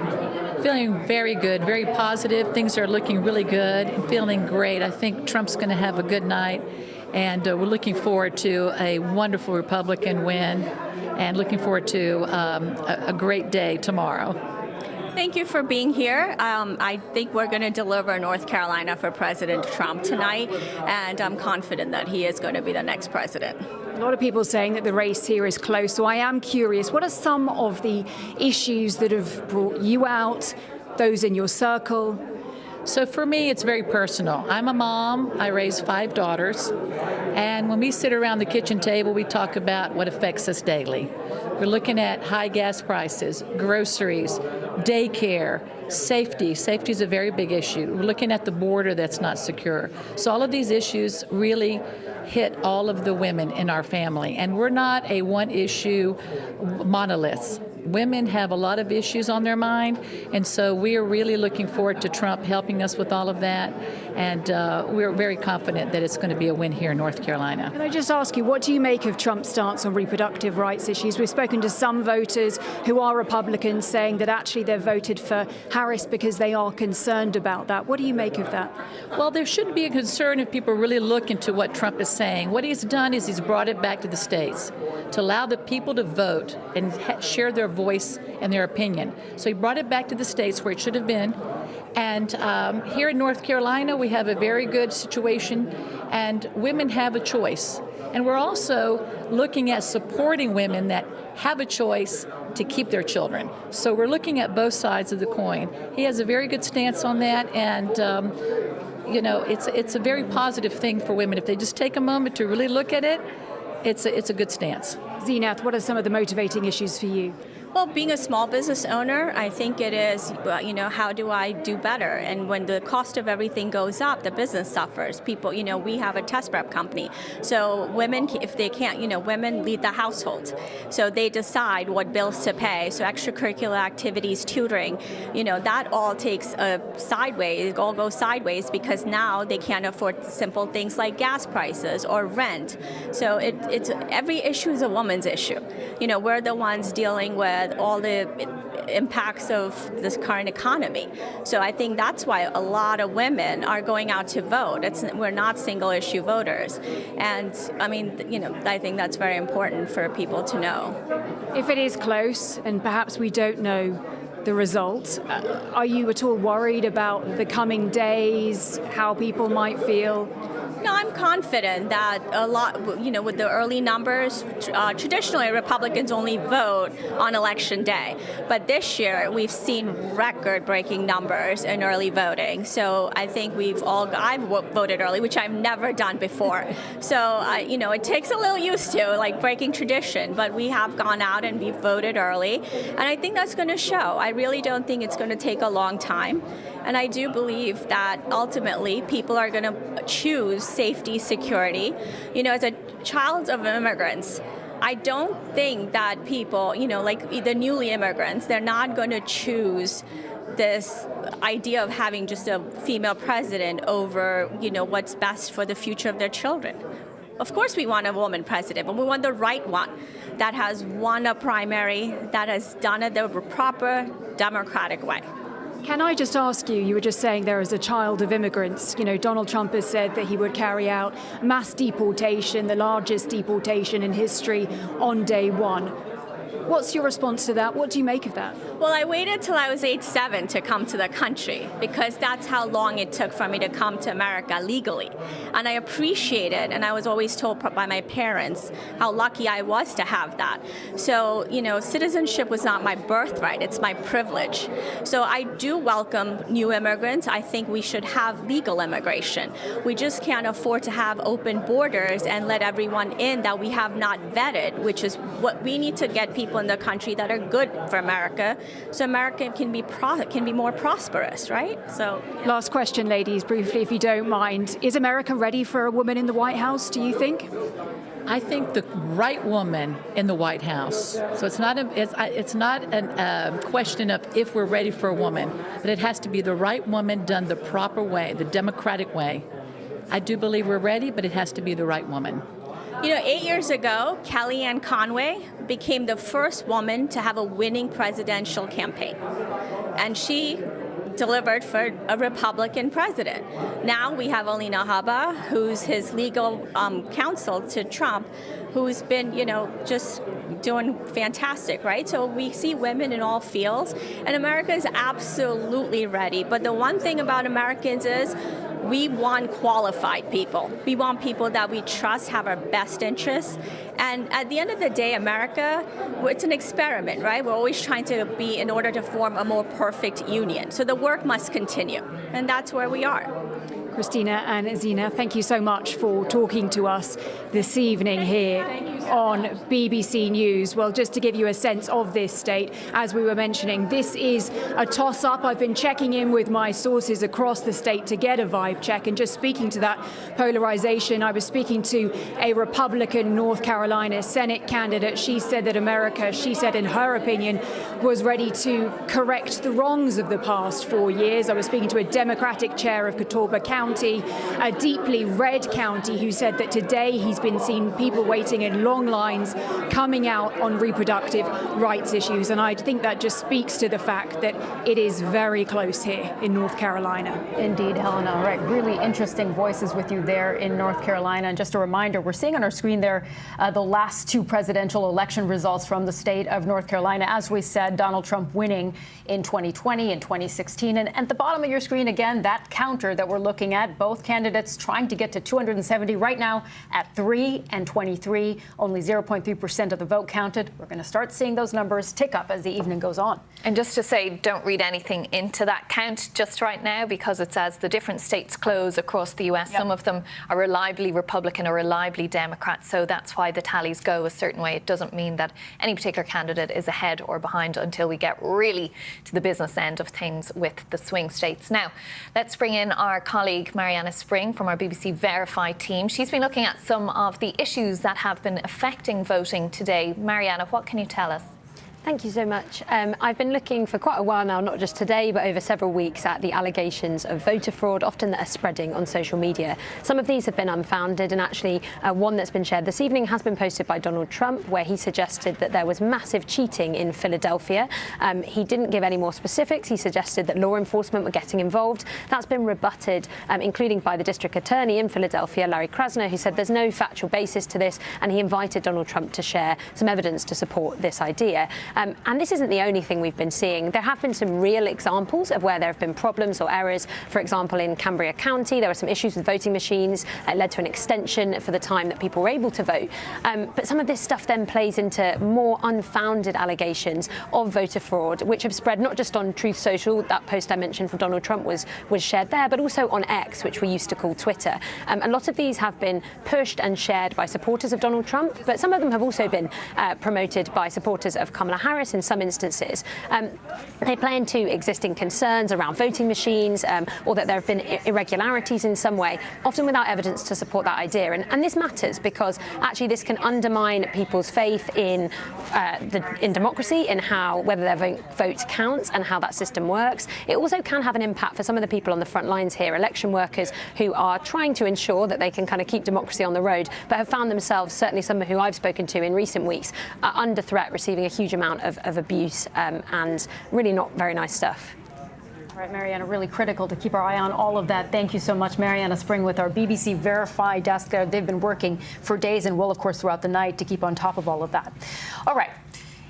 Feeling very good, very positive. Things are looking really good and feeling great. I think Trump's going to have a good night, and we're looking forward to a wonderful Republican win and looking forward to a great day tomorrow. Thank you for being here. I think we're going to deliver North Carolina for President Trump tonight, and I'm confident that he is going to be the next president. A lot of people saying that the race here is close, so I am curious, what are some of the issues that have brought you out, those in your circle? So for me, it's very personal. I'm a mom. I raise 5 daughters. And when we sit around the kitchen table, we talk about what affects us daily. We're looking at high gas prices, groceries, daycare, safety. Safety is a very big issue. We're looking at the border that's not secure. So all of these issues really hit all of the women in our family. And we're not a one-issue monolith. Women have a lot of issues on their mind, and so we are really looking forward to Trump helping us with all of that, and we're very confident that it's going to be a win here in North Carolina. Can I just ask you, what do you make of Trump's stance on reproductive rights issues? We've spoken to some voters who are Republicans saying that actually they've voted for Harris because they are concerned about that. What do you make of that? Well, there shouldn't be a concern if people really look into what Trump is saying. What he's done is he's brought it back to the states to allow the people to vote and share their voice and their opinion. So he brought it back to the states where it should have been. And here in North Carolina, we have a very good situation, and women have a choice. And we're also looking at supporting women that have a choice to keep their children. So we're looking at both sides of the coin. He has a very good stance on that, and you know, it's a very positive thing for women. If they just take a moment to really look at it, it's a good stance. Zeenath, what are some of the motivating issues for you? Well, being a small business owner, I think it is, you know, how do I do better? And when the cost of everything goes up, the business suffers. People, you know, we have a test prep company. So women, if they can't, you know, women lead the household. So they decide what bills to pay. So extracurricular activities, tutoring, you know, that all takes a sideways, it all goes sideways because now they can't afford simple things like gas prices or rent. So it's every issue is a woman's issue. You know, we're the ones dealing with all the impacts of this current economy. So I think that's why a lot of women are going out to vote. We're not single issue voters. And I mean, you know, I think that's very important for people to know. If it is close and perhaps we don't know the results, are you at all worried about the coming days, how people might feel? No, I'm confident that a lot, you know, with the early numbers, traditionally Republicans only vote on election day. But this year we've seen record-breaking numbers in early voting. So I think I've voted early, which I've never done before. So, you know, it takes a little used to, like breaking tradition. But we have gone out and we've voted early. And I think that's going to show. I really don't think it's going to take a long time. And I do believe that ultimately people are going to choose safety, security. You know, as a child of immigrants, I don't think that people, like the newly immigrants, they're not going to choose this idea of having just a female president over, what's best for the future of their children. Of course we want a woman president, but we want the right one that has won a primary, that has done it the proper democratic way. Can I just ask you, you were just saying there is a child of immigrants. Donald Trump has said that he would carry out mass deportation, the largest deportation in history, on day one. What's your response to that? What do you make of that? Well, I waited till I was age 7 to come to the country because that's how long it took for me to come to America legally. And I appreciate it. And I was always told by my parents how lucky I was to have that. So, citizenship was not my birthright. It's my privilege. So I do welcome new immigrants. I think we should have legal immigration. We just can't afford to have open borders and let everyone in that we have not vetted, which is what we need to get people in the country that are good for America, so America can be more prosperous, right? So last question, ladies, briefly, if you don't mind. Is America ready for a woman in the White House, do you think? I think the right woman in the White House. So it's not a question of if we're ready for a woman, but it has to be the right woman done the proper way, the democratic way. I do believe we're ready, but it has to be the right woman. 8 years ago, Kellyanne Conway became the first woman to have a winning presidential campaign. And she delivered for a Republican president. Now we have Alina Habba, who's his legal counsel to Trump, who's been, just doing fantastic, right? So we see women in all fields, and America is absolutely ready. But the one thing about Americans is we want qualified people. We want people that we trust have our best interests. And at the end of the day, America, it's an experiment, right? We're always trying to be in order to form a more perfect union. So the work must continue, and that's where we are. Christina and Zina, thank you so much for talking to us this evening here on BBC News. Well, just to give you a sense of this state, as we were mentioning, this is a toss-up. I've been checking in with my sources across the state to get a vibe check, and just speaking to that polarization, I was speaking to a Republican North Carolina Senate candidate. She said that America, she said in her opinion, was ready to correct the wrongs of the past 4 years. I was speaking to a Democratic chair of Catawba County, a deeply red county, who said that today he's been seeing people waiting in long lines coming out on reproductive rights issues. And I think that just speaks to the fact that it is very close here in North Carolina. Indeed, Helena. All right, really interesting voices with you there in North Carolina. And just a reminder, we're seeing on our screen there the last 2 presidential election results from the state of North Carolina. As we said, Donald Trump winning in 2020 and 2016. And at the bottom of your screen, again, that counter that we're looking at, both candidates trying to get to 270 right now at 3 and 23. Only 0.3% of the vote counted. We're going to start seeing those numbers tick up as the evening goes on. And just to say, don't read anything into that count just right now, because it's as the different states close across the US. Some of them are reliably Republican or reliably Democrat. So that's why the tallies go a certain way. It doesn't mean that any particular candidate is ahead or behind until we get really to the business end of things with the swing states. Now, let's bring in our colleague Mariana Spring from our BBC Verify team. She's been looking at some of the issues that have been affecting voting today. Mariana, what can you tell us? Thank you so much. I've been looking for quite a while now, not just today, but over several weeks, at the allegations of voter fraud, often that are spreading on social media. Some of these have been unfounded, and actually one that's been shared this evening has been posted by Donald Trump, where he suggested that there was massive cheating in Philadelphia. He didn't give any more specifics. He suggested that law enforcement were getting involved. That's been rebutted, including by the district attorney in Philadelphia, Larry Krasner, who said there's no factual basis to this, and he invited Donald Trump to share some evidence to support this idea. And this isn't the only thing we've been seeing. There have been some real examples of where there have been problems or errors. For example, in Cambria County, there were some issues with voting machines. It led to an extension for the time that people were able to vote. But some of this stuff then plays into more unfounded allegations of voter fraud, which have spread not just on Truth Social, that post I mentioned from Donald Trump was shared there, but also on X, which we used to call Twitter. A lot of these have been pushed and shared by supporters of Donald Trump, but some of them have also been promoted by supporters of Kamala Harris in some instances. They play into existing concerns around voting machines or that there have been irregularities in some way, often without evidence to support that idea. And this matters because actually this can undermine people's faith in democracy, in how whether their vote counts and how that system works. It also can have an impact for some of the people on the front lines here, election workers who are trying to ensure that they can kind of keep democracy on the road, but have found themselves, certainly some who I've spoken to in recent weeks, under threat, receiving a huge amount of abuse and really not very nice stuff. All right, Mariana, really critical to keep our eye on all of that. Thank you so much, Mariana Spring, with our BBC Verify desk there. They've been working for days and will, of course, throughout the night to keep on top of all of that. All right,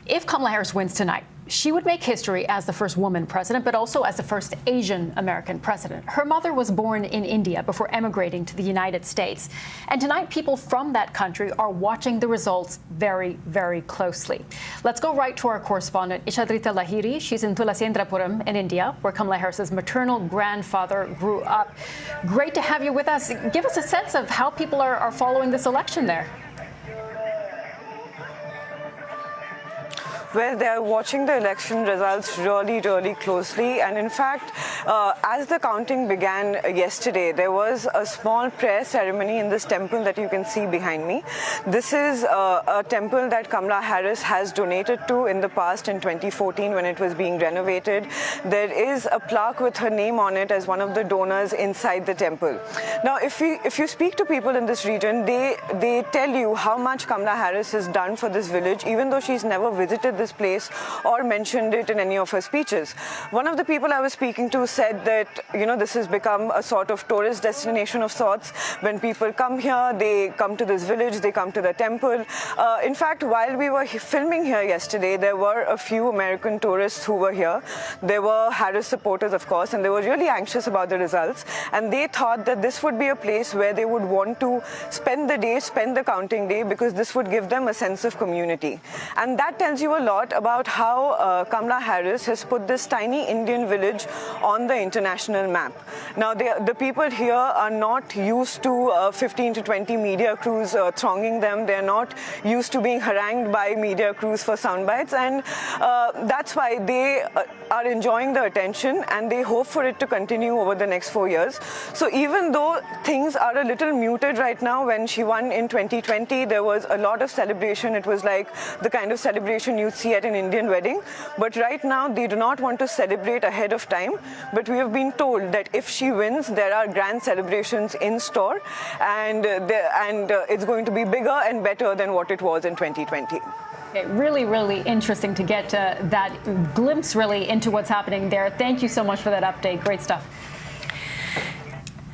if Kamala Harris wins tonight, she would make history as the first woman president, but also as the first Asian American president. Her mother was born in India before emigrating to the United States. And tonight, people from that country are watching the results very, very closely. Let's go right to our correspondent, Ishadrita Lahiri. She's in Tulasendrapuram in India, where Kamala Harris's maternal grandfather grew up. Great to have you with us. Give us a sense of how people are following this election there. Well, they're watching the election results really, really closely. And in fact, as the counting began yesterday, there was a small prayer ceremony in this temple that you can see behind me. This is a temple that Kamala Harris has donated to in the past in 2014 when it was being renovated. There is a plaque with her name on it as one of the donors inside the temple. Now, if you speak to people in this region, they tell you how much Kamala Harris has done for this village, even though she's never visited this place or mentioned it in any of her speeches. One of the people I was speaking to said that, this has become a sort of tourist destination of sorts. When people come here, they come to this village, they come to the temple. In fact, while we were filming here yesterday, there were a few American tourists who were here. There were Harris supporters, of course, and they were really anxious about the results. And they thought that this would be a place where they would want to spend the counting day, because this would give them a sense of community. And that tells you a lot about how Kamala Harris has put this tiny Indian village on the international map. Now, the people here are not used to 15 to 20 media crews thronging them. They're not used to being harangued by media crews for sound bites, and that's why they are enjoying the attention, and they hope for it to continue over the next 4 years. So even though things are a little muted right now, when she won in 2020, there was a lot of celebration. It was like the kind of celebration you'd see at an Indian wedding. But right now, they do not want to celebrate ahead of time. But we have been told that if she wins, there are grand celebrations in store, and it's going to be bigger and better than what it was in 2020. Okay, really, really interesting to get that glimpse really into what's happening there. Thank you so much for that update. Great stuff.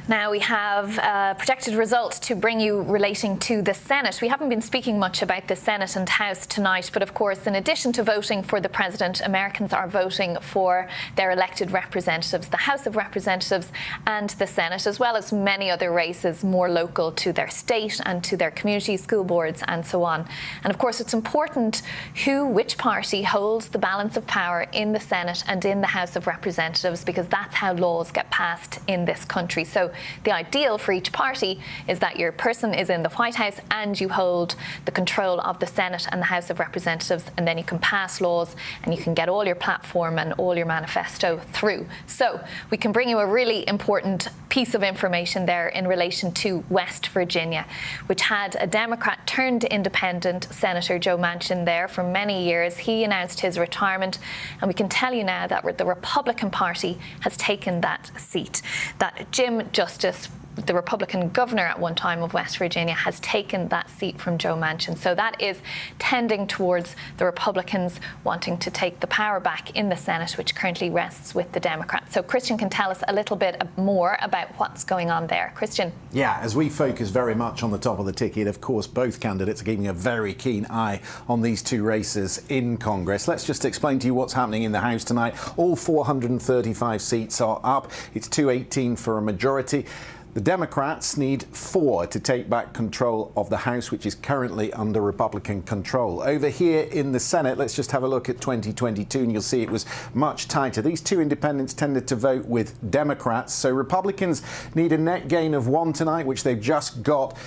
Now we have projected results to bring you relating to the Senate. We haven't been speaking much about the Senate and House tonight, but of course, in addition to voting for the President, Americans are voting for their elected representatives, the House of Representatives and the Senate, as well as many other races more local to their state and to their community, school boards and so on. And of course, it's important which party holds the balance of power in the Senate and in the House of Representatives, because that's how laws get passed in this country. So the ideal for each party is that your person is in the White House and you hold the control of the Senate and the House of Representatives, and then you can pass laws and you can get all your platform and all your manifesto through. So we can bring you a really important piece of information there in relation to West Virginia, which had a Democrat turned independent Senator Joe Manchin there for many years. He announced his retirement, and we can tell you now that the Republican Party has taken that seat. That Jim Justice, the Republican governor at one time of West Virginia, has taken that seat from Joe Manchin. So that is tending towards the Republicans wanting to take the power back in the Senate, which currently rests with the Democrats. So Christian can tell us a little bit more about what's going on there. Christian. Yeah, as we focus very much on the top of the ticket, of course, both candidates are keeping a very keen eye on these two races in Congress. Let's just explain to you what's happening in the House tonight. All 435 seats are up. It's 218 for a majority. The Democrats need 4 to take back control of the House, which is currently under Republican control. Over here in the Senate, let's just have a look at 2022, and you'll see it was much tighter. These two independents tended to vote with Democrats, so Republicans need a net gain of 1 tonight, which they've just got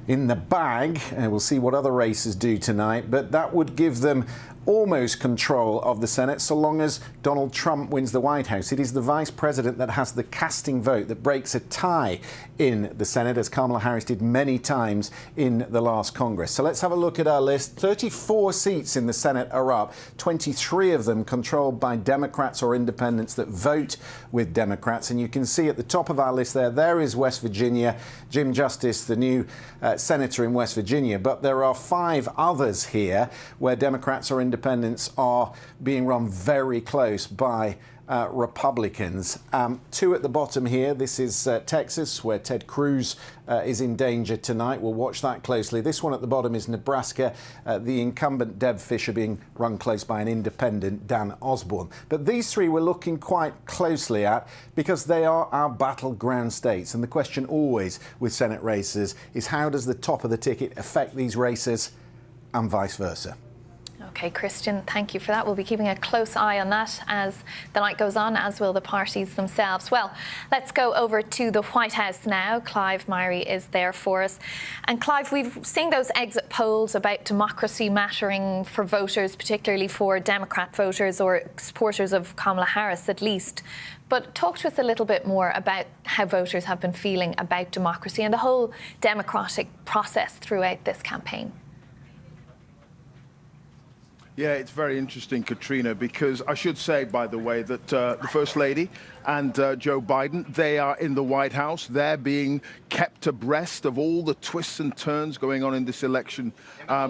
in the bag. And we'll see what other races do tonight, but that would give them almost control of the Senate so long as Donald Trump wins the White House. It is the vice president that has the casting vote that breaks a tie in the Senate, as Kamala Harris did many times in the last Congress. So let's have a look at our list. 34 seats in the Senate are up, 23 of them controlled by Democrats or independents that vote with Democrats. And you can see at the top of our list there is West Virginia, Jim Justice, the new senator in West Virginia. But there are 5 others here where Democrats or independents are being run very close by Republicans. 2 at the bottom here. This is Texas, where Ted Cruz is in danger tonight. We'll watch that closely. This one at the bottom is Nebraska. The incumbent Deb Fischer being run close by an independent, Dan Osborne. But these 3 we're looking quite closely at because they are our battleground states. And the question always with Senate races is, how does the top of the ticket affect these races and vice versa? Okay, Christian, thank you for that. We'll be keeping a close eye on that as the night goes on, as will the parties themselves. Well, let's go over to the White House now. Clive Myrie is there for us. And Clive, we've seen those exit polls about democracy mattering for voters, particularly for Democrat voters or supporters of Kamala Harris at least. But talk to us a little bit more about how voters have been feeling about democracy and the whole democratic process throughout this campaign. Yeah, it's very interesting, Catriona, because I should say, by the way, that the First Lady and Joe Biden, they are in the White House. They're being kept abreast of all the twists and turns going on in this election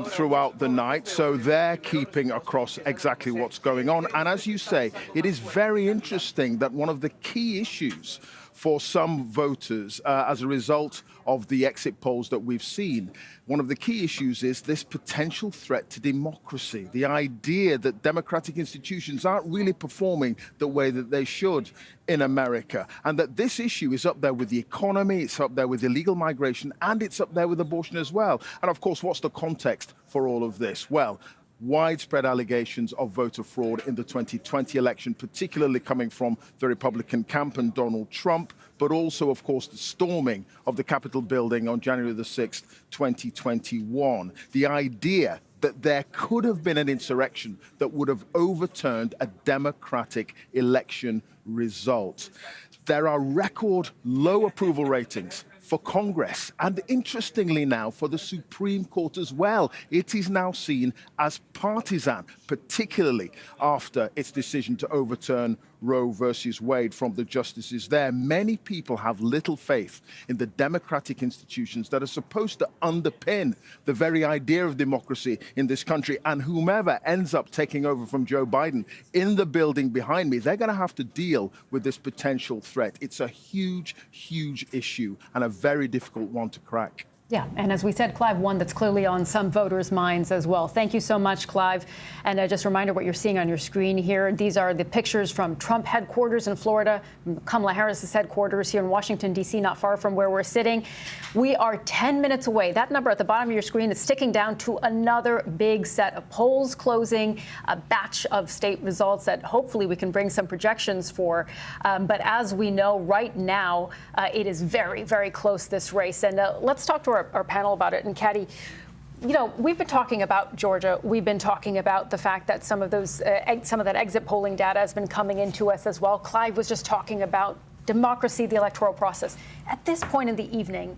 throughout the night. So they're keeping across exactly what's going on. And as you say, it is very interesting that one of the key issues for some voters as a result of the exit polls that we've seen, one of the key issues is this potential threat to democracy, the idea that democratic institutions aren't really performing the way that they should in America, and that this issue is up there with the economy, it's up there with illegal migration, and it's up there with abortion as well. And of course, what's the context for all of this? Well, widespread allegations of voter fraud in the 2020 election, particularly coming from the Republican camp and Donald Trump, but also, of course, the storming of the Capitol building on January the 6th, 2021. The idea that there could have been an insurrection that would have overturned a democratic election result. There are record low approval ratings for Congress, and interestingly now for the Supreme Court as well. It is now seen as partisan, particularly after its decision to overturn Roe versus Wade from the justices there. Many people have little faith in the democratic institutions that are supposed to underpin the very idea of democracy in this country. And whomever ends up taking over from Joe Biden in the building behind me, they're going to have to deal with this potential threat. It's a huge, huge issue and a very difficult one to crack. Yeah, and as we said, Clive, one that's clearly on some voters' minds as well. Thank you so much, Clive. And just a reminder what you're seeing on your screen here. These are the pictures from Trump headquarters in Florida, Kamala Harris's headquarters here in Washington, D.C., not far from where we're sitting. We are 10 minutes away. That number at the bottom of your screen is sticking down to another big set of polls closing, a batch of state results that hopefully we can bring some projections for. But as we know right now, it is very, very close, this race. And let's talk to our panel about it. And Caddy, you know, we've been talking about Georgia. We've been talking about the fact that some of that exit polling data has been coming into us as well. Clive was just talking about democracy, the electoral process. At this point in the evening,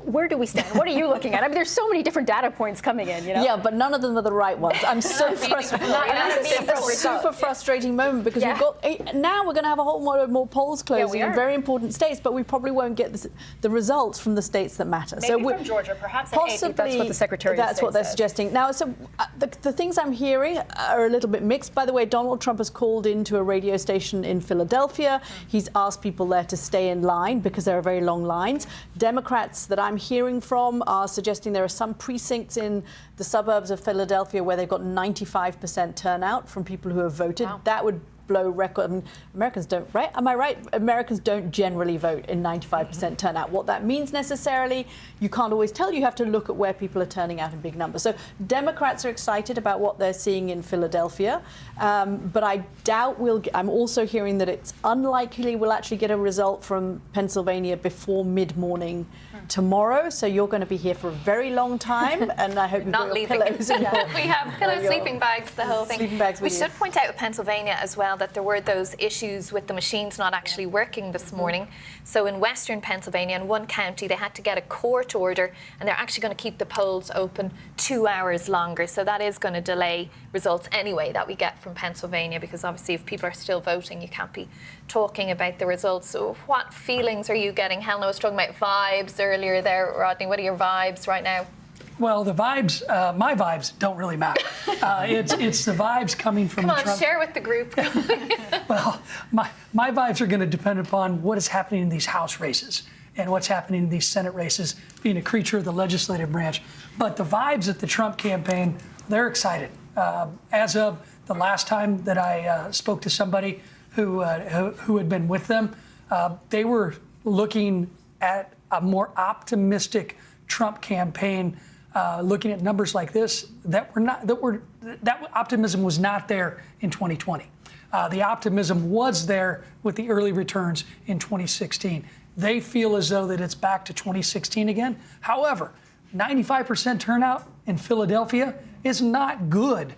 where do we stand? What are you looking at? I mean, there's so many different data points coming in, you know? Yeah, but none of them are the right ones. I'm so frustrated. It's a super frustrating moment because we've got, now we're going to have a whole lot of more polls closing in very important states, but we probably won't get the results from the states that matter. Maybe from Georgia, perhaps possibly, that's what the Secretary of State That's what they're suggesting. Now, so the things I'm hearing are a little bit mixed. By the way, Donald Trump has called into a radio station in Philadelphia. He's asked people there to stay in line because there are very long lines. Democrats that I'm hearing from are suggesting there are some precincts in the suburbs of Philadelphia where they've got 95% turnout from people who have voted. Wow. That would blow record. I mean, Americans don't, right? Am I right? Americans don't generally vote in 95% turnout. What that means necessarily, you can't always tell. You have to look at where people are turning out in big numbers. So Democrats are excited about what they're seeing in Philadelphia, but I doubt I'm also hearing that it's unlikely we'll actually get a result from Pennsylvania before mid-morning tomorrow. So you're going to be here for a very long time, and I hope you've got your pillows. We have pillows, sleeping bags, the whole thing. Sleeping bags we should point out with Pennsylvania as well that there were those issues with the machines not actually working this morning. So in western Pennsylvania, in one county, they had to get a court order, and they're actually going to keep the polls open 2 hours longer. So that is going to delay results anyway that we get from Pennsylvania, because obviously if people are still voting, you can't be talking about the results. So what feelings are you getting? Helen was talking about vibes earlier there. Rodney, what are your vibes right now? Well, the vibes, my vibes don't really matter. It's the vibes coming from Come on, Trump. share with the group. Well, my vibes are going to depend upon what is happening in these House races and what's happening in these Senate races, being a creature of the legislative branch. But the vibes at the Trump campaign, they're excited. As of the last time that I spoke to somebody who had been with them, they were looking at a more optimistic Trump campaign, looking at numbers like this that optimism was not there in 2020. The optimism was there with the early returns in 2016. They feel as though that it's back to 2016 again. However, 95% turnout in Philadelphia is not good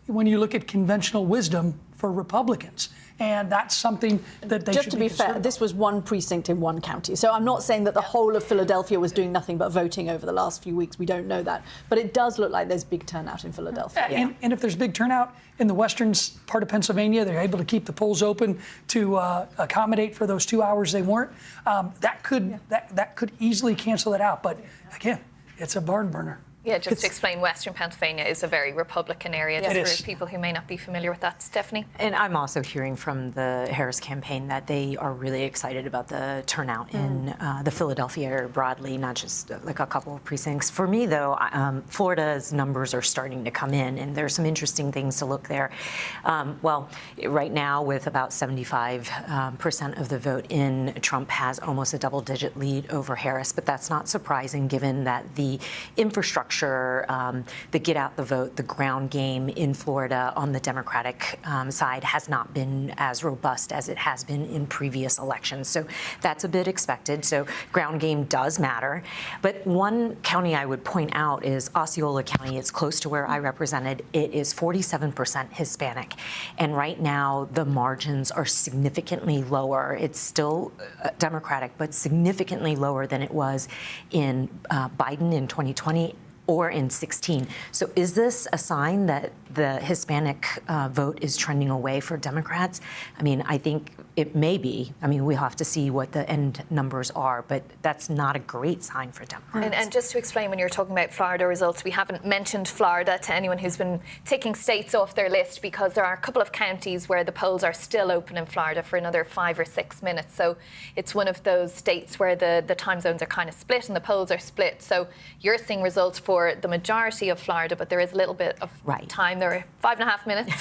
when you look at conventional wisdom for Republicans. And that's something that they Just should to be fair, this was one precinct in one county. So I'm not saying that the whole of Philadelphia was doing nothing but voting over the last few weeks. We don't know that. But it does look like there's big turnout in Philadelphia. And if there's big turnout in the western part of Pennsylvania, they're able to keep the polls open to accommodate for those 2 hours they weren't. That could easily cancel it out. But again, it's a barn burner. Yeah, just to explain, Western Pennsylvania is a very Republican area, just for people who may not be familiar with that. Stephanie? And I'm also hearing from the Harris campaign that they are really excited about the turnout in the Philadelphia area broadly, not just like a couple of precincts. For me, though, Florida's numbers are starting to come in, and there's some interesting things to look there. Well, right now, with about 75% of the vote in, Trump has almost a double-digit lead over Harris, but that's not surprising given that the infrastructure, the get out the vote, the ground game in Florida on the Democratic side has not been as robust as it has been in previous elections. So that's a bit expected. So ground game does matter. But one county I would point out is Osceola County. It's close to where I represented. It is 47% Hispanic. And right now, the margins are significantly lower. It's still Democratic, but significantly lower than it was in Biden in 2020 or in 16. So is this a sign that the Hispanic vote is trending away for Democrats? I mean, I think it may be. I mean, we have to see what the end numbers are, but that's not a great sign for Democrats. And just to explain, when you're talking about Florida results, we haven't mentioned Florida to anyone who's been taking states off their list, because there are a couple of counties where the polls are still open in Florida for another 5 or 6 minutes. So it's one of those states where the time zones are kind of split and the polls are split. So you're seeing results for the majority of Florida, but there is a little bit of time. There are 5.5 minutes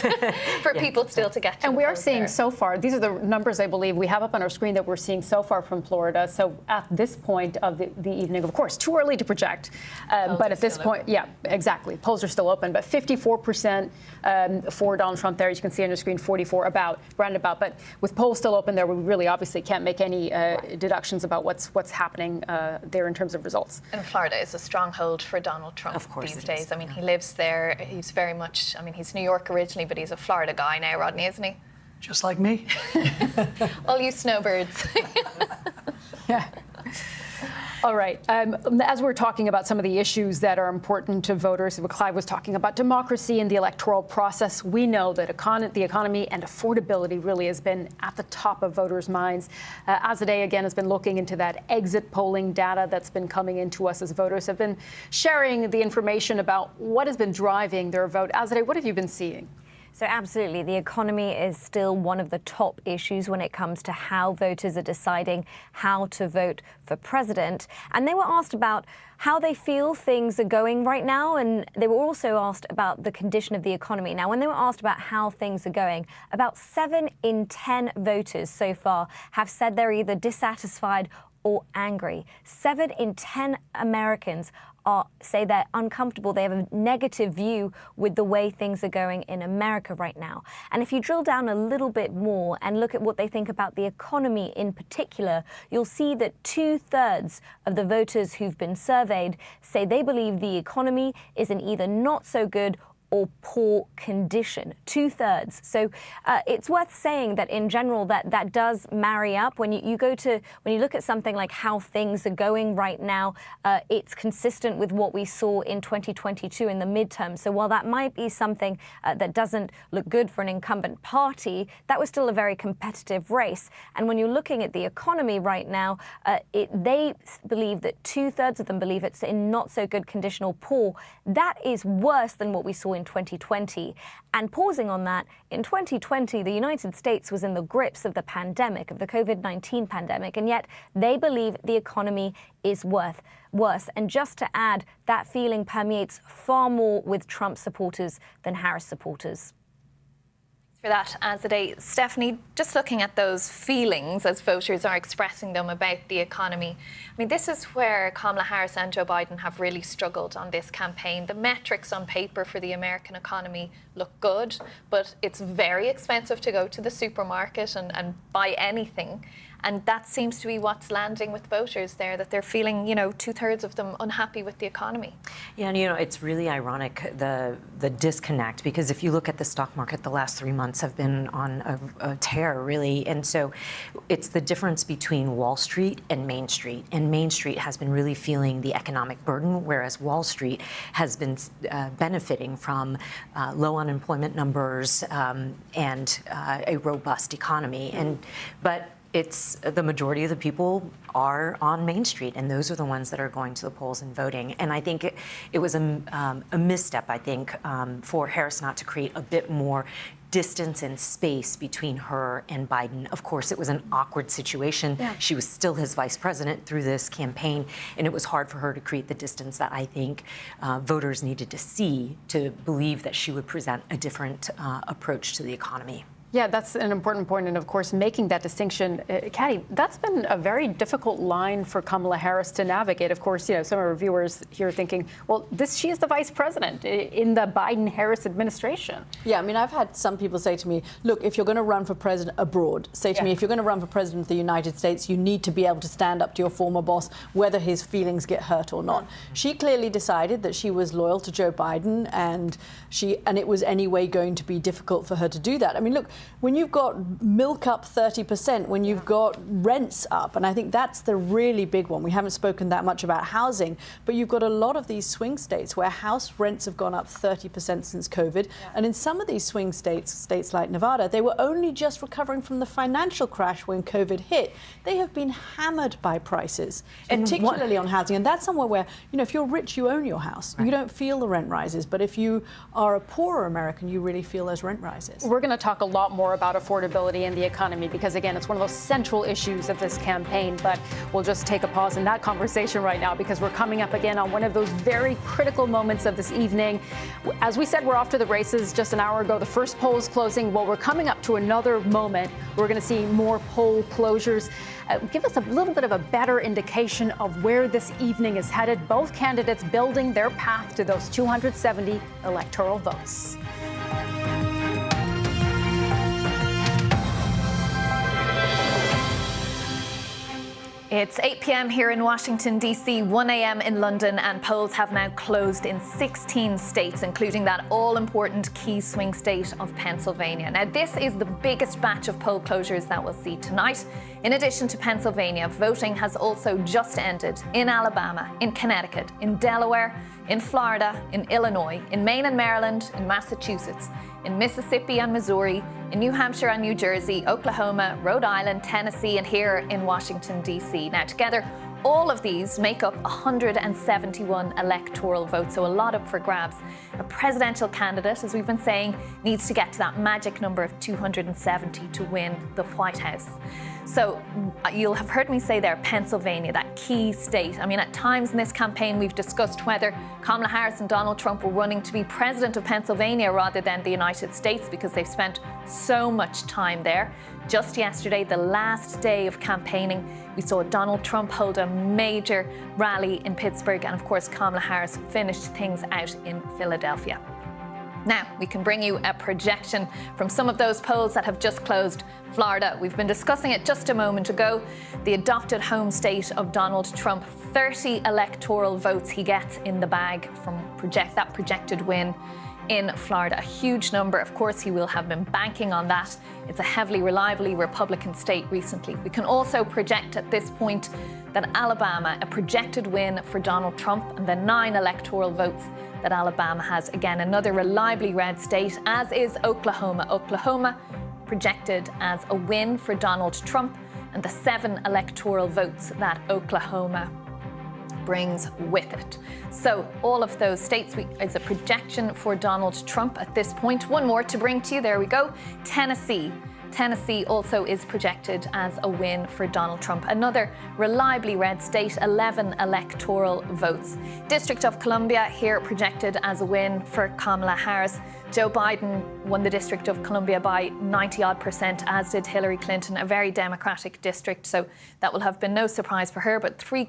for people still to get to. And we are seeing so far, these are the numbers I believe we have up on our screen that we're seeing so far from Florida. So at this point of the evening, of course, too early to project, but at this point, yeah, exactly. Polls are still open, but 54% for Donald Trump there. As you can see on your screen, 44 roundabout. But with polls still open there, we really obviously can't make any deductions about what's happening there in terms of results. And Florida is a stronghold for Donald Trump these days. I mean, he lives there. He's very much, I mean, he's New York originally, but he's a Florida guy now, Rodney, isn't he? Just like me. All you snowbirds. Yeah. All right. As we're talking about some of the issues that are important to voters, Clive was talking about democracy and the electoral process. We know that the economy and affordability really has been at the top of voters' minds. Azadeh, again, has been looking into that exit polling data that's been coming into us as voters have been sharing the information about what has been driving their vote. Azadeh, what have you been seeing? So absolutely, the economy is still one of the top issues when it comes to how voters are deciding how to vote for president. And they were asked about how they feel things are going right now, and they were also asked about the condition of the economy. Now, when they were asked about how things are going, about 7 in 10 voters so far have said they're either dissatisfied or angry. 7 in 10 Americans say they're uncomfortable. They have a negative view with the way things are going in America right now. And if you drill down a little bit more and look at what they think about the economy in particular, you'll see that 2/3 of the voters who've been surveyed say they believe the economy is in either not so good or poor condition, 2/3. So it's worth saying that in general that does marry up. When you look at something like how things are going right now, it's consistent with what we saw in 2022 in the midterm. So while that might be something that doesn't look good for an incumbent party, that was still a very competitive race. And when you're looking at the economy right now, they believe that 2/3 of them believe it's in not so good condition or poor. That is worse than what we saw in 2020. And pausing on that, in 2020, the United States was in the grips of the pandemic, of the COVID-19 pandemic, and yet they believe the economy is worse. And just to add, that feeling permeates far more with Trump supporters than Harris supporters. For that, Azadeh. Stephanie, just looking at those feelings as voters are expressing them about the economy, I mean, this is where Kamala Harris and Joe Biden have really struggled on this campaign. The metrics on paper for the American economy look good, but it's very expensive to go to the supermarket and buy anything. And that seems to be what's landing with voters there, that they're feeling, 2/3 of them unhappy with the economy. Yeah, and it's really ironic, the disconnect, because if you look at the stock market, the last 3 months have been on a tear, really. And so it's the difference between Wall Street and Main Street. And Main Street has been really feeling the economic burden, whereas Wall Street has been benefiting from low unemployment numbers and a robust economy. But it's the majority of the people are on Main Street, and those are the ones that are going to the polls and voting. And I think it was a misstep, I think, for Harris not to create a bit more distance and space between her and Biden. Of course, it was an awkward situation. Yeah. She was still his vice president through this campaign, and it was hard for her to create the distance that I think voters needed to see to believe that she would present a different approach to the economy. Yeah, that's an important point. And of course, making that distinction, Catty, that's been a very difficult line for Kamala Harris to navigate. Of course, some of our viewers here are thinking, well, she is the vice president in the Biden-Harris administration. Yeah, I mean, I've had some people say to me, look, if you're going to run for president abroad, say to me, if you're going to run for president of the United States, you need to be able to stand up to your former boss, whether his feelings get hurt or not. She clearly decided that she was loyal to Joe Biden, and it was anyway going to be difficult for her to do that. I mean, look, when you've got milk up 30%, when you've got rents up, and I think that's the really big one. We haven't spoken that much about housing, but you've got a lot of these swing states where house rents have gone up 30% since COVID. Yeah. And in some of these swing states like Nevada, they were only just recovering from the financial crash when COVID hit. They have been hammered by prices, particularly on housing. And that's somewhere where, if you're rich, you own your house. Right. You don't feel the rent rises. But if you are a poorer American, you really feel those rent rises. We're going to talk a lot more about affordability in the economy because, again, it's one of those central issues of this campaign. But we'll just take a pause in that conversation right now because we're coming up again on one of those very critical moments of this evening. As we said, we're off to the races just an hour ago. The first poll is closing. Well, we're coming up to another moment. We're going to see more poll closures. Give us a little bit of a better indication of where this evening is headed. Both candidates building their path to those 270 electoral votes. It's 8 p.m. here in Washington, D.C., 1 a.m. in London, and polls have now closed in 16 states, including that all-important key swing state of Pennsylvania. Now, this is the biggest batch of poll closures that we'll see tonight. In addition to Pennsylvania, voting has also just ended in Alabama, in Connecticut, in Delaware, in Florida, in Illinois, in Maine and Maryland, in Massachusetts, in Mississippi and Missouri, in New Hampshire and New Jersey, Oklahoma, Rhode Island, Tennessee, and here in Washington, D.C. Now, together, all of these make up 171 electoral votes, so a lot up for grabs. A presidential candidate, as we've been saying, needs to get to that magic number of 270 to win the White House. So you'll have heard me say there, Pennsylvania, that key state. I mean, at times in this campaign, we've discussed whether Kamala Harris and Donald Trump were running to be president of Pennsylvania rather than the United States because they've spent so much time there. Just yesterday, the last day of campaigning, we saw Donald Trump hold a major rally in Pittsburgh, and of course, Kamala Harris finished things out in Philadelphia. Now, we can bring you a projection from some of those polls that have just closed. Florida, we've been discussing it just a moment ago. The adopted home state of Donald Trump, 30 electoral votes he gets in the bag from that projected win in Florida. A huge number. Of course, he will have been banking on that. It's a heavily, reliably Republican state recently. We can also project at this point that Alabama, a projected win for Donald Trump, and the 9 electoral votes that Alabama has. Again, another reliably red state, as is Oklahoma. Oklahoma projected as a win for Donald Trump, and the 7 electoral votes that Oklahoma brings with it. So all of those states is a projection for Donald Trump at this point. One more to bring to you. There we go. Tennessee. Tennessee also is projected as a win for Donald Trump. Another reliably red state, 11 electoral votes. District of Columbia here projected as a win for Kamala Harris. Joe Biden won the District of Columbia by 90-odd%, as did Hillary Clinton, a very Democratic district, so that will have been no surprise for her, but 3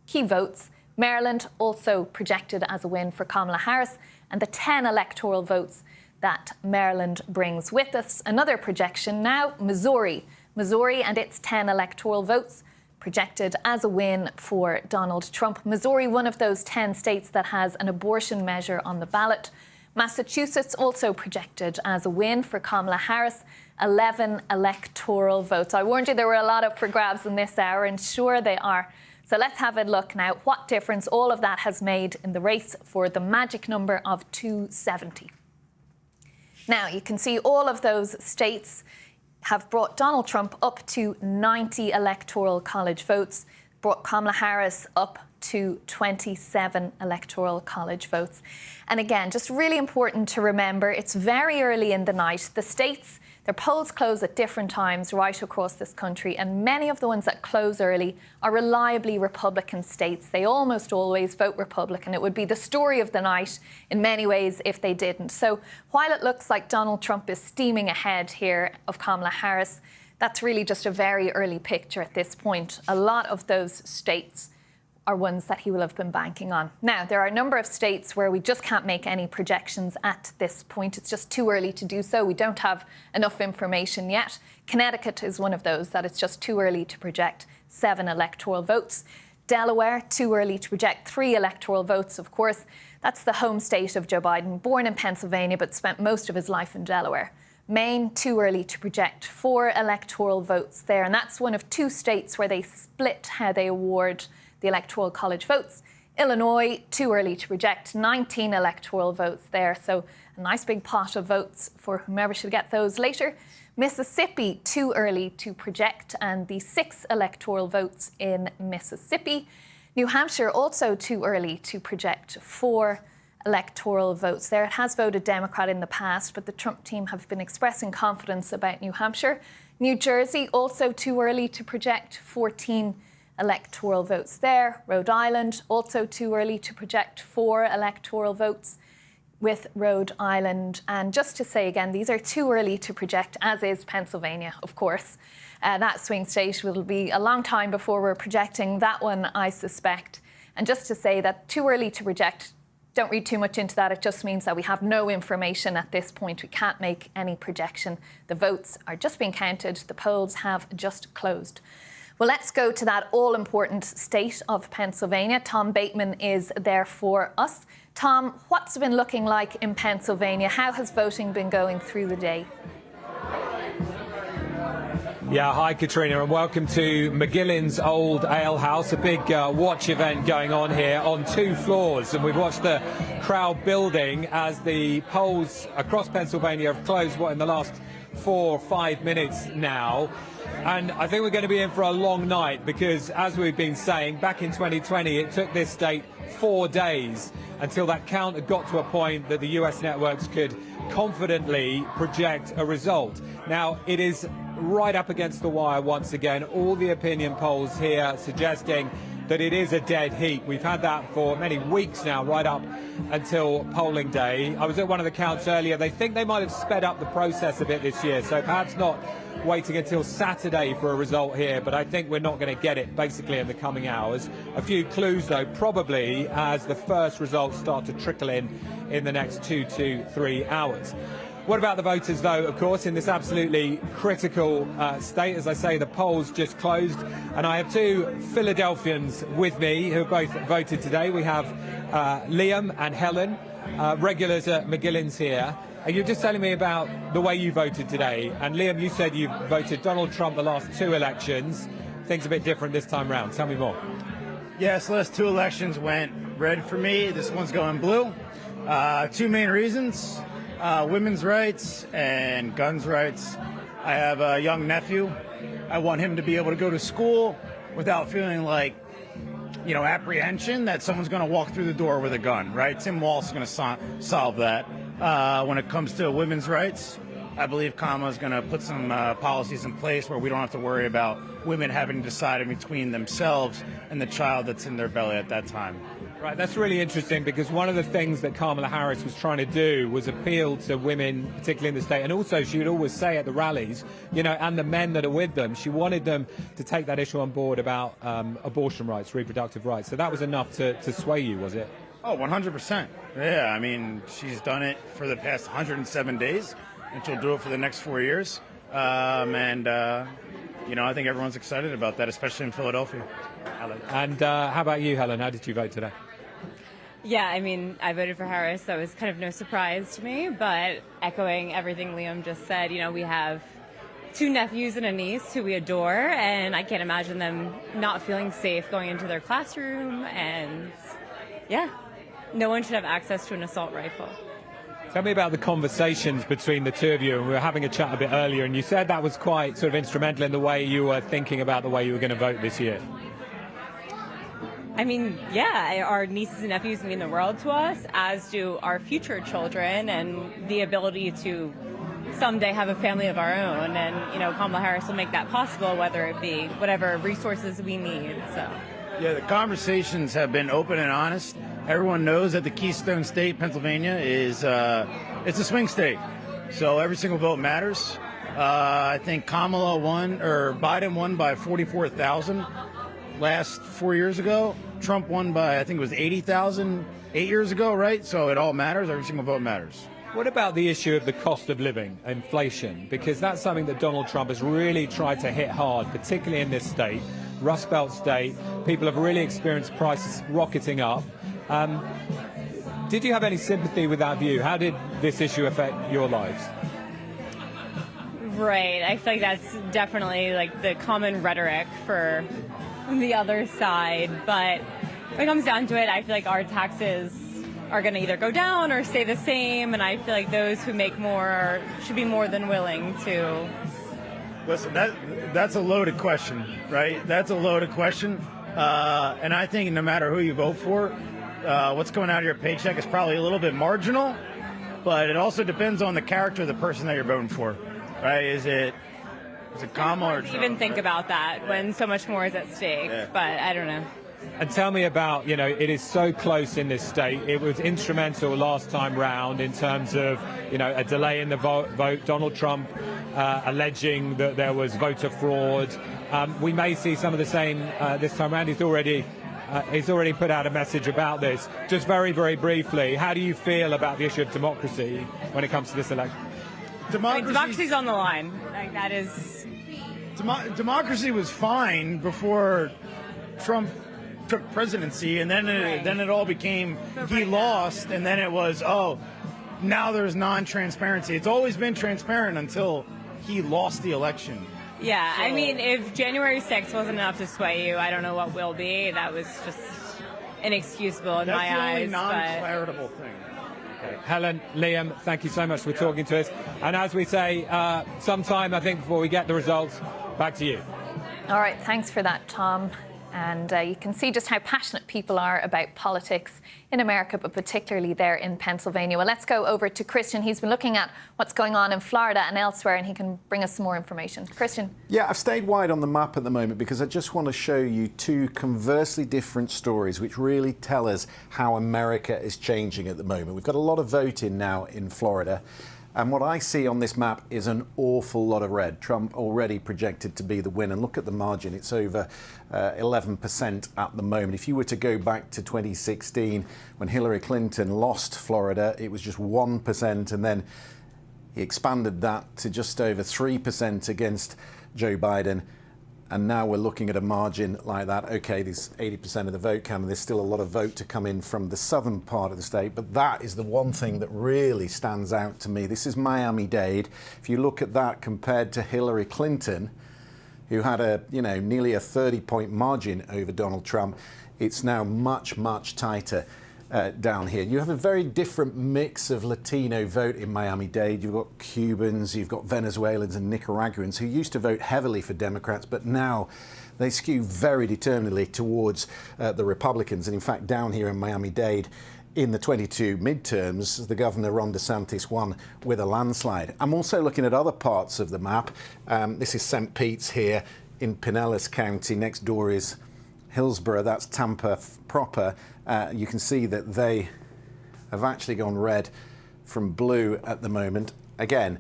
key votes. Maryland also projected as a win for Kamala Harris, and the 10 electoral votes that Maryland brings with us. Another projection now, Missouri. Missouri and its 10 electoral votes projected as a win for Donald Trump. Missouri, one of those 10 states that has an abortion measure on the ballot. Massachusetts also projected as a win for Kamala Harris, 11 electoral votes. I warned you there were a lot up for grabs in this hour, and sure they are. So let's have a look now what difference all of that has made in the race for the magic number of 270. Now, you can see all of those states have brought Donald Trump up to 90 electoral college votes, brought Kamala Harris up to 27 electoral college votes. And again, just really important to remember, it's very early in the night. The states, their polls close at different times right across this country, and many of the ones that close early are reliably Republican states. They almost always vote Republican. It would be the story of the night in many ways if they didn't. So while it looks like Donald Trump is steaming ahead here of Kamala Harris, that's really just a very early picture at this point. A lot of those states are ones that he will have been banking on. Now, there are a number of states where we just can't make any projections at this point. It's just too early to do so. We don't have enough information yet. Connecticut is one of those that it's just too early to project 7 electoral votes. Delaware, too early to project 3 electoral votes, of course. That's the home state of Joe Biden, born in Pennsylvania but spent most of his life in Delaware. Maine, too early to project 4 electoral votes there. And that's one of 2 states where they split how they award the electoral college votes. Illinois, too early to project 19 electoral votes there. So a nice big pot of votes for whomever should get those later. Mississippi, too early to project, and the 6 electoral votes in Mississippi. New Hampshire, also too early to project 4 electoral votes there. It has voted Democrat in the past, but the Trump team have been expressing confidence about New Hampshire. New Jersey, also too early to project 14 electoral votes there. Rhode Island, also too early to project 4 electoral votes with Rhode Island. And just to say again, these are too early to project, as is Pennsylvania, of course. That swing state will be a long time before we're projecting that one, I suspect. And just to say that too early to project, don't read too much into that. It just means that we have no information at this point. We can't make any projection. The votes are just being counted. The polls have just closed. Well, let's go to that all-important state of Pennsylvania. Tom Bateman is there for us. Tom, what's it been looking like in Pennsylvania? How has voting been going through the day? Yeah, hi Catriona, and welcome to McGillen's Old Ale House, a big watch event going on here on 2 floors. And we've watched the crowd building as the polls across Pennsylvania have closed, in the last 4 or 5 minutes now. And I think we're going to be in for a long night because, as we've been saying, back in 2020, it took this state 4 days until that count had got to a point that the US networks could confidently project a result. Now, it is right up against the wire once again. All the opinion polls here suggesting that it is a dead heat. We've had that for many weeks now, right up until polling day. I was at one of the counts earlier. They think they might have sped up the process a bit this year, so perhaps not waiting until Saturday for a result here, but I think we're not going to get it basically in the coming hours. A few clues though, probably as the first results start to trickle in the next 2 to 3 hours. What about the voters, though, of course, in this absolutely critical state? As I say, the polls just closed, and I have 2 Philadelphians with me who have both voted today. We have Liam and Helen, regulars at McGillen's here. And you're just telling me about the way you voted today. And Liam, you said you voted Donald Trump the last 2 elections. Things a bit different this time round. Tell me more. Yes, last 2 elections went red for me. This one's going blue. 2 main reasons. Women's rights and guns rights. I have a young nephew. I want him to be able to go to school without feeling like, apprehension that someone's going to walk through the door with a gun, right? Tim Walz is going to solve that. When it comes to women's rights, I believe Kamala is going to put some policies in place where we don't have to worry about women having to decide in between themselves and the child that's in their belly at that time. Right, that's really interesting because one of the things that Kamala Harris was trying to do was appeal to women, particularly in the state, and also she would always say at the rallies, and the men that are with them, she wanted them to take that issue on board about abortion rights, reproductive rights. So that was enough to sway you, was it? Oh, 100%. Yeah, I mean, she's done it for the past 107 days, and she'll do it for the next 4 years. I think everyone's excited about that, especially in Philadelphia. And how about you, Helen? How did you vote today? Yeah, I mean, I voted for Harris. That was kind of no surprise to me, but echoing everything Liam just said, we have 2 nephews and a niece who we adore, and I can't imagine them not feeling safe going into their classroom, and yeah, no one should have access to an assault rifle. Tell me about the conversations between the 2 of you. We were having a chat a bit earlier, and you said that was quite sort of instrumental in the way you were thinking about the way you were going to vote this year. I mean, yeah, our nieces and nephews mean the world to us, as do our future children, and the ability to someday have a family of our own. And, Kamala Harris will make that possible, whether it be whatever resources we need. So. Yeah, the conversations have been open and honest. Everyone knows that the Keystone State, Pennsylvania, is it's a swing state, so every single vote matters. I think Biden won by 44,000 last 4 years ago. Trump won by, I think it was 80,000 8 years ago, right? So it all matters. Every single vote matters. What about the issue of the cost of living, inflation? Because that's something that Donald Trump has really tried to hit hard, particularly in this state, Rust Belt state. People have really experienced prices rocketing up. Did you have any sympathy with that view? How did this issue affect your lives? Right. I feel like that's definitely like the common rhetoric for the other side. But when it comes down to it, I feel like our taxes are going to either go down or stay the same. And I feel like those who make more should be more than willing to. Listen, that's a loaded question, right? That's a loaded question. And I think no matter who you vote for, what's coming out of your paycheck is probably a little bit marginal, but it also depends on the character of the person that you're voting for, right? Is it Kamala or Trump? Even think about that when so much more is at stake, but I don't know. And tell me about, it is so close in this state. It was instrumental last time round in terms of, a delay in the vote. Donald Trump alleging that there was voter fraud. We may see some of the same this time round. He's already put out a message about this. Just very, very briefly, how do you feel about the issue of democracy when it comes to this election? Democracy's on the line. Like, that is... Democracy was fine before Trump took presidency, and then it all became he lost, and then it was, now there's non-transparency. It's always been transparent until he lost the election. Yeah, I mean, if January 6th wasn't enough to sway you, I don't know what will be. That was just inexcusable in my eyes. That's the only non-claritable thing. Okay. Helen, Liam, thank you so much for talking to us. And as we say, sometime, I think, before we get the results, back to you. All right, thanks for that, Tom. And you can see just how passionate people are about politics in America, but particularly there in Pennsylvania. Well, let's go over to Christian. He's been looking at what's going on in Florida and elsewhere, and he can bring us some more information. Christian. Yeah, I've stayed wide on the map at the moment because I just want to show you two conversely different stories which really tell us how America is changing at the moment. We've got a lot of voting now in Florida. And what I see on this map is an awful lot of red. Trump already projected to be the winner. And look at the margin. It's over 11% at the moment. If you were to go back to 2016, when Hillary Clinton lost Florida, it was just 1%. And then he expanded that to just over 3% against Joe Biden. And now we're looking at a margin like that. OK, there's 80% of the vote count, and there's still a lot of vote to come in from the southern part of the state. But that is the one thing that really stands out to me. This is Miami-Dade. If you look at that compared to Hillary Clinton, who had nearly a 30-point margin over Donald Trump, it's now much, much tighter down here. You have a very different mix of Latino vote in Miami-Dade. You've got Cubans, you've got Venezuelans and Nicaraguans who used to vote heavily for Democrats, but now they skew very determinedly towards the Republicans. And in fact, down here in Miami-Dade, in the 22 midterms, the governor, Ron DeSantis, won with a landslide. I'm also looking at other parts of the map. This is St. Pete's here in Pinellas County. Next door is Hillsborough, that's Tampa proper. You can see that they have actually gone red from blue at the moment. Again,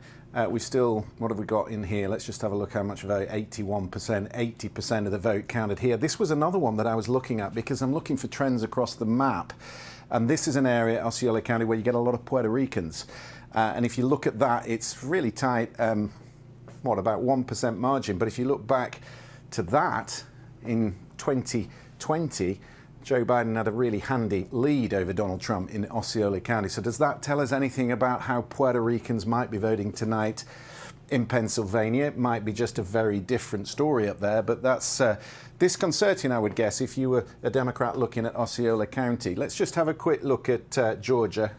we've still, what have we got in here? Let's just have a look how much vote, 81%, 80% of the vote counted here. This was another one that I was looking at because I'm looking for trends across the map. And this is an area, Osceola County, where you get a lot of Puerto Ricans. And if you look at that, it's really tight, about 1% margin. But if you look back to that in 2020, Joe Biden had a really handy lead over Donald Trump in Osceola County. So does that tell us anything about how Puerto Ricans might be voting tonight in Pennsylvania? It might be just a very different story up there, but that's disconcerting, I would guess, if you were a Democrat looking at Osceola County. Let's just have a quick look at Georgia,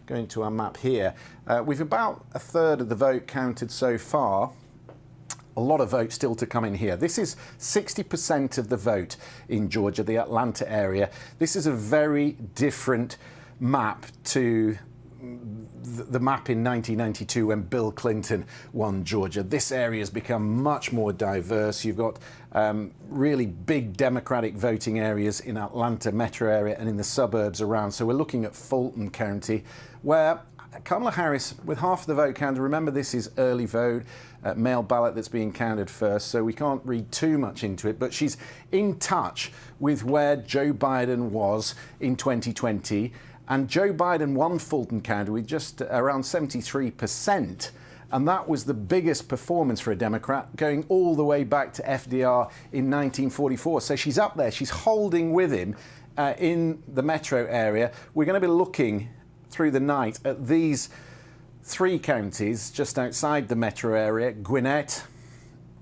going to our map here. We've about a third of the vote counted so far. A lot of votes still to come in here. This is 60% of the vote in Georgia, the Atlanta area. This is a very different map to the map in 1992 when Bill Clinton won Georgia. This area has become much more diverse. You've got really big Democratic voting areas in Atlanta metro area and in the suburbs around. So we're looking at Fulton County, where Kamala Harris, with half of the vote counted, remember this is early vote, mail ballot that's being counted first, so we can't read too much into it, but she's in touch with where Joe Biden was in 2020. And Joe Biden won Fulton County with just around 73%. And that was the biggest performance for a Democrat, going all the way back to FDR in 1944. So she's up there. She's holding with him in the metro area. We're going to be looking through the night at these three counties just outside the metro area, Gwinnett,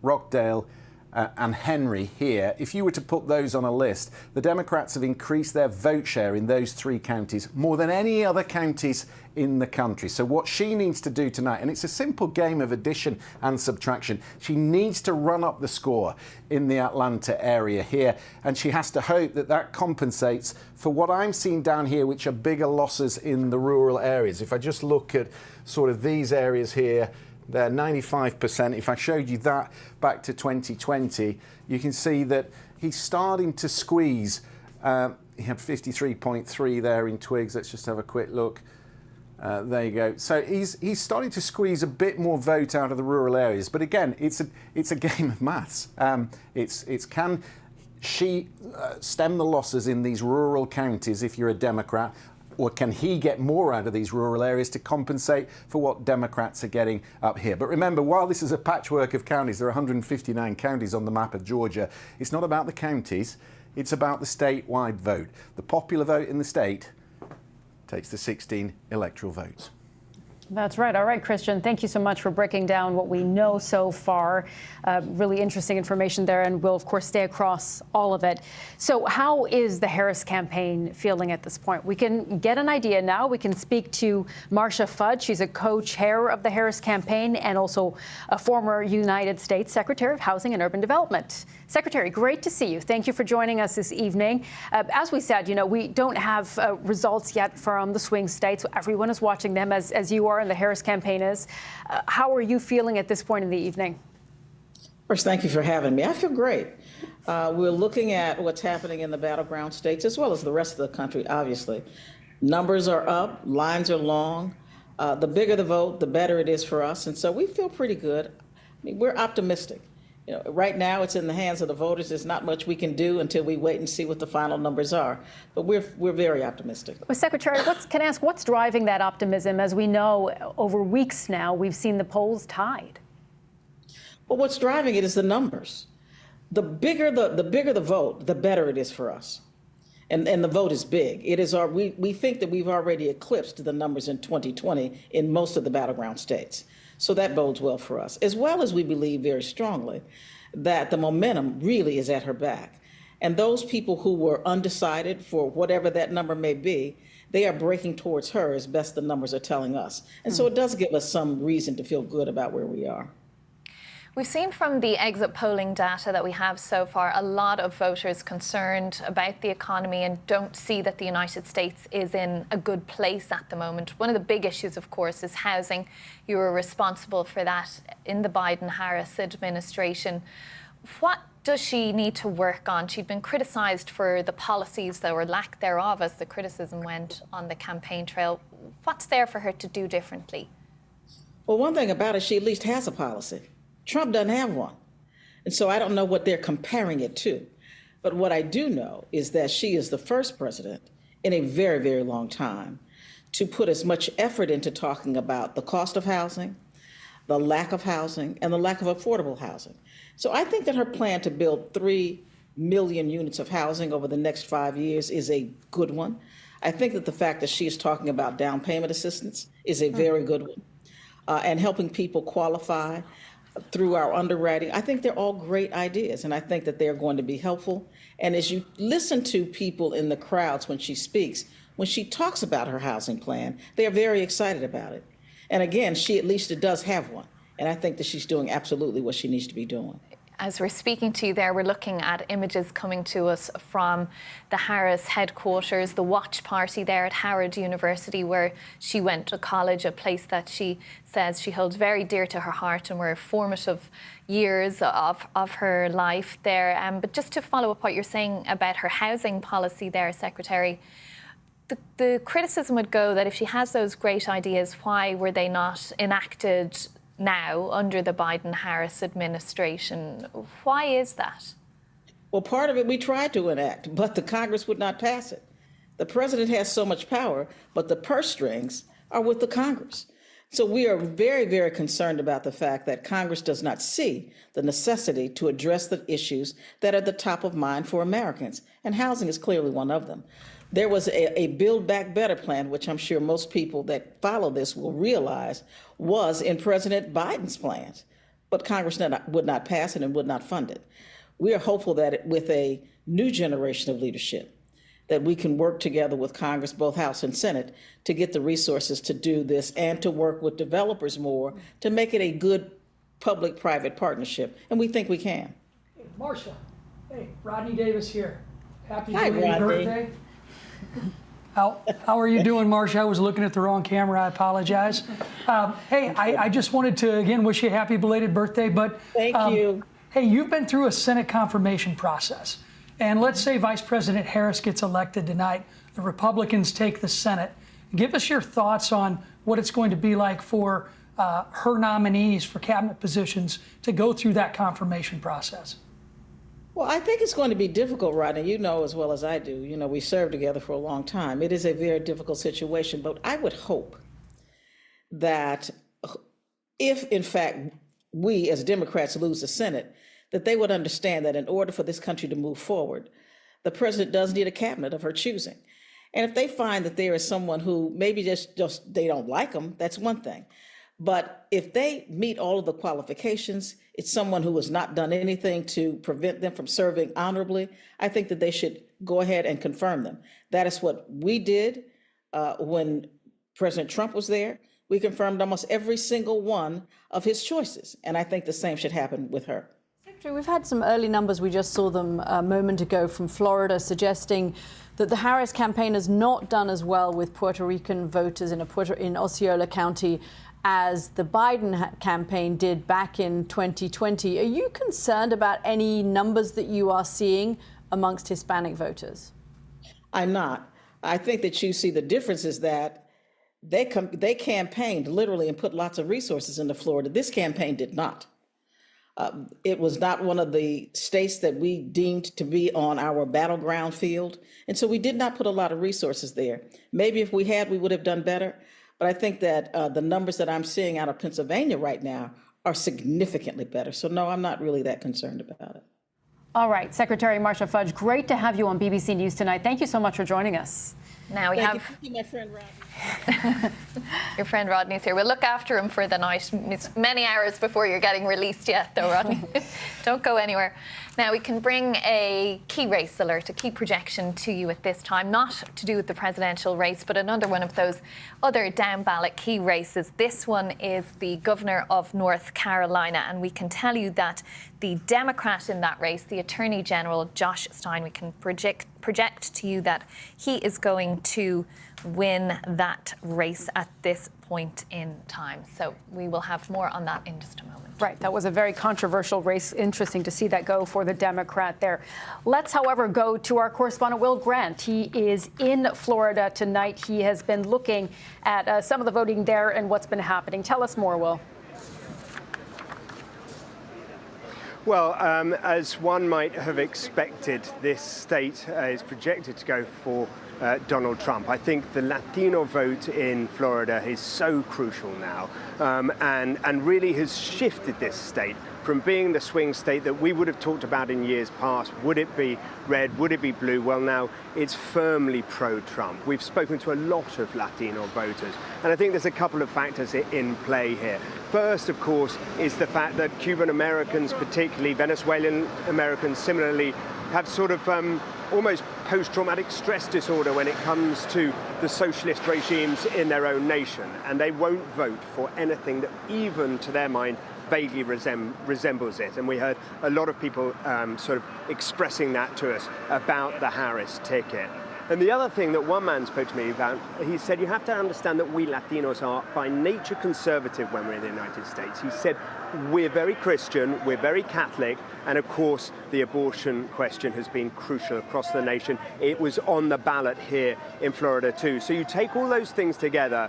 Rockdale, and Henry here. If you were to put those on a list, the Democrats have increased their vote share in those three counties more than any other counties in the country. So what she needs to do tonight, and it's a simple game of addition and subtraction, she needs to run up the score in the Atlanta area here, and she has to hope that that compensates for what I'm seeing down here, which are bigger losses in the rural areas. If I just look at sort of these areas here, they're 95%. If I showed you that back to 2020, you can see that he's starting to squeeze. He had 53.3 there in Twigs. Let's just have a quick look. There you go. So he's starting to squeeze a bit more vote out of the rural areas. But again, it's a game of maths. It's can she stem the losses in these rural counties if you're a Democrat? Or can he get more out of these rural areas to compensate for what Democrats are getting up here? But remember, while this is a patchwork of counties, there are 159 counties on the map of Georgia. It's not about the counties, it's about the statewide vote. The popular vote in the state takes the 16 electoral votes. That's right. All right, Christian, thank you so much for breaking down what we know so far. Really interesting information there, and we'll, of course, stay across all of it. So how is the Harris campaign feeling at this point? We can get an idea now. We can speak to Marcia Fudge. She's a co-chair of the Harris campaign and also a former United States Secretary of Housing and Urban Development. Secretary, great to see you. Thank you for joining us this evening. As we said, we don't have results yet from the swing states. Everyone is watching them as you are and the Harris campaign is. How are you feeling at this point in the evening? First, thank you for having me. I feel great. We're looking at what's happening in the battleground states as well as the rest of the country, obviously. Numbers are up, lines are long. The bigger the vote, the better it is for us. And so we feel pretty good. I mean, we're optimistic. Right now it's in the hands of the voters. There's not much we can do until we wait and see what the final numbers are. But we're very optimistic. Well, Secretary, can I ask what's driving that optimism? As we know, over weeks now, we've seen the polls tied. Well, what's driving it is the numbers. The bigger the vote, the better it is for us. And the vote is big. It is we think that we've already eclipsed the numbers in 2020 in most of the battleground states. So that bodes well for us, as well as we believe very strongly that the momentum really is at her back. And those people who were undecided for whatever that number may be, they are breaking towards her as best the numbers are telling us. And so it does give us some reason to feel good about where we are. We've seen from the exit polling data that we have so far a lot of voters concerned about the economy and don't see that the United States is in a good place at the moment. One of the big issues, of course, is housing. You were responsible for that in the Biden-Harris administration. What does she need to work on? She'd been criticised for the policies, or lack thereof, as the criticism went on the campaign trail. What's there for her to do differently? Well, one thing about it, she at least has a policy. Trump doesn't have one. And so I don't know what they're comparing it to. But what I do know is that she is the first president in a very, very long time to put as much effort into talking about the cost of housing, the lack of housing, and the lack of affordable housing. So I think that her plan to build 3 million units of housing over the next 5 years is a good one. I think that the fact that she is talking about down payment assistance is a very good one. And helping people qualify through our underwriting. I think they're all great ideas, and I think that they're going to be helpful. And as you listen to people in the crowds when she speaks, when she talks about her housing plan, they are very excited about it. And again, she at least does have one. And I think that she's doing absolutely what she needs to be doing. As we're speaking to you there, we're looking at images coming to us from the Harris headquarters, the watch party there at Howard University, where she went to college, a place that she says she holds very dear to her heart and were formative years of her life there. But just to follow up what you're saying about her housing policy there, Secretary, the criticism would go that if she has those great ideas, why were they not enacted now under the Biden-Harris administration? Why is that? Well, part of it we tried to enact, but the Congress would not pass it. The president has so much power, but the purse strings are with the Congress. So we are very, very concerned about the fact that Congress does not see the necessity to address the issues that are the top of mind for Americans, and housing is clearly one of them. There was a Build Back Better plan, which I'm sure most people that follow this will realize was in President Biden's plans, but Congress would not pass it and would not fund it. We are hopeful that with a new generation of leadership, that we can work together with Congress, both House and Senate, to get the resources to do this and to work with developers more to make it a good public-private partnership, and we think we can. Hey, Marcia, hey, Rodney Davis here. Happy Hi, belated Rodney. birthday. How are you doing, Marcia? I was looking at the wrong camera. I apologize. Hey, I just wanted to, again, wish you a happy belated birthday. But thank you. Hey, you've been through a Senate confirmation process. And let's say Vice President Harris gets elected tonight. The Republicans take the Senate. Give us your thoughts on what it's going to be like for her nominees for cabinet positions to go through that confirmation process. Well, I think it's going to be difficult, Rodney. You know as well as I do. You know, we served together for a long time. It is a very difficult situation, but I would hope that if, in fact, we as Democrats lose the Senate, that they would understand that in order for this country to move forward, the president does need a cabinet of her choosing. And if they find that there is someone who maybe just they don't like them, that's one thing. But if they meet all of the qualifications, it's someone who has not done anything to prevent them from serving honorably, I think that they should go ahead and confirm them. That is what we did when President Trump was there. We confirmed almost every single one of his choices. And I think the same should happen with her. Secretary, we've had some early numbers. We just saw them a moment ago from Florida suggesting that the Harris campaign has not done as well with Puerto Rican voters in Osceola County as the Biden campaign did back in 2020. Are you concerned about any numbers that you are seeing amongst Hispanic voters? I'm not. I think that you see the difference is that they campaigned literally and put lots of resources into Florida. This campaign did not. It was not one of the states that we deemed to be on our battleground field. And so we did not put a lot of resources there. Maybe if we had, we would have done better. But I think that the numbers that I'm seeing out of Pennsylvania right now are significantly better. So no, I'm not really that concerned about it. All right, Secretary Marsha Fudge, great to have you on BBC News tonight. Thank you so much for joining us. Now we have my friend Rodney. Your friend Rodney's here. We'll look after him for the night. It's many hours before you're getting released yet, though, Rodney. Don't go anywhere. Now, we can bring a key race alert, a key projection to you at this time, not to do with the presidential race, but another one of those other down-ballot key races. This one is the governor of North Carolina, and we can tell you that the Democrat in that race, the Attorney General, Josh Stein, we can project to you that he is going to win that race at this point in time. So we will have more on that in just a moment. Right, that was a very controversial race. Interesting to see that go for the Democrat there. Let's, however, go to our correspondent, Will Grant. He is in Florida tonight. He has been looking at some of the voting there and what's been happening. Tell us more, Will. Well, as one might have expected, this state is projected to go for Donald Trump. I think the Latino vote in Florida is so crucial now and really has shifted this state from being the swing state that we would have talked about in years past. Would it be red? Would it be blue? Well, now it's firmly pro-Trump. We've spoken to a lot of Latino voters, and I think there's a couple of factors in play here. First, of course, is the fact that Cuban Americans, particularly Venezuelan Americans, similarly have sort of almost post-traumatic stress disorder when it comes to the socialist regimes in their own nation, and they won't vote for anything that even to their mind vaguely resembles it. And we heard a lot of people sort of expressing that to us about the Harris ticket. And the other thing that one man spoke to me about, he said, you have to understand that we Latinos are by nature conservative when we're in the United States. He said, we're very Christian, we're very Catholic, and of course the abortion question has been crucial across the nation. It was on the ballot here in Florida too. So you take all those things together,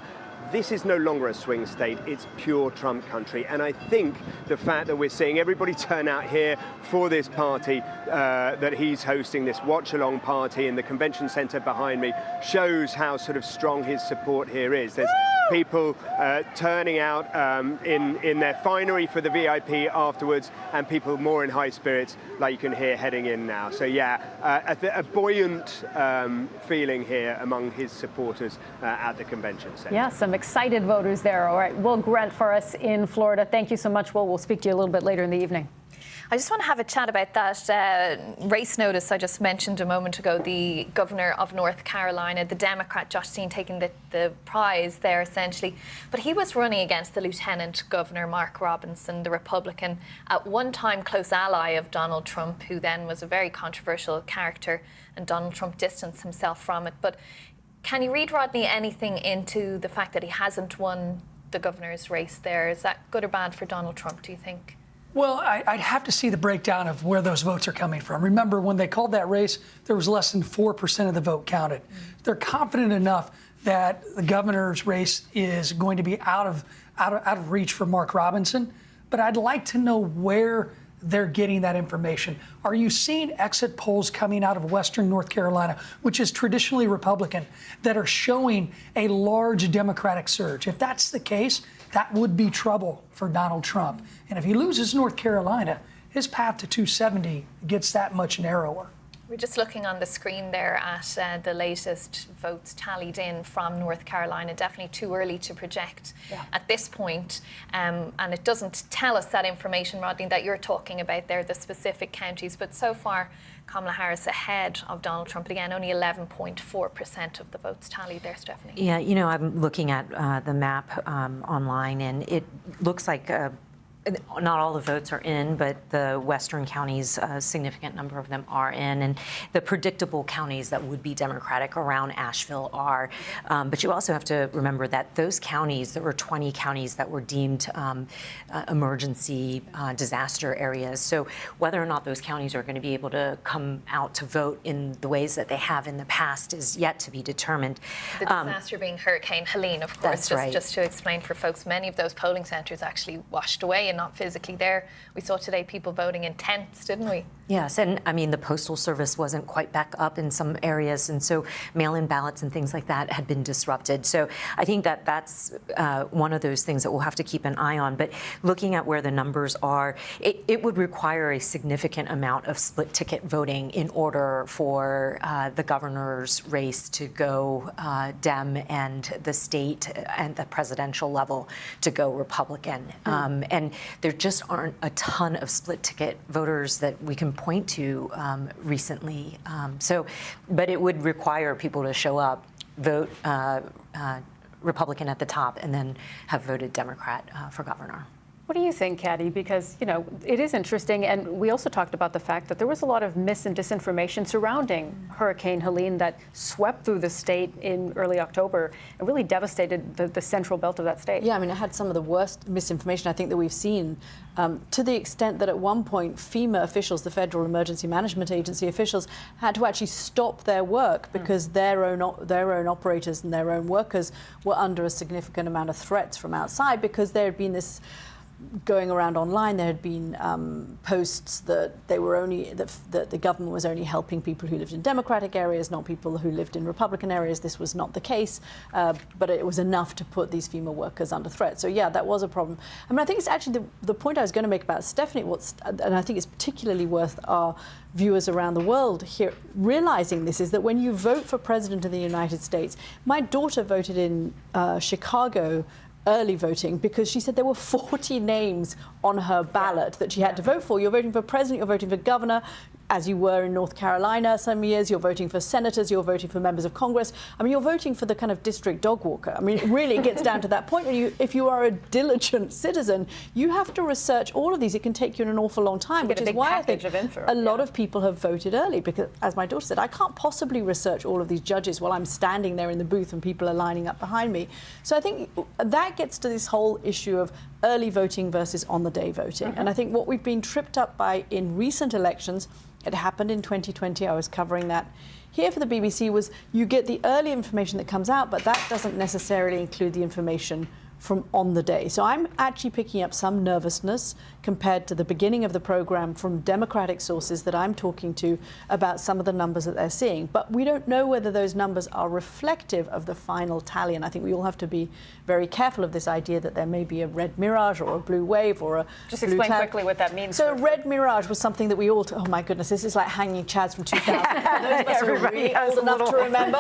this is no longer a swing state, it's pure Trump country. And I think the fact that we're seeing everybody turn out here for this party that he's hosting, this watch-along party in the convention center behind me, shows how sort of strong his support here is. There's people turning out in their finery for the VIP afterwards, and people more in high spirits, like you can hear heading in now. So yeah, a buoyant feeling here among his supporters at the convention center. Yeah, some excited voters there. All right, Will Grant for us in Florida. Thank you so much, Will. We'll speak to you a little bit later in the evening. I just want to have a chat about that race notice I just mentioned a moment ago, the governor of North Carolina, the Democrat, Josh Stein, taking the prize there, essentially. But he was running against the Lieutenant Governor, Mark Robinson, the Republican, at one time close ally of Donald Trump, who then was a very controversial character, and Donald Trump distanced himself from it. But can you read, Rodney, anything into the fact that he hasn't won the governor's race there? Is that good or bad for Donald Trump, do you think? Well, I'd have to see the breakdown of where those votes are coming from. Remember, when they called that race, there was less than 4% of the vote counted. They're confident enough that the governor's race is going to be out of reach for Mark Robinson, but I'd like to know where they're getting that information. Are you seeing exit polls coming out of Western North Carolina, which is traditionally Republican, that are showing a large Democratic surge? If that's the case, that would be trouble for Donald Trump. And if he loses North Carolina, his path to 270 gets that much narrower. We're just looking on the screen there at the latest votes tallied in from North Carolina. Definitely too early to project at this point. And it doesn't tell us that information, Rodney, that you're talking about there, the specific counties. But so far, Kamala Harris ahead of Donald Trump. But again, only 11.4% of the votes tallied there, Stephanie. Yeah, you know, I'm looking at the map online, and it looks like not all the votes are in, but the western counties, a significant number of them are in, and the predictable counties that would be Democratic around Asheville are. But you also have to remember that those counties, there were 20 counties that were deemed emergency disaster areas. So whether or not those counties are going to be able to come out to vote in the ways that they have in the past is yet to be determined. The disaster being Hurricane Helene, of course. Just to explain for folks, many of those polling centres actually washed away and not physically there. We saw today people voting in tents, didn't we? Yes, and I mean, the Postal Service wasn't quite back up in some areas, and so mail-in ballots and things like that had been disrupted. So I think that that's one of those things that we'll have to keep an eye on. But looking at where the numbers are, it would require a significant amount of split ticket voting in order for the governor's race to go Dem and the state and the presidential level to go Republican. And there just aren't a ton of split ticket voters that we can point to recently. But it would require people to show up, vote Republican at the top, and then have voted Democrat for governor. What do you think, Caddy? Because, you know, it is interesting, and we also talked about the fact that there was a lot of mis and disinformation surrounding Hurricane Helene that swept through the state in early October and really devastated the central belt of that state. Yeah, I mean, it had some of the worst misinformation I think that we've seen, to the extent that at one point FEMA officials, the Federal Emergency Management Agency officials, had to actually stop their work because their own operators and their own workers were under a significant amount of threats from outside, because there had been this going around online. There had been posts that they were only that the government was only helping people who lived in Democratic areas, not people who lived in Republican areas. This was not the case, but it was enough to put these FEMA workers under threat. So yeah, that was a problem. I mean, I think it's actually the point I was going to make about Stephanie, and I think it's particularly worth our viewers around the world here realizing this, is that when you vote for president of the United States, my daughter voted in Chicago early voting because she said there were 40 names on her ballot that she had to vote for. You're voting for president, you're voting for governor, as you were in North Carolina some years, you're voting for senators, you're voting for members of Congress. I mean, you're voting for the kind of district dog walker. I mean, it really gets down to that point where if you are a diligent citizen, you have to research all of these. It can take you an awful long time, which is why I think a lot of people have voted early, because, as my daughter said, I can't possibly research all of these judges while I'm standing there in the booth and people are lining up behind me. So I think that gets to this whole issue of early voting versus on-the-day voting. And I think what we've been tripped up by in recent elections, it happened in 2020, I was covering that here for the BBC, was you get the early information that comes out, but that doesn't necessarily include the information from on the day. So I'm actually picking up some nervousness compared to the beginning of the program from Democratic sources that I'm talking to about some of the numbers that they're seeing. But we don't know whether those numbers are reflective of the final tally. And I think we all have to be very careful of this idea that there may be a red mirage or a blue wave or a Just explain quickly what that means. So red mirage was something that we all, oh my goodness, this is like hanging chads from 2000. Those of us who are really old enough to remember.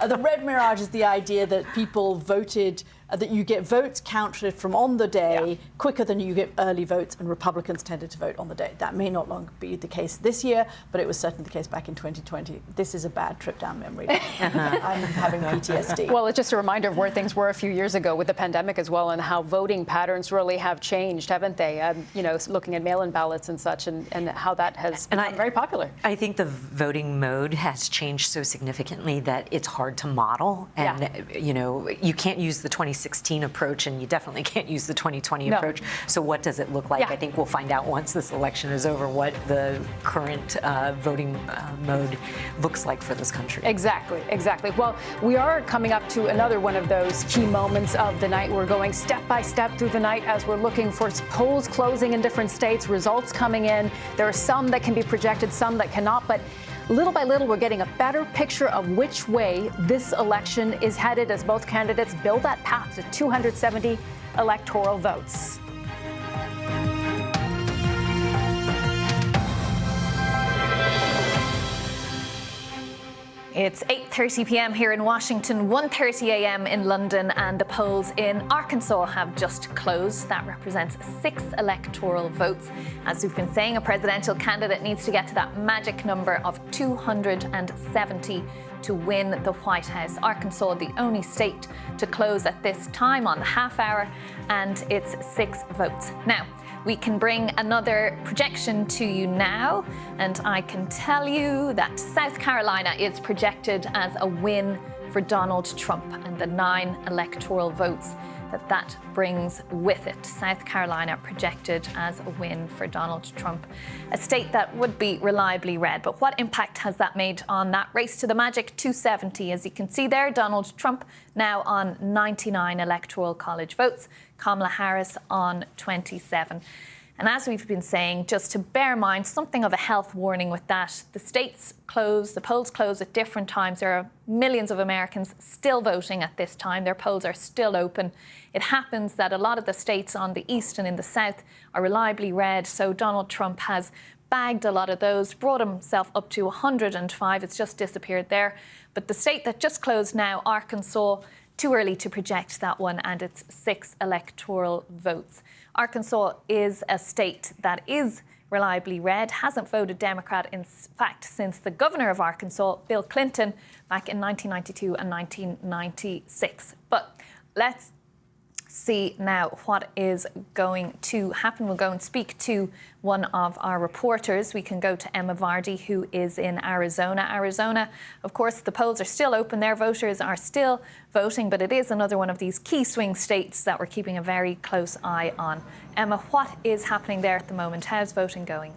The red mirage is the idea that people voted, that you get votes counted from on the day quicker than you get early votes, and Republicans tended to vote on the day. That may not long be the case this year, but it was certainly the case back in 2020. This is a bad trip down memory lane. I'm having PTSD. Well, it's just a reminder of where things were a few years ago with the pandemic as well, and how voting patterns really have changed, haven't they? You know, looking at mail-in ballots and such, and how that has become very popular. I think the voting mode has changed so significantly that it's hard to model. And, you know, you can't use the 2016 approach, and you definitely can't use the 2020 approach. So what does it look like? I think we'll find out once this election is over what the current voting mode looks like for this country. Exactly, exactly. Well, we are coming up to another one of those key moments of the night. We're going step by step through the night as we're looking for polls closing in different states, results coming in. There are some that can be projected, some that cannot, but little by little, we're getting a better picture of which way this election is headed as both candidates build that path to 270 electoral votes. It's 8:30 p.m. here in Washington, 1:30 a.m. in London, and the polls in Arkansas have just closed. That represents 6 electoral votes. As we've been saying, a presidential candidate needs to get to that magic number of 270 to win the White House. Arkansas, the only state to close at this time on the half hour, and it's 6 votes. Now, we can bring another projection to you now, and I can tell you that South Carolina is projected as a win for Donald Trump and the 9 electoral votes that brings with it. South Carolina projected as a win for Donald Trump, a state that would be reliably red. But what impact has that made on that race to the magic 270? As you can see there, Donald Trump now on 99 electoral college votes, Kamala Harris on 27. And as we've been saying, just to bear in mind, something of a health warning with that. The states close, the polls close at different times. There are millions of Americans still voting at this time. Their polls are still open. It happens that a lot of the states on the east and in the south are reliably red. So Donald Trump has bagged a lot of those, brought himself up to 105. It's just disappeared there. But the state that just closed now, Arkansas, too early to project that one, and it's 6 electoral votes. Arkansas is a state that is reliably red, hasn't voted Democrat, in fact, since the governor of Arkansas, Bill Clinton, back in 1992 and 1996. But let's see now what is going to happen. We'll go and speak to one of our reporters. We can go to Emma Vardy, who is in Arizona. Arizona, of course, the polls are still open there. Voters are still voting, but it is another one of these key swing states that we're keeping a very close eye on. Emma, what is happening there at the moment? How's voting going?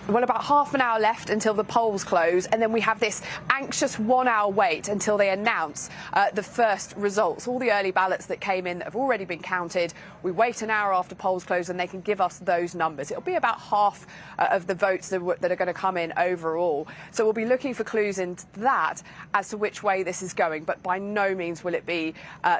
Well, about half an hour left until the polls close, and then we have this anxious 1-hour wait until they announce the first results. All the early ballots that came in that have already been counted, we wait an hour after polls close and they can give us those numbers. It'll be about half of the votes that are going to come in overall. So we'll be looking for clues into that as to which way this is going, but by no means will it be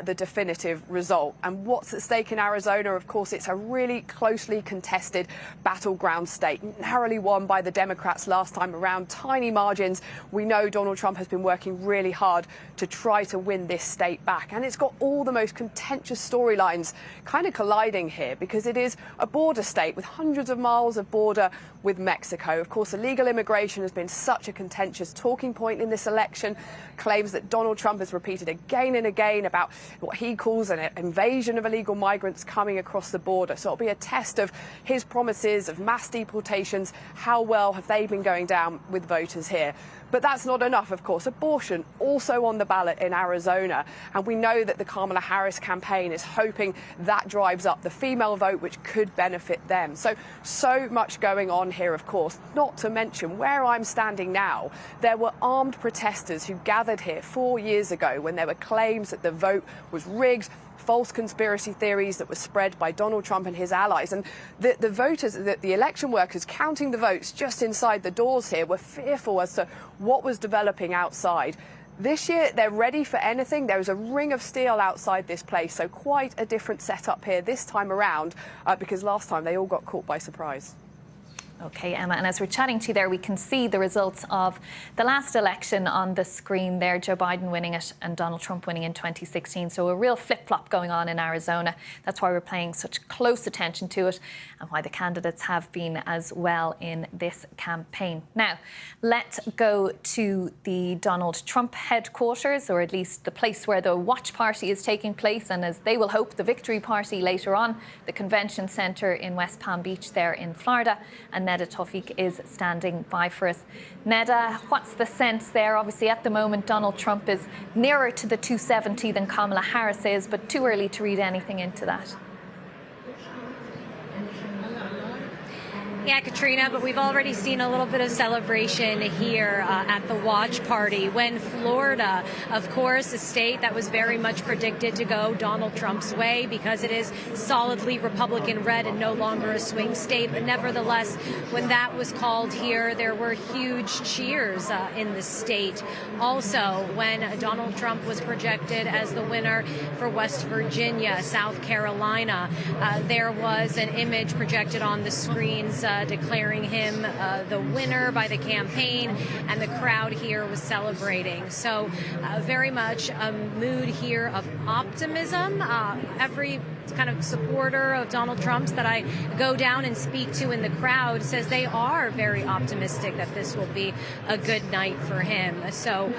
the definitive result. And what's at stake in Arizona, of course, it's a really closely contested battleground state, narrowly won by the Democrats last time around, tiny margins. We know Donald Trump has been working really hard to try to win this state back, and it's got all the most contentious storylines kind of colliding here because it is a border state with hundreds of miles of border with Mexico. Of course, illegal immigration has been such a contentious talking point in this election. Claims that Donald Trump has repeated again and again about what he calls an invasion of illegal migrants coming across the border. So it'll be a test of his promises of mass deportations. How well have they been going down with voters here? But that's not enough, of course. Abortion also on the ballot in Arizona. And we know that the Kamala Harris campaign is hoping that drives up the female vote, which could benefit them. So much going on here, of course. Not to mention where I'm standing now, there were armed protesters who gathered here 4 years ago when there were claims that the vote was rigged, false conspiracy theories that were spread by Donald Trump and his allies. And the voters, the election workers counting the votes just inside the doors here were fearful as to what was developing outside. This year, they're ready for anything. There is a ring of steel outside this place, so quite a different setup here this time around because last time they all got caught by surprise. OK, Emma, and as we're chatting to you there, we can see the results of the last election on the screen there, Joe Biden winning it and Donald Trump winning in 2016. So a real flip-flop going on in Arizona. That's why we're paying such close attention to it and why the candidates have been as well in this campaign. Now, let's go to the Donald Trump headquarters, or at least the place where the watch party is taking place, and as they will hope, the victory party later on, the convention center in West Palm Beach there in Florida. And Neda Tawfiq is standing by for us. Neda, what's the sense there? Obviously, at the moment, Donald Trump is nearer to the 270 than Kamala Harris is, but too early to read anything into that. Yeah, Catriona, but we've already seen a little bit of celebration here at the watch party when Florida, of course, a state that was very much predicted to go Donald Trump's way because it is solidly Republican red and no longer a swing state. But nevertheless, when that was called here, there were huge cheers in the state. Also, when Donald Trump was projected as the winner for West Virginia, South Carolina, there was an image projected on the screens declaring him the winner by the campaign, and the crowd here was celebrating. So very much a mood here of optimism. Every kind of supporter of Donald Trump's that I go down and speak to in the crowd says they are very optimistic that this will be a good night for him. So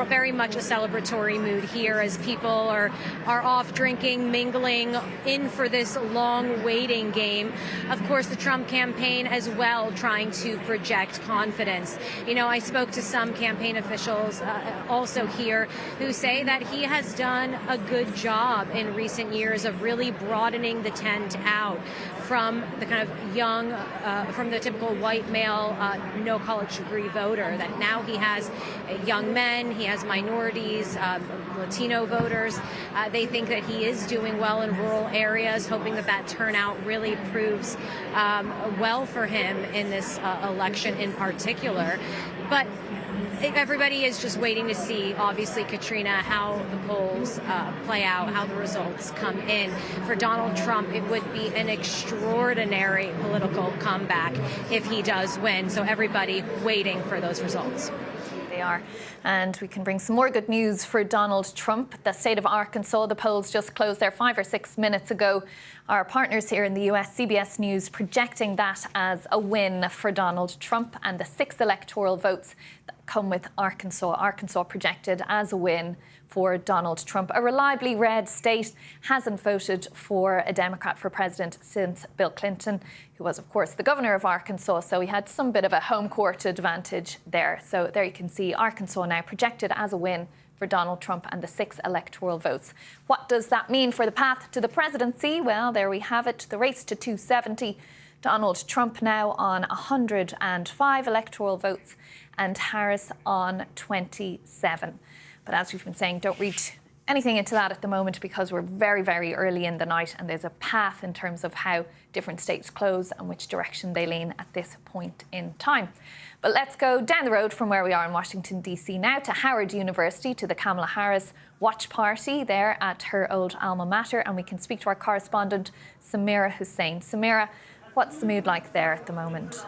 very much a celebratory mood here as people are off drinking, mingling, in for this long waiting game. Of course, the Trump campaign as well trying to project confidence. You know, I spoke to some campaign officials also here who say that he has done a good job in recent years of really broadening the tent out from the kind of young, from the typical white male, no college degree voter, that now he has young men, he has minorities, Latino voters. They think that he is doing well in rural areas, hoping that that turnout really proves well for him in this election in particular. But everybody is just waiting to see, obviously, Catriona, how the polls play out, how the results come in. For Donald Trump, it would be an extraordinary political comeback if he does win. So everybody waiting for those results. They are. And we can bring some more good news for Donald Trump. The state of Arkansas, the polls just closed there 5 or 6 minutes ago. Our partners here in the US, CBS News, projecting that as a win for Donald Trump, and the 6 electoral votes that come with Arkansas. Arkansas projected as a win for Donald Trump. A reliably red state, hasn't voted for a Democrat for president since Bill Clinton, who was, of course, the governor of Arkansas. So he had some bit of a home court advantage there. So there you can see Arkansas now projected as a win for Donald Trump and the 6 electoral votes. What does that mean for the path to the presidency? Well, there we have it, the race to 270. Donald Trump now on 105 electoral votes and Harris on 27. But as we've been saying, don't read anything into that at the moment because we're very, very early in the night and there's a path in terms of how different states close and which direction they lean at this point in time. But let's go down the road from where we are in Washington, D.C. now to Howard University, to the Kamala Harris watch party there at her old alma mater. And we can speak to our correspondent, Samira Hussein. Samira, what's the mood like there at the moment?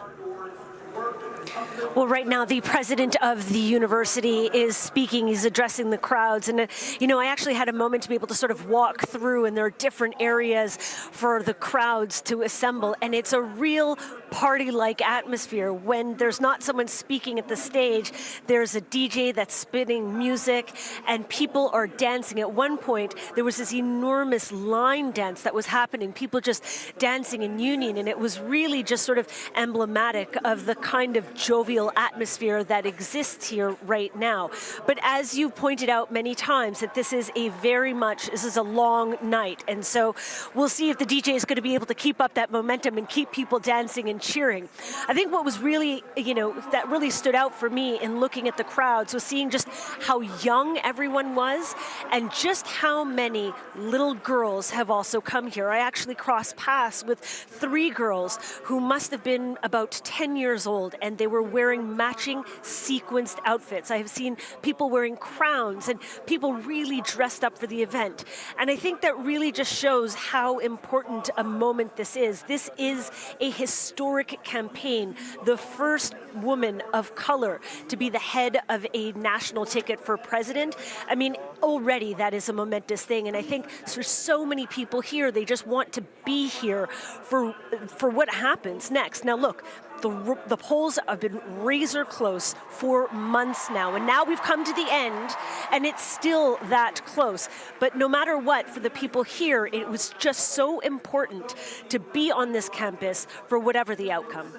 Well, right now, the president of the university is speaking. He's addressing the crowds. And, you know, I actually had a moment to be able to sort of walk through, and there are different areas for the crowds to assemble. And it's a real party-like atmosphere. When there's not someone speaking at the stage, there's a DJ that's spinning music, and people are dancing. At one point, there was this enormous line dance that was happening, people just dancing in union, and it was really just sort of emblematic of the kind of jovial atmosphere that exists here right now. But as you pointed out many times, that this is a long night, and so we'll see if the DJ is going to be able to keep up that momentum and keep people dancing and cheering. I think what was really, that really stood out for me in looking at the crowds was seeing just how young everyone was and just how many little girls have also come here. I actually crossed paths with 3 girls who must have been about 10 years old, and they were wearing matching sequenced outfits. I have seen people wearing crowns and people really dressed up for the event. And I think that really just shows how important a moment this is. This is a historic campaign, the first woman of color to be the head of a national ticket for president. I mean, already that is a momentous thing. And I think for so many people here, they just want to be here for what happens next. Now, look, the polls have been razor close for months now, and now we've come to the end, and it's still that close. But no matter what, for the people here, it was just so important to be on this campus for whatever the outcome.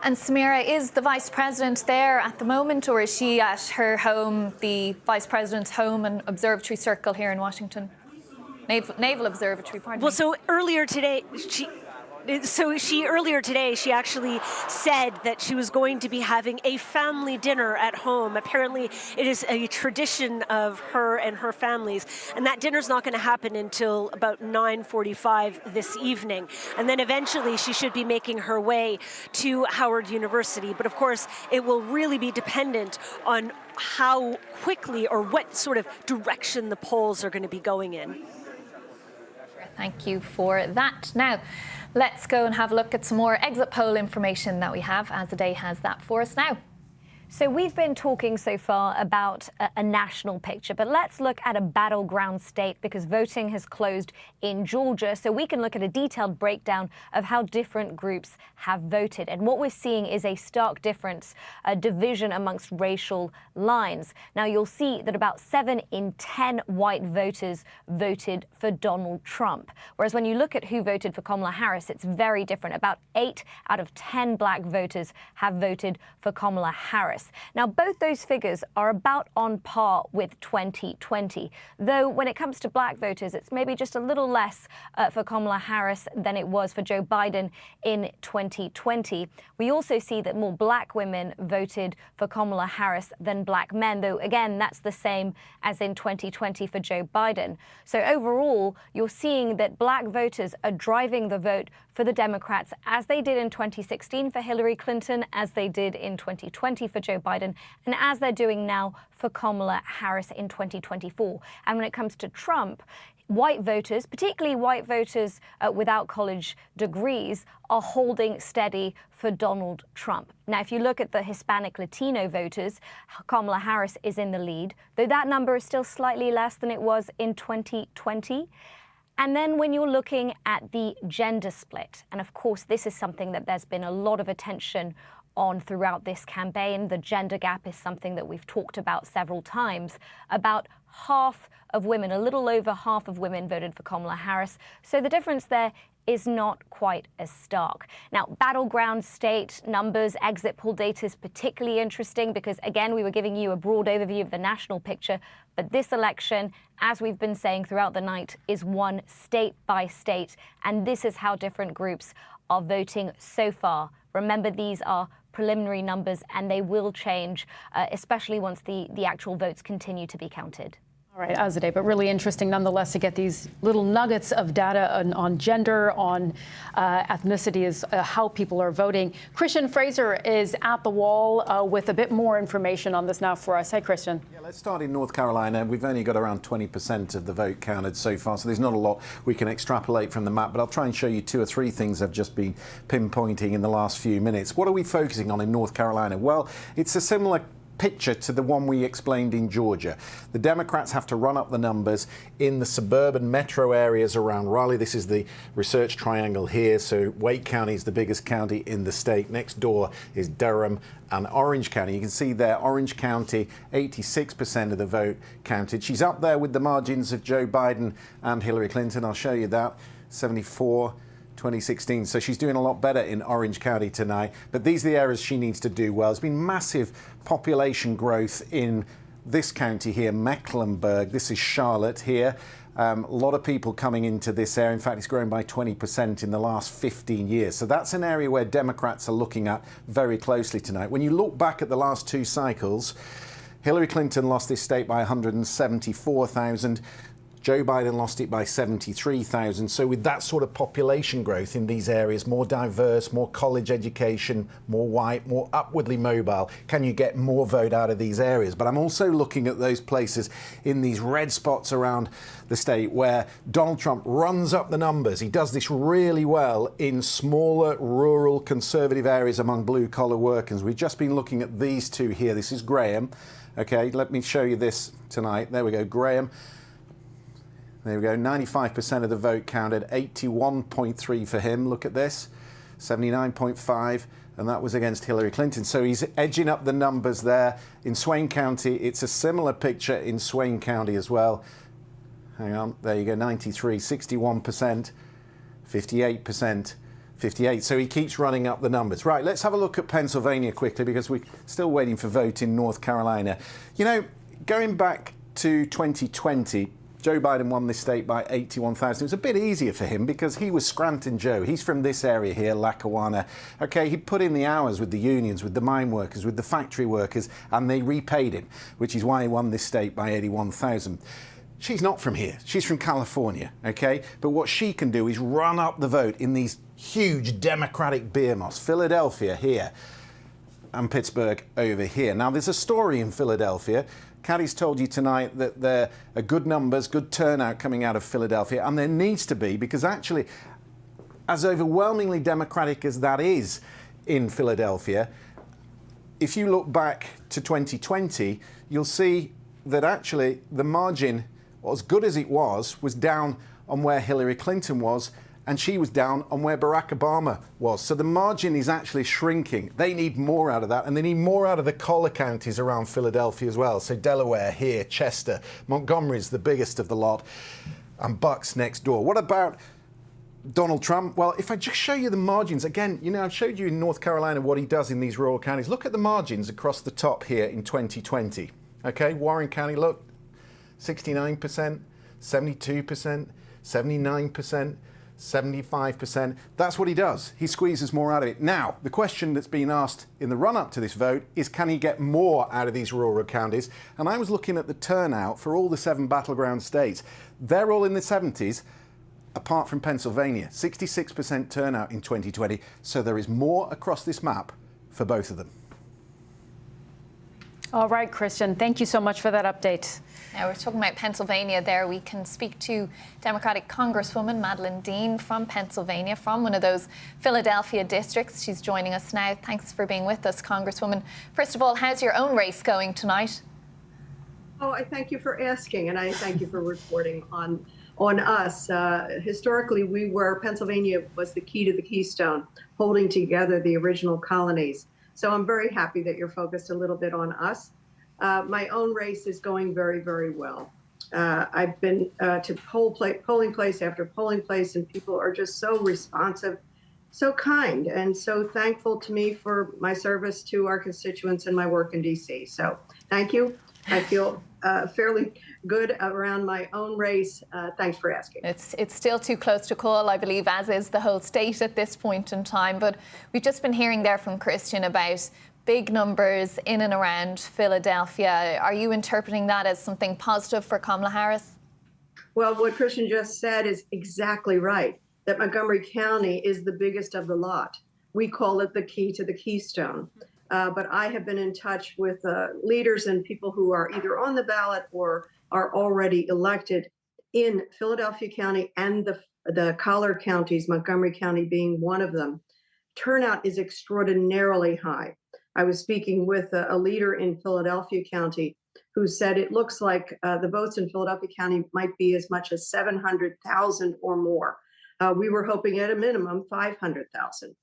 And Samira, is the Vice President there at the moment, or is she at her home, the Vice President's home and observatory circle here in Washington? Naval Observatory, pardon me. Well, so earlier today, she actually said that she was going to be having a family dinner at home. Apparently, it is a tradition of her and her family's, and that dinner's not going to happen until about 9:45 this evening. And then eventually, she should be making her way to Howard University. But of course, it will really be dependent on how quickly or what sort of direction the polls are going to be going in. Thank you for that. Now, Let's go and have a look at some more exit poll information that we have, as the day has that for us now. So we've been talking so far about a national picture, but let's look at a battleground state because voting has closed in Georgia. So we can look at a detailed breakdown of how different groups have voted. And what we're seeing is a stark difference, a division amongst racial lines. Now, you'll see that about 7 in 10 white voters voted for Donald Trump. Whereas when you look at who voted for Kamala Harris, it's very different. About 8 out of 10 black voters have voted for Kamala Harris. Now, both those figures are about on par with 2020, though when it comes to black voters, it's maybe just a little less for Kamala Harris than it was for Joe Biden in 2020. We also see that more black women voted for Kamala Harris than black men, though, again, that's the same as in 2020 for Joe Biden. So overall, you're seeing that black voters are driving the vote for the Democrats, as they did in 2016 for Hillary Clinton, as they did in 2020 for Joe Biden, and as they're doing now for Kamala Harris in 2024. And when it comes to Trump, white voters, particularly white voters without college degrees, are holding steady for Donald Trump. Now, if you look at the Hispanic Latino voters, Kamala Harris is in the lead, though that number is still slightly less than it was in 2020. And then when you're looking at the gender split, and of course, this is something that there's been a lot of attention on throughout this campaign. The gender gap is something that we've talked about several times. About half of women, a little over half of women voted for Kamala Harris. So the difference there is not quite as stark. Now, battleground state numbers, exit poll data is particularly interesting because, again, we were giving you a broad overview of the national picture, but this election, as we've been saying throughout the night, is won state by state, and this is how different groups are voting so far. Remember, these are preliminary numbers and they will change, especially once the actual votes continue to be counted. All right, Azadeh, but really interesting nonetheless to get these little nuggets of data on gender, on ethnicity, is how people are voting. Christian Fraser is at the wall with a bit more information on this now for us. Hey, Christian. Yeah, let's start in North Carolina. We've only got around 20% of the vote counted so far, so there's not a lot we can extrapolate from the map, but I'll try and show you 2 or 3 things I've just been pinpointing in the last few minutes. What are we focusing on in North Carolina? Well, it's a similar picture to the one we explained in Georgia. The Democrats have to run up the numbers in the suburban metro areas around Raleigh. This is the research triangle here. So Wake County is the biggest county in the state. Next door is Durham and Orange County. You can see there, Orange County, 86% of the vote counted. She's up there with the margins of Joe Biden and Hillary Clinton. I'll show you that. 74. 2016. So she's doing a lot better in Orange County tonight. But these are the areas she needs to do well. There's been massive population growth in this county here, Mecklenburg. This is Charlotte here. A lot of people coming into this area. In fact, it's grown by 20% in the last 15 years. So that's an area where Democrats are looking at very closely tonight. When you look back at the last 2 cycles, Hillary Clinton lost this state by 174,000. Joe Biden lost it by 73,000. So with that sort of population growth in these areas, more diverse, more college education, more white, more upwardly mobile, can you get more vote out of these areas? But I'm also looking at those places in these red spots around the state where Donald Trump runs up the numbers. He does this really well in smaller, rural, conservative areas among blue-collar workers. We've just been looking at these 2 here. This is Graham. OK, let me show you this tonight. There we go, Graham. There we go, 95% of the vote counted, 81.3 for him. Look at this, 79.5, and that was against Hillary Clinton. So he's edging up the numbers there. In Swain County, it's a similar picture in Swain County as well. Hang on, there you go, 93, 61%, 58%, 58. So he keeps running up the numbers. Right, let's have a look at Pennsylvania quickly because we're still waiting for vote in North Carolina. You know, going back to 2020, Joe Biden won this state by 81,000. It was a bit easier for him because he was Scranton Joe. He's from this area here, Lackawanna. OK, he put in the hours with the unions, with the mine workers, with the factory workers, and they repaid him, which is why he won this state by 81,000. She's not from here. She's from California, OK? But what she can do is run up the vote in these huge Democratic behemoths. Philadelphia here and Pittsburgh over here. Now, there's a story in Philadelphia. Caddy's told you tonight that there are good numbers, good turnout coming out of Philadelphia, and there needs to be, because actually as overwhelmingly Democratic as that is in Philadelphia, if you look back to 2020, you'll see that actually the margin, as good as it was down on where Hillary Clinton was, and she was down on where Barack Obama was. So the margin is actually shrinking. They need more out of that, and they need more out of the collar counties around Philadelphia as well. So Delaware here, Chester, Montgomery's the biggest of the lot, and Bucks next door. What about Donald Trump? Well, if I just show you the margins, again, you know, I've showed you in North Carolina what he does in these rural counties. Look at the margins across the top here in 2020. Okay, Warren County, look, 69%, 72%, 79%, 75%. That's what he does. He squeezes more out of it. Now, the question that's been asked in the run-up to this vote is, can he get more out of these rural counties? And I was looking at the turnout for all the 7 battleground states. They're all in the 70s, apart from Pennsylvania. 66% turnout in 2020. So there is more across this map for both of them. All right, Christian, thank you so much for that update. Now, we're talking about Pennsylvania there. We can speak to Democratic Congresswoman Madeleine Dean from Pennsylvania, from one of those Philadelphia districts. She's joining us now. Thanks for being with us, Congresswoman. First of all, how's your own race going tonight? Oh, I thank you for asking, and I thank you for reporting on us. Historically, Pennsylvania was the key to the Keystone, holding together the original colonies. So I'm very happy that you're focused a little bit on us. My own race is going very, very well. I've been to polling place after polling place, and people are just so responsive, so kind, and so thankful to me for my service to our constituents and my work in D.C. So thank you. I feel fairly good around my own race. Thanks for asking. It's still too close to call, I believe, as is the whole state at this point in time. But we've just been hearing there from Christian about big numbers in and around Philadelphia. Are you interpreting that as something positive for Kamala Harris? Well, what Christian just said is exactly right, that Montgomery County is the biggest of the lot. We call it the key to the Keystone. But I have been in touch with leaders and people who are either on the ballot or are already elected in Philadelphia County and the collar counties, Montgomery County being one of them. Turnout is extraordinarily high. I was speaking with a leader in Philadelphia County who said it looks like the votes in Philadelphia County might be as much as 700,000 or more. We were hoping at a minimum 500,000.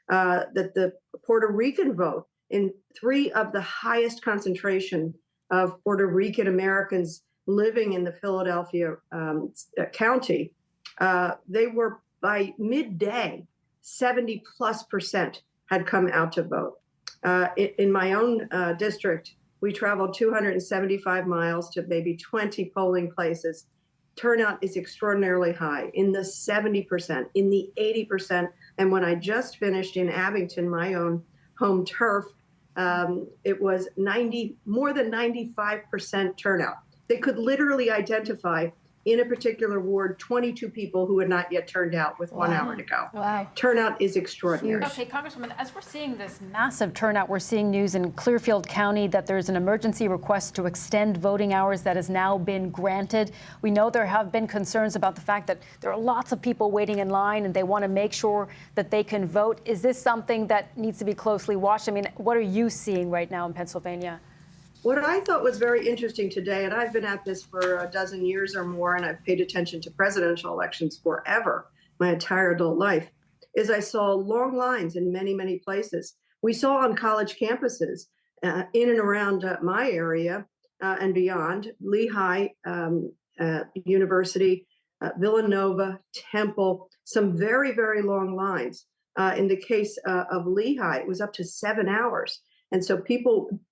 That the Puerto Rican vote, in 3 of the highest concentration of Puerto Rican Americans living in the Philadelphia county, they were, by midday, 70+% had come out to vote. In my own district, we traveled 275 miles to maybe 20 polling places. Turnout is extraordinarily high, in the 70%, in the 80%. And when I just finished in Abington, my own home turf, it was more than 95% turnout. They could literally identify in a particular ward 22 people who had not yet turned out with 1 hour to go. Wow. Turnout is extraordinary. Okay, Congresswoman, as we're seeing this massive turnout, we're seeing news in Clearfield County that there's an emergency request to extend voting hours that has now been granted. We know there have been concerns about the fact that there are lots of people waiting in line and they want to make sure that they can vote. Is this something that needs to be closely watched? I mean, what are you seeing right now in Pennsylvania? What I thought was very interesting today, and I've been at this for a dozen years or more, and I've paid attention to presidential elections forever, my entire adult life, is I saw long lines in many, many places. We saw on college campuses in and around my area and beyond, Lehigh University, Villanova, Temple, some very, very long lines. In the case of Lehigh, it was up to 7 hours. And so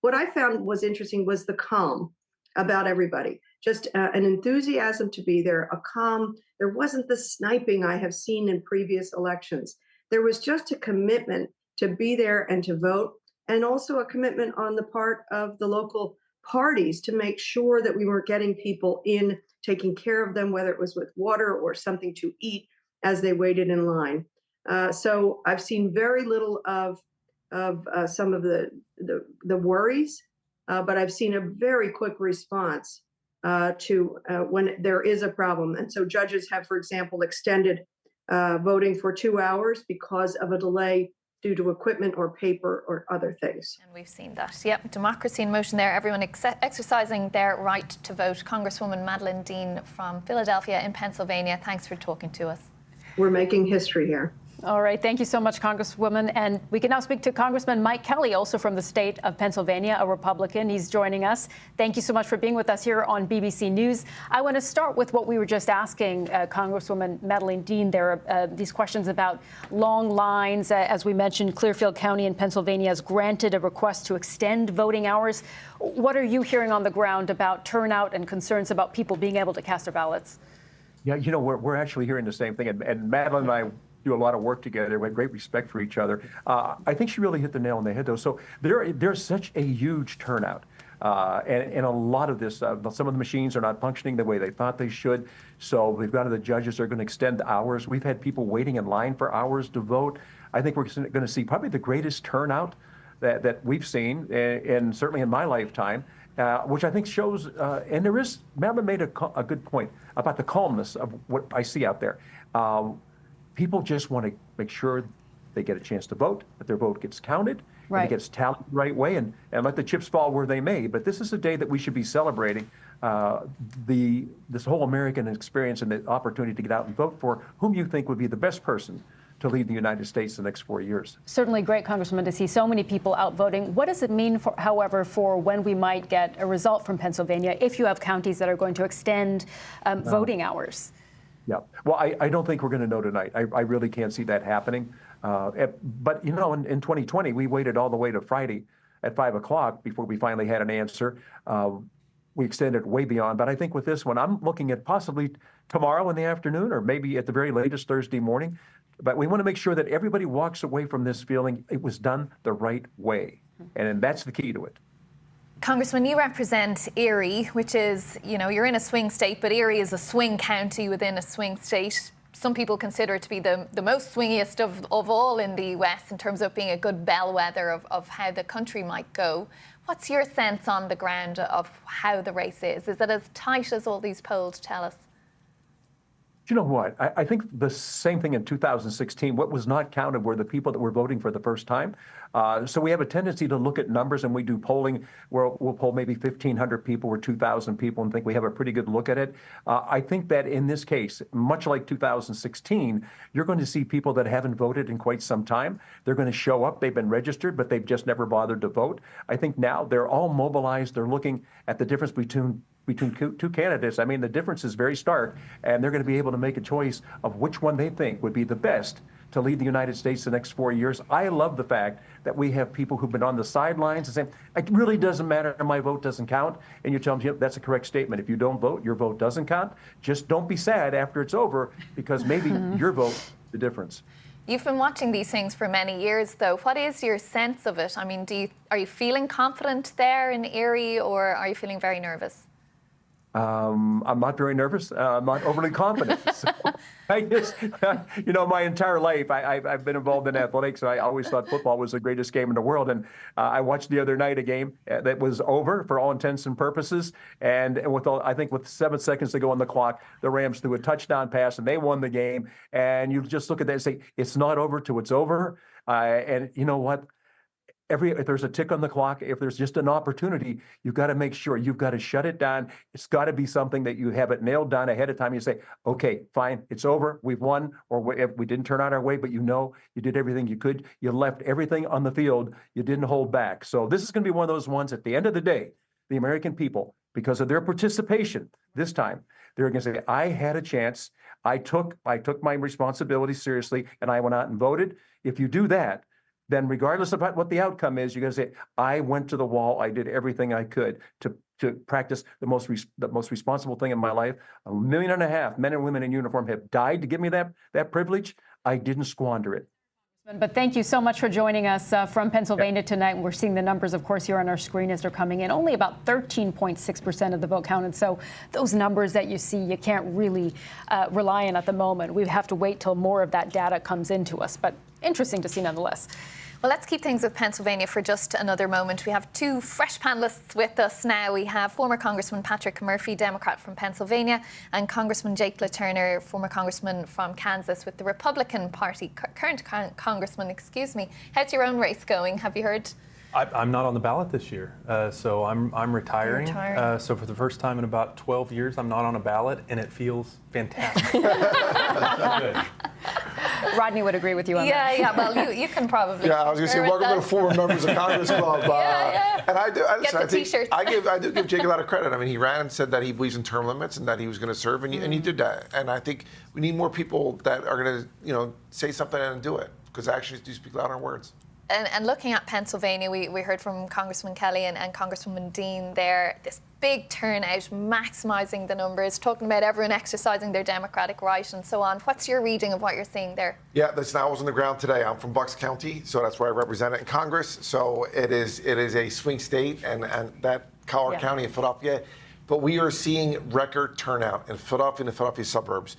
what I found was interesting was the calm about everybody, just an enthusiasm to be there, a calm. There wasn't the sniping I have seen in previous elections. There was just a commitment to be there and to vote, and also a commitment on the part of the local parties to make sure that we were getting people in, taking care of them, whether it was with water or something to eat as they waited in line. So I've seen very little of some of the worries, but I've seen a very quick response to when there is a problem. And so judges have, for example, extended voting for 2 hours because of a delay due to equipment or paper or other things. And we've seen that. Yep, democracy in motion there. Everyone exercising their right to vote. Congresswoman Madeleine Dean from Philadelphia in Pennsylvania, thanks for talking to us. We're making history here. All right, thank you so much, Congresswoman. And we can now speak to Congressman Mike Kelly, also from the state of Pennsylvania, a Republican. He's joining us. Thank you so much for being with us here on BBC News. I want to start with what we were just asking Congresswoman Madeleine Dean. There are these questions about long lines. As we mentioned, Clearfield County in Pennsylvania has granted a request to extend voting hours. What are you hearing on the ground about turnout and concerns about people being able to cast their ballots? Yeah, you know, we're actually hearing the same thing. And Madeleine and I do a lot of work together. We have great respect for each other. I think she really hit the nail on the head, though. So there's such a huge turnout. And a lot of this, some of the machines are not functioning the way they thought they should. So we've got the judges are going to extend hours. We've had people waiting in line for hours to vote. I think we're going to see probably the greatest turnout that we've seen, and certainly in my lifetime, which I think shows, and there is, Madeleine made a good point about the calmness of what I see out there. People just want to make sure they get a chance to vote, that their vote gets counted, and it gets tallied the right way, and let the chips fall where they may. But this is a day that we should be celebrating this whole American experience and the opportunity to get out and vote for whom you think would be the best person to lead the United States the next 4 years. Certainly great, Congressman, to see so many people out voting. What does it mean, however, for when we might get a result from Pennsylvania if you have counties that are going to extend voting hours? Yeah. Well, I don't think we're going to know tonight. I really can't see that happening. But, you know, in 2020, we waited all the way to Friday at 5 o'clock before we finally had an answer. We extended way beyond. But I think with this one, I'm looking at possibly tomorrow in the afternoon or maybe at the very latest Thursday morning. But we want to make sure that everybody walks away from this feeling it was done the right way. And that's the key to it. Congressman, you represent Erie, which is, you know, you're in a swing state, but Erie is a swing county within a swing state. Some people consider it to be the most swingiest of all in the West in terms of being a good bellwether of how the country might go. What's your sense on the ground of how the race is? Is it as tight as all these polls tell us? You know what? I think the same thing in 2016. What was not counted were the people that were voting for the first time. So we have a tendency to look at numbers, and we do polling where we'll poll maybe 1,500 people or 2,000 people and think we have a pretty good look at it. I think that in this case, much like 2016, you're going to see people that haven't voted in quite some time. They're going to show up. They've been registered, but they've just never bothered to vote. I think now they're all mobilized. They're looking at the difference between two candidates. I mean, the difference is very stark, and they're going to be able to make a choice of which one they think would be the best to lead the United States the next 4 years. I love the fact that we have people who've been on the sidelines and saying, it really doesn't matter, my vote doesn't count. And you tell them, yep, that's a correct statement. If you don't vote, your vote doesn't count. Just don't be sad after it's over, because maybe your vote is the difference. You've been watching these things for many years, though. What is your sense of it? I mean, are you feeling confident there in Erie, or are you feeling very nervous? I'm not very nervous. I'm not overly confident. So I just, you know, my entire life, I've been involved in athletics. And I always thought football was the greatest game in the world. And I watched the other night a game that was over for all intents and purposes. And I think with 7 seconds to go on the clock, the Rams threw a touchdown pass and they won the game. And you just look at that and say, it's not over till it's over. And you know what? If there's a tick on the clock, if there's just an opportunity, you've got to make sure you've got to shut it down. It's got to be something that you have it nailed down ahead of time. You say, okay, fine, it's over. We've won, or if we didn't turn out our way, but you know, you did everything you could. You left everything on the field. You didn't hold back. So this is going to be one of those ones at the end of the day, the American people, because of their participation this time, they're going to say, I had a chance. I took my responsibility seriously, and I went out and voted. If you do that, then regardless of what the outcome is, you're going to say, I went to the wall. I did everything I could to practice the most responsible thing in my life. 1.5 million men and women in uniform have died to give me that privilege. I didn't squander it. But thank you so much for joining us from Pennsylvania tonight. We're seeing the numbers, of course, here on our screen as they're coming in. Only about 13.6% of the vote counted. So those numbers that you see, you can't really rely on at the moment. We have to wait till more of that data comes into us. But interesting to see nonetheless. Well, let's keep things with Pennsylvania for just another moment. We have two fresh panellists with us now. We have former Congressman Patrick Murphy, Democrat from Pennsylvania, and Congressman Jake LaTurner, former Congressman from Kansas with the Republican Party, current Congressman, excuse me. How's your own race going? Have you heard? I'm not on the ballot this year, so I'm retiring. So for the first time in about 12 years, I'm not on a ballot, and it feels fantastic. Rodney would agree with you on that. Yeah, well, you can probably. Yeah, I was going to say, welcome to the former members of Congress Club. And I do give Jake a lot of credit. I mean, he ran and said that he believes in term limits and that he was going to serve, and he did that. And I think we need more people that are going to, say something and do it, because actions do speak louder than words. And looking at Pennsylvania, we heard from Congressman Kelly and Congresswoman Dean there, this big turnout, maximising the numbers, talking about everyone exercising their democratic right and so on. What's your reading of what you're seeing there? Yeah, listen, I was on the ground today. I'm from Bucks County, so that's where I represent it in Congress. So it is a swing state, and that Collier County and Philadelphia. But we are seeing record turnout in Philadelphia and the Philadelphia suburbs.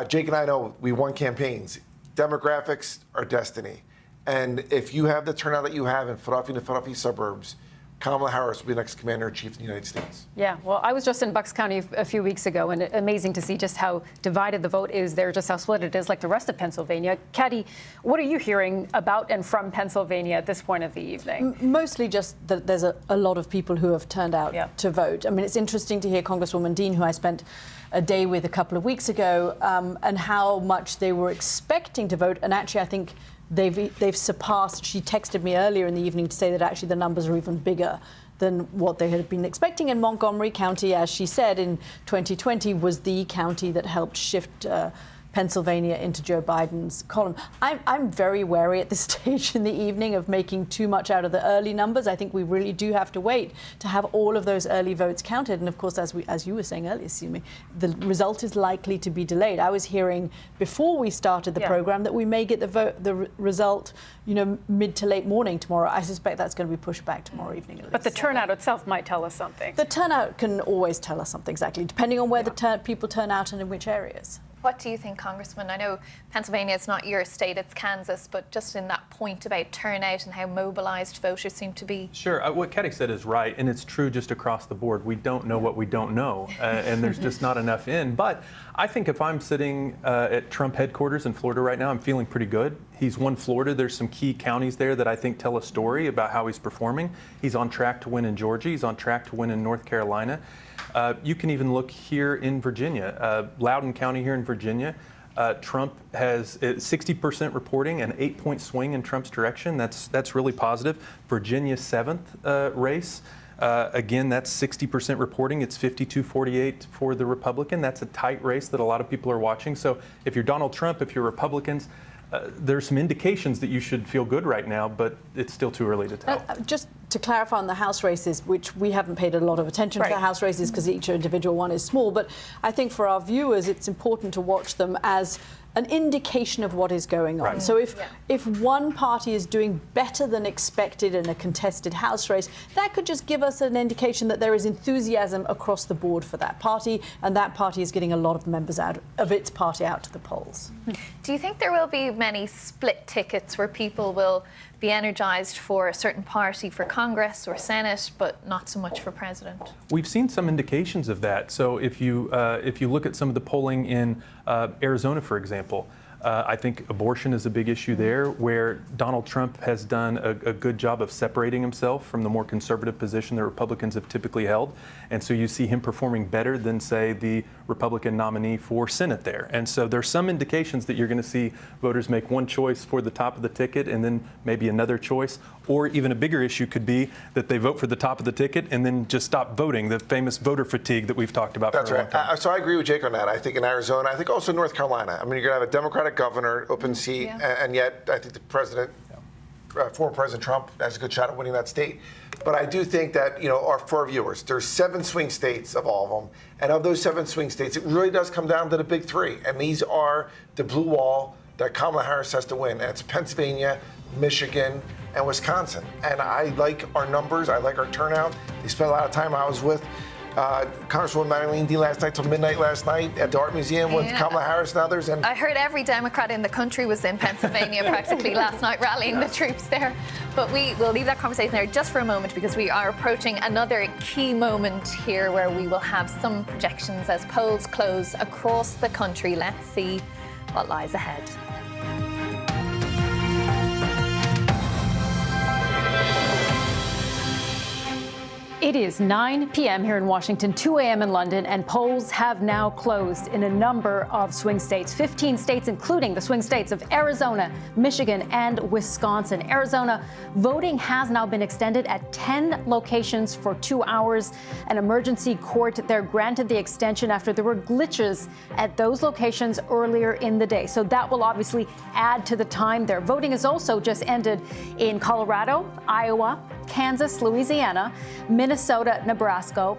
Jake and I know we won campaigns. Demographics are destiny. And if you have the turnout that you have in Philadelphia and the Philadelphia suburbs, Kamala Harris will be the next Commander-in-Chief of the United States. Yeah, well, I was just in Bucks County a few weeks ago, and amazing to see just how divided the vote is there, just how split it is like the rest of Pennsylvania. Caddy, what are you hearing about and from Pennsylvania at this point of the evening? Mostly just that there's a lot of people who have turned out to vote. I mean, it's interesting to hear Congresswoman Dean, who I spent a day with a couple of weeks ago, and how much they were expecting to vote. And actually, I think they've surpassed. She texted me earlier in the evening to say that actually the numbers are even bigger than what they had been expecting. And Montgomery County, as she said, in 2020 was the county that helped shift Pennsylvania into Joe Biden's column. I'm very wary at this stage in the evening of making too much out of the early numbers. I think we really do have to wait to have all of those early votes counted. And of course, as you were saying earlier, Sumi, the result is likely to be delayed. I was hearing before we started the program that we may get the result, mid to late morning tomorrow. I suspect that's going to be pushed back tomorrow evening at least. But the turnout itself might tell us something. The turnout can always tell us something, exactly, depending on where the people turn out and in which areas. What do you think, Congressman? I know Pennsylvania is not your state, it's Kansas, but just in that point about turnout and how mobilised voters seem to be. Sure. What Caddy said is right, and it's true just across the board. We don't know what we don't know, and there's just not enough in. But I think if I'm sitting at Trump headquarters in Florida right now, I'm feeling pretty good. He's won Florida. There's some key counties there that I think tell a story about how he's performing. He's on track to win in Georgia. He's on track to win in North Carolina. You can even look here in Virginia, Loudoun County here in Virginia. Trump has 60% reporting, an 8-point swing in Trump's direction. That's really positive. Virginia's 7th race. Again, that's 60% reporting. It's 52-48 for the Republican. That's a tight race that a lot of people are watching. So if you're Donald Trump, if you're Republicans, there's some indications that you should feel good right now, but it's still too early to tell. Just to clarify on the House races, which we haven't paid a lot of attention to the House races because each individual one is small, but I think for our viewers it's important to watch them as an indication of what is going on. So if one party is doing better than expected in a contested House race, that could just give us an indication that there is enthusiasm across the board for that party, and that party is getting a lot of members out of its party out to the polls. Do you think there will be many split tickets where people will be energised for a certain party for Congress or Senate, but not so much for President? We've seen some indications of that. So if you look at some of the polling in Arizona, for example, I think abortion is a big issue there, where Donald Trump has done a good job of separating himself from the more conservative position that Republicans have typically held. And so you see him performing better than, say, the Republican nominee for Senate there. And so there's some indications that you're going to see voters make one choice for the top of the ticket and then maybe another choice. Or even a bigger issue could be that they vote for the top of the ticket and then just stop voting, the famous voter fatigue that we've talked about for a long time. That's right. So I agree with Jake on that. I think in Arizona, I think also North Carolina. I mean, you're going to have a Democratic governor, open seat, and yet I think the president, former President Trump, has a good shot at winning that state. But I do think that, for our viewers, there's 7 swing states of all of them. And of those 7 swing states, it really does come down to the big 3. And these are the blue wall that Kamala Harris has to win. And it's Pennsylvania, Michigan, and Wisconsin. And I like our numbers. I like our turnout. They spent a lot of time. I was with Congresswoman Marilyn D last night till midnight last night at the Art Museum with Kamala Harris and others. And I heard every Democrat in the country was in Pennsylvania practically last night rallying the troops there. But we will leave that conversation there just for a moment because we are approaching another key moment here where we will have some projections as polls close across the country. Let's see what lies ahead. It is 9 p.m. here in Washington, 2 a.m. in London, and polls have now closed in a number of swing states, 15 states, including the swing states of Arizona, Michigan, and Wisconsin. Arizona, voting has now been extended at 10 locations for 2 hours. An emergency court there granted the extension after there were glitches at those locations earlier in the day. So that will obviously add to the time there. Voting has also just ended in Colorado, Iowa, Kansas, Louisiana, Minnesota, Nebraska,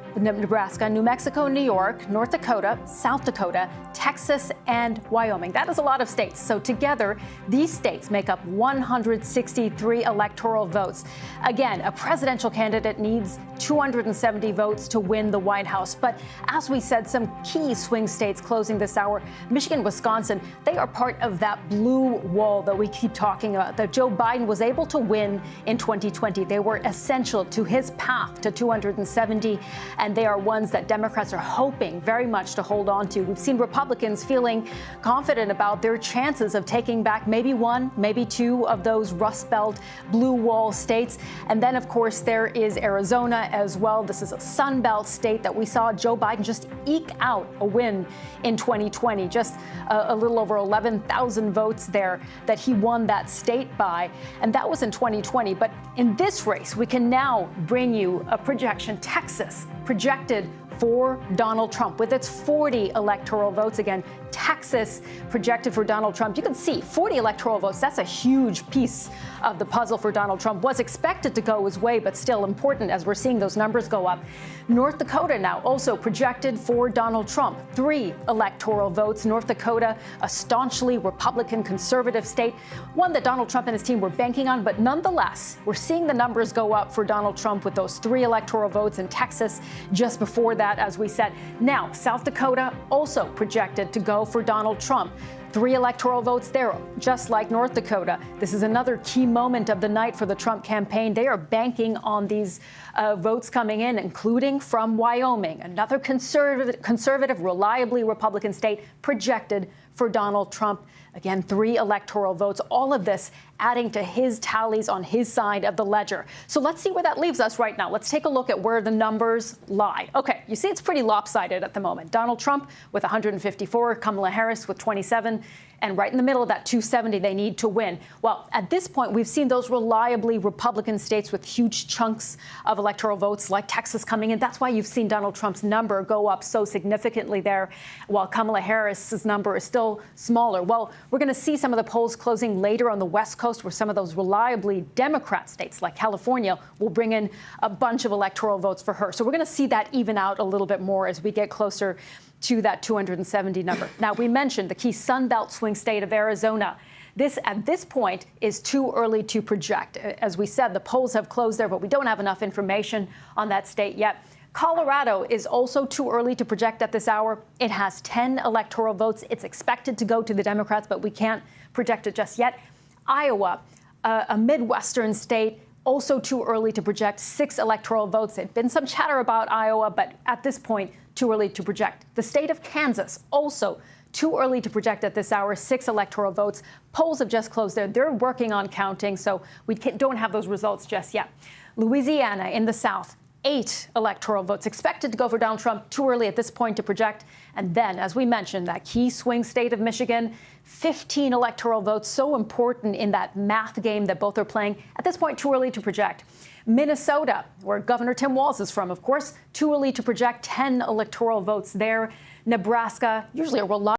New Mexico, New York, North Dakota, South Dakota, Texas, and Wyoming. That is a lot of states. So together, these states make up 163 electoral votes. Again, a presidential candidate needs 270 votes to win the White House. But as we said, some key swing states closing this hour, Michigan, Wisconsin, they are part of that blue wall that we keep talking about, that Joe Biden was able to win in 2020. They were essential to his path to 270, and they are ones that Democrats are hoping very much to hold on to. We've seen Republicans feeling confident about their chances of taking back maybe one, maybe two of those Rust Belt blue wall states. And then, of course, there is Arizona as well. This is a Sun Belt state that we saw Joe Biden just eke out a win in 2020, just a little over 11,000 votes there that he won that state by. And that was in 2020. But in this race, we can now bring you a projection. Texas projected for Donald Trump with its 40 electoral votes. Again, Texas projected for Donald Trump. You can see 40 electoral votes. That's a huge piece of the puzzle for Donald Trump. Was expected to go his way, but still important as we're seeing those numbers go up. North Dakota now also projected for Donald Trump. 3 electoral votes. North Dakota, a staunchly Republican conservative state, one that Donald Trump and his team were banking on. But nonetheless, we're seeing the numbers go up for Donald Trump with those 3 electoral votes in Texas just before that, as we said. Now, South Dakota also projected to go for Donald Trump. 3 electoral votes there, just like North Dakota. This is another key moment of the night for the Trump campaign. They are banking on these votes coming in, including from Wyoming, another conservative, reliably Republican state projected for Donald Trump. Again, 3 electoral votes, all of this adding to his tallies on his side of the ledger. So let's see where that leaves us right now. Let's take a look at where the numbers lie. Okay, you see it's pretty lopsided at the moment. Donald Trump with 154, Kamala Harris with 27, and right in the middle of that 270 they need to win. Well, at this point, we've seen those reliably Republican states with huge chunks of electoral votes like Texas coming in. That's why you've seen Donald Trump's number go up so significantly there, while Kamala Harris's number is still smaller. Well, we're going to see some of the polls closing later on the West Coast, where some of those reliably Democrat states like California will bring in a bunch of electoral votes for her. So we're going to see that even out a little bit more as we get closer to that 270 number. Now, we mentioned the key Sun Belt swing state of Arizona. This, at this point, is too early to project. As we said, the polls have closed there, but we don't have enough information on that state yet. Colorado is also too early to project at this hour. It has 10 electoral votes. It's expected to go to the Democrats, but we can't project it just yet. Iowa, a Midwestern state, also too early to project, 6 electoral votes. There's been some chatter about Iowa, but at this point, too early to project. The state of Kansas, also too early to project at this hour, 6 electoral votes. Polls have just closed there. They're working on counting, so we don't have those results just yet. Louisiana in the South, 8 electoral votes expected to go for Donald Trump, too early at this point to project. And then, as we mentioned, that key swing state of Michigan, 15 electoral votes, so important in that math game that both are playing. At this point, too early to project. Minnesota, where Governor Tim Walz is from, of course, too early to project, 10 electoral votes there. Nebraska, usually a reliable